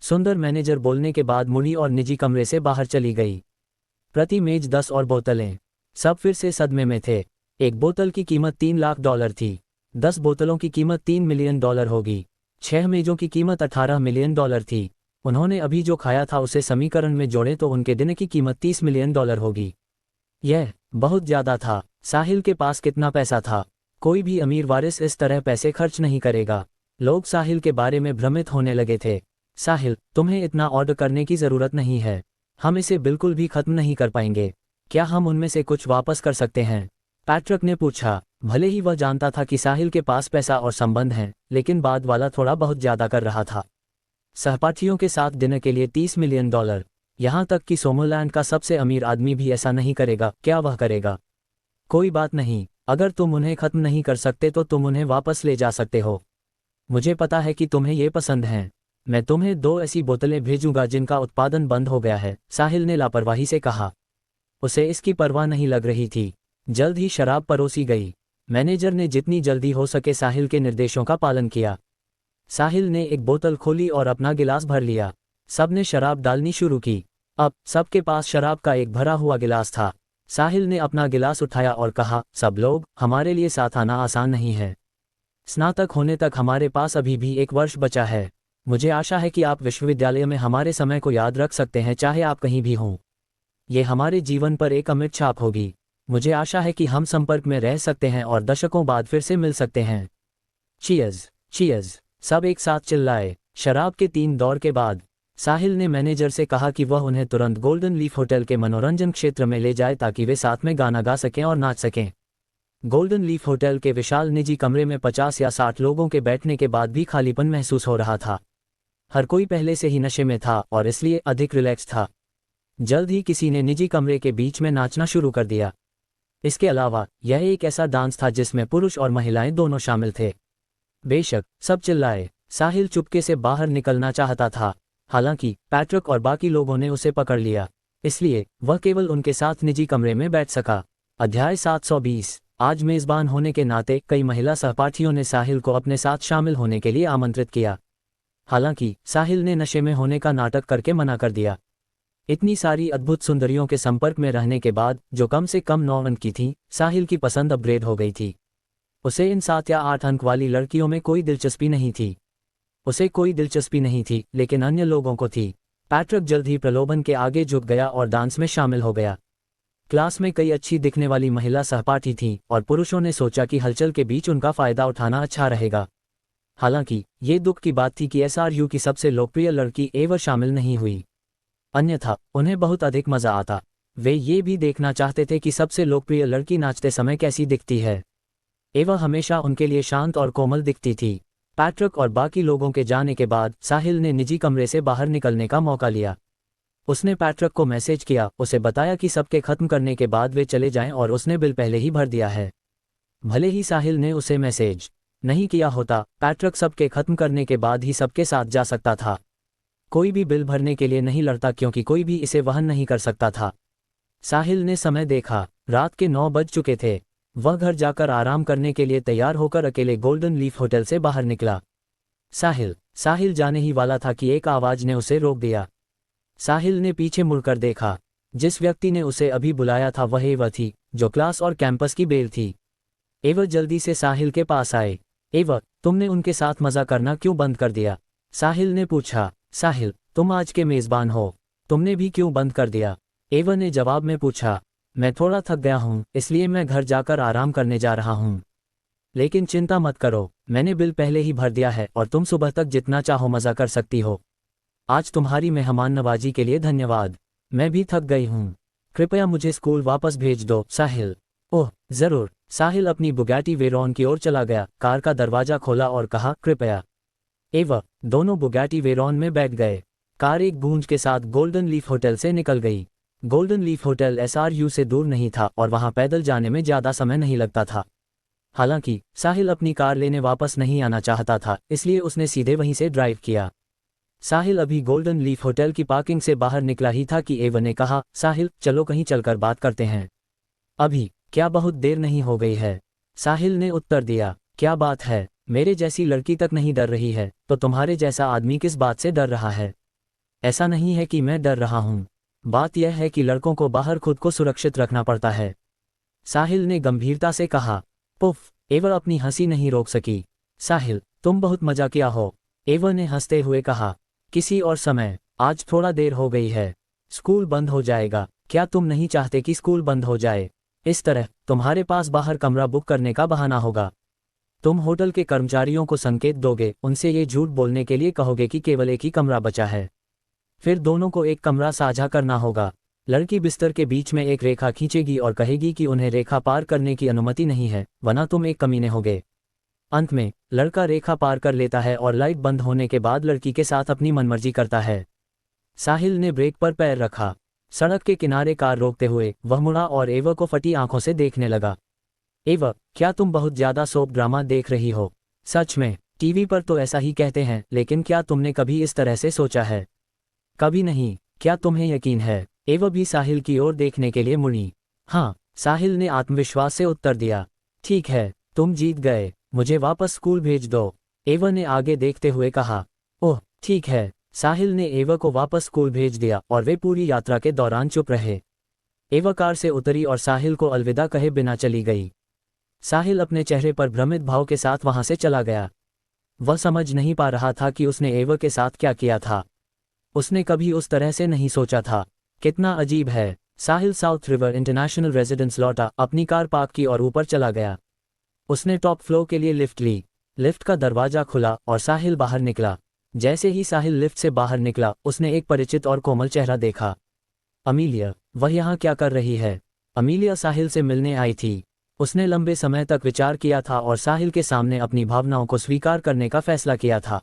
Speaker 2: सुंदर मैनेजर बोलने के बाद मुड़ी और निजी कमरे से बाहर चली गई। प्रति मेज 10 और बोतलें। सब फिर से सदमे में थे। एक बोतल की कीमत $3 लाख थी। 10 बोतलों की कीमत $3 मिलियन होगी। 6 मेजों की कीमत $18 मिलियन थी। उन्होंने अभी जो खाया था उसे समीकरण में जोड़े तो उनके दिन की कीमत $30 मिलियन होगी। यह बहुत ज़्यादा था। साहिल के पास कितना पैसा था? कोई भी अमीर वारिस इस तरह पैसे खर्च नहीं करेगा। लोग साहिल के बारे में भ्रमित होने लगे थे। साहिल, तुम्हें इतना ऑर्डर करने की ज़रूरत नहीं है। हम इसे बिल्कुल भी खत्म नहीं कर पाएंगे। क्या हम उनमें से कुछ वापस कर सकते हैं? पैट्रिक ने पूछा। भले ही वह जानता था कि साहिल के पास पैसा और संबंध हैं, लेकिन बाद वाला थोड़ा बहुत ज़्यादा कर रहा था। सहपाठियों के साथ डिनर के लिए $30 मिलियन। यहाँ तक कि सोमोलैंड का सबसे अमीर आदमी भी ऐसा नहीं करेगा। क्या वह करेगा? कोई बात नहीं, अगर तुम उन्हें खत्म नहीं कर सकते तो तुम उन्हें वापस ले जा सकते हो। मुझे पता है कि तुम्हें ये पसंद हैं। मैं तुम्हें 2 ऐसी बोतलें भेजूंगा जिनका उत्पादन बंद हो गया है, साहिल ने लापरवाही से कहा। उसे इसकी परवाह नहीं लग रही थी। जल्द ही शराब परोसी गई। मैनेजर ने जितनी जल्दी हो सके साहिल के निर्देशों का पालन किया। साहिल ने एक बोतल खोली और अपना गिलास भर लिया। सबने शराब डालनी शुरू की। अब सबके पास शराब का एक भरा हुआ गिलास था। साहिल ने अपना गिलास उठाया और कहा, सब लोग, हमारे लिए साथ आना आसान नहीं है। स्नातक होने तक हमारे पास अभी भी 1 वर्ष बचा है। मुझे आशा है कि आप विश्वविद्यालय में हमारे समय को याद रख सकते हैं, चाहे आप कहीं भी हों। ये हमारे जीवन पर एक अमिट छाप होगी। मुझे आशा है कि हम संपर्क में रह सकते हैं और दशकों बाद फिर से मिल सकते हैं। चीयर्स, चीयर्स, सब एक साथ चिल्लाए। शराब के 3 दौर के बाद साहिल ने मैनेजर से कहा कि वह उन्हें तुरंत गोल्डन लीफ होटल के मनोरंजन क्षेत्र में ले जाए ताकि वे साथ में गाना गा सकें और नाच सकें। गोल्डन लीफ होटल के विशाल निजी कमरे में 50 या 60 लोगों के बैठने के बाद भी खालीपन महसूस हो रहा था। हर कोई पहले से ही नशे में था और इसलिए अधिक रिलैक्स था। जल्द ही किसी ने निजी कमरे के बीच में नाचना शुरू कर दिया। इसके अलावा यह एक ऐसा डांस था जिसमें पुरुष और महिलाएं दोनों शामिल थे। बेशक सब चिल्लाए। साहिल चुपके से बाहर निकलना चाहता था, हालांकि पैट्रिक और बाकी लोगों ने उसे पकड़ लिया, इसलिए वह केवल उनके साथ निजी कमरे में बैठ सका। अध्याय 720। आज मेज़बान होने के नाते कई महिला सहपाठियों ने साहिल को अपने साथ शामिल होने के लिए आमंत्रित किया। हालांकि साहिल ने नशे में होने का नाटक करके मना कर दिया। इतनी सारी अद्भुत सुंदरियों के संपर्क में रहने के बाद, जो कम से कम 9 अंक की थीं, साहिल की पसंद अपग्रेड हो गई थी। उसे इन 7 या 8 अंक वाली लड़कियों में कोई दिलचस्पी नहीं थी। उसे कोई दिलचस्पी नहीं थी, लेकिन अन्य लोगों को थी। पैट्रिक जल्द ही प्रलोभन के आगे झुक गया और डांस में शामिल हो गया। क्लास में कई अच्छी दिखने वाली महिला सहपाठी थीं और पुरुषों ने सोचा कि हलचल के बीच उनका फायदा उठाना अच्छा रहेगा। हालांकि ये दुख की बात थी कि एसआरयू की सबसे लोकप्रिय लड़की एवा शामिल नहीं हुई। अन्यथा उन्हें बहुत अधिक मजा आता। वे ये भी देखना चाहते थे कि सबसे लोकप्रिय लड़की नाचते समय कैसी दिखती है। एवा हमेशा उनके लिए शांत और कोमल दिखती थी। पैट्रिक और बाकी लोगों के जाने के बाद साहिल ने निजी कमरे से बाहर निकलने का मौका लिया। उसने पैट्रिक को मैसेज किया, उसे बताया कि सबके खत्म करने के बाद वे चले जाएं और उसने बिल पहले ही भर दिया है। भले ही साहिल ने उसे मैसेज नहीं किया होता, पैट्रिक सबके खत्म करने के बाद ही सबके साथ जा सकता था। कोई भी बिल भरने के लिए नहीं लड़ता क्योंकि कोई भी इसे वहन नहीं कर सकता था। साहिल ने समय देखा, रात के 9 बज चुके थे। वह घर जाकर आराम करने के लिए तैयार होकर अकेले गोल्डन लीफ होटल से बाहर निकला। साहिल जाने ही वाला था कि एक आवाज ने उसे रोक दिया। साहिल ने पीछे मुड़कर देखा। जिस व्यक्ति ने उसे अभी बुलाया था वह एवा थी, जो क्लास और कैंपस की बेल थी। एवा जल्दी से साहिल के पास आए। एवा, तुमने उनके साथ मजा करना क्यों बंद कर दिया? साहिल ने पूछा। साहिल, तुम आज के मेज़बान हो, तुमने भी क्यों बंद कर दिया? एवा ने जवाब में पूछा। मैं थोड़ा थक गया हूँ, इसलिए मैं घर जाकर आराम करने जा रहा हूँ। लेकिन चिंता मत करो, मैंने बिल पहले ही भर दिया है और तुम सुबह तक जितना चाहो मज़ा कर सकती हो। आज तुम्हारी मेहमान नवाजी के लिए धन्यवाद। मैं भी थक गई हूँ। कृपया मुझे स्कूल वापस भेज दो, साहिल। ओह ज़रूर। साहिल अपनी बुगैटी वेरॉन की ओर चला गया, कार का दरवाज़ा खोला और कहा, कृपया। एवा दोनों बुगैटी वेरॉन में बैठ गए। कार एक गूंज के साथ गोल्डन लीफ होटल से निकल गई। गोल्डन लीफ होटल SRU से दूर नहीं था और वहां पैदल जाने में ज़्यादा समय नहीं लगता था। हालांकि साहिल अपनी कार लेने वापस नहीं आना चाहता था, इसलिए उसने सीधे वहीं से ड्राइव किया। साहिल अभी गोल्डन लीफ होटल की पार्किंग से बाहर निकला ही था कि एवा ने कहा, साहिल चलो कहीं चलकर बात करते हैं। अभी क्या बहुत देर नहीं हो गई है? साहिल ने उत्तर दिया। क्या बात है? मेरे जैसी लड़की तक नहीं डर रही है तो तुम्हारे जैसा आदमी किस बात से डर रहा है? ऐसा नहीं है कि मैं डर रहा हूँ, बात यह है कि लड़कों को बाहर खुद को सुरक्षित रखना पड़ता है, साहिल ने गंभीरता से कहा। पुफ, एवा अपनी हंसी नहीं रोक सकी। साहिल, तुम बहुत मजा किया हो, एवा ने हंसते हुए कहा। किसी और समय, आज थोड़ा देर हो गई है, स्कूल बंद हो जाएगा। क्या तुम नहीं चाहते कि स्कूल बंद हो जाए? इस तरह तुम्हारे पास बाहर कमरा बुक करने का बहाना होगा। तुम होटल के कर्मचारियों को संकेत दोगे, उनसे ये झूठ बोलने के लिए कहोगे कि केवल एक ही कमरा बचा है। फिर दोनों को एक कमरा साझा करना होगा। लड़की बिस्तर के बीच में एक रेखा खींचेगी और कहेगी कि उन्हें रेखा पार करने की अनुमति नहीं है, वरना तुम एक कमीने होगे। अंत में लड़का रेखा पार कर लेता है और लाइट बंद होने के बाद लड़की के साथ अपनी मनमर्जी करता है। साहिल ने ब्रेक पर पैर रखा। सड़क के किनारे कार रोकते हुए वह मुड़ा और एवा को फटी आंखों से देखने लगा। एवा, क्या तुम बहुत ज्यादा सोप ड्रामा देख रही हो? सच में, टीवी पर तो ऐसा ही कहते हैं, लेकिन क्या तुमने कभी इस तरह से सोचा है? कभी नहीं। क्या तुम्हें यकीन है? एवा भी साहिल की ओर देखने के लिए मुड़ी। हाँ, साहिल ने आत्मविश्वास से उत्तर दिया। ठीक है, तुम जीत गए, मुझे वापस स्कूल भेज दो, एवा ने आगे देखते हुए कहा। ओह ठीक है। साहिल ने एवा को वापस स्कूल भेज दिया और वे पूरी यात्रा के दौरान चुप रहे। एवा कार से उतरी और साहिल को अलविदा कहे बिना चली गई। साहिल अपने चेहरे पर भ्रमित भाव के साथ वहां से चला गया। वह समझ नहीं पा रहा था कि उसने एवा के साथ क्या किया था। उसने कभी उस तरह से नहीं सोचा था। कितना अजीब है। साहिल साउथ रिवर इंटरनेशनल रेजिडेंस लौटा, अपनी कार पार्क की और ऊपर चला गया। उसने टॉप फ्लोर के लिए लिफ्ट ली। लिफ्ट का दरवाजा खुला और साहिल बाहर निकला। जैसे ही साहिल लिफ्ट से बाहर निकला, उसने एक परिचित और कोमल चेहरा देखा। अमीलिया, वह यहाँ क्या कर रही है? अमीलिया साहिल से मिलने आई थी। उसने लंबे समय तक विचार किया था और साहिल के सामने अपनी भावनाओं को स्वीकार करने का फैसला किया था।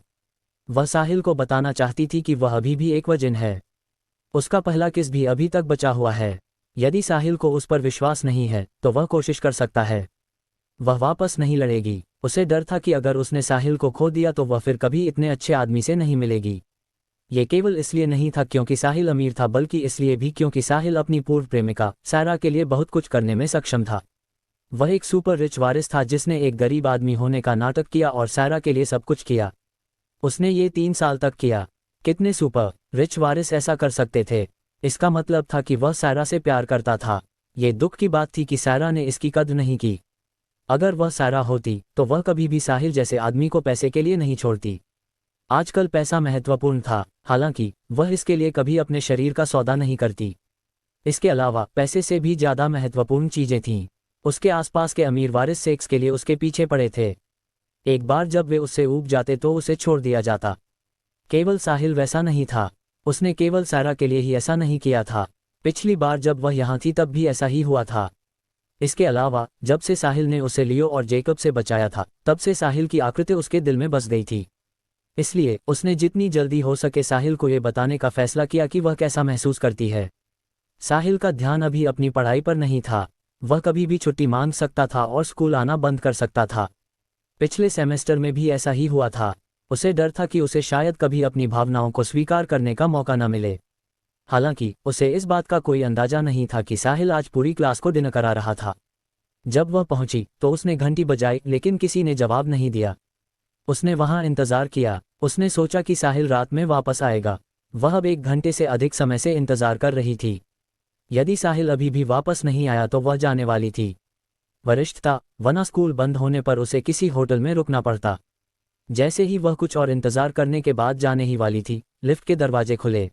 Speaker 2: वह साहिल को बताना चाहती थी कि वह अभी भी एक वजन है। उसका पहला किस भी अभी तक बचा हुआ है। यदि साहिल को उस पर विश्वास नहीं है तो वह कोशिश कर सकता है। वह वापस नहीं लड़ेगी। उसे डर था कि अगर उसने साहिल को खो दिया तो वह फिर कभी इतने अच्छे आदमी से नहीं मिलेगी। ये केवल इसलिए नहीं था क्योंकि साहिल अमीर था, बल्कि इसलिए भी क्योंकि साहिल अपनी पूर्व प्रेमिका सारा के लिए बहुत कुछ करने में सक्षम था। वह एक सुपर रिच वारिस था जिसने एक गरीब आदमी होने का नाटक किया और सारा के लिए सब कुछ किया। उसने ये 3 साल तक किया। कितने सुपर रिच वारिस ऐसा कर सकते थे? इसका मतलब था कि वह सारा से प्यार करता था। ये दुख की बात थी कि सारा ने इसकी कद्र नहीं की। अगर वह सारा होती तो वह कभी भी साहिल जैसे आदमी को पैसे के लिए नहीं छोड़ती। आजकल पैसा महत्वपूर्ण था, हालांकि वह इसके लिए कभी अपने शरीर का सौदा नहीं करती। इसके अलावा पैसे से भी ज़्यादा महत्वपूर्ण चीज़ें थीं। उसके आसपास के अमीर वारिस सेक्स के लिए उसके पीछे पड़े थे। एक बार जब वे उससे ऊब जाते तो उसे छोड़ दिया जाता। केवल साहिल वैसा नहीं था। उसने केवल सारा के लिए ही ऐसा नहीं किया था। पिछली बार जब वह यहाँ थी तब भी ऐसा ही हुआ था। इसके अलावा जब से साहिल ने उसे लियो और जेकब से बचाया था, तब से साहिल की आकृति उसके दिल में बस गई थी। इसलिए उसने जितनी जल्दी हो सके साहिल को ये बताने का फैसला किया कि वह कैसा महसूस करती है। साहिल का ध्यान अभी अपनी पढ़ाई पर नहीं था। वह कभी भी छुट्टी मांग सकता था और स्कूल आना बंद कर सकता था। पिछले सेमेस्टर में भी ऐसा ही हुआ था। उसे डर था कि उसे शायद कभी अपनी भावनाओं को स्वीकार करने का मौका न मिले। हालांकि उसे इस बात का कोई अंदाजा नहीं था कि साहिल आज पूरी क्लास को डिनर करा रहा था। जब वह पहुंची तो उसने घंटी बजाई, लेकिन किसी ने जवाब नहीं दिया। उसने वहां इंतजार किया। उसने सोचा कि साहिल रात में वापस आएगा। वह अब 1 घंटे से अधिक समय से इंतजार कर रही थी। यदि साहिल अभी भी वापस नहीं आया तो वह जाने वाली थी। वरिष्ठ था, वरना स्कूल बंद होने पर उसे किसी होटल में रुकना पड़ता। जैसे ही वह कुछ और इंतजार करने के बाद जाने ही वाली थी, लिफ्ट के दरवाजे खुले।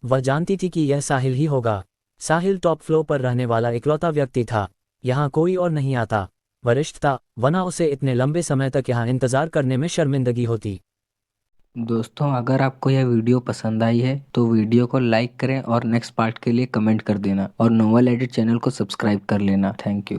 Speaker 2: वह जानती थी कि यह साहिल ही होगा। साहिल टॉप फ्लोर पर रहने वाला इकलौता व्यक्ति था। यहाँ कोई और नहीं आता। वरिष्ठ था, वरना उसे इतने लंबे समय तक यहाँ इंतजार करने में शर्मिंदगी होती।
Speaker 1: दोस्तों, अगर आपको यह वीडियो पसंद आई है तो वीडियो को लाइक करें और नेक्स्ट पार्ट के लिए कमेंट कर देना और नोवेल एडिट चैनल को सब्सक्राइब कर लेना। Thank you.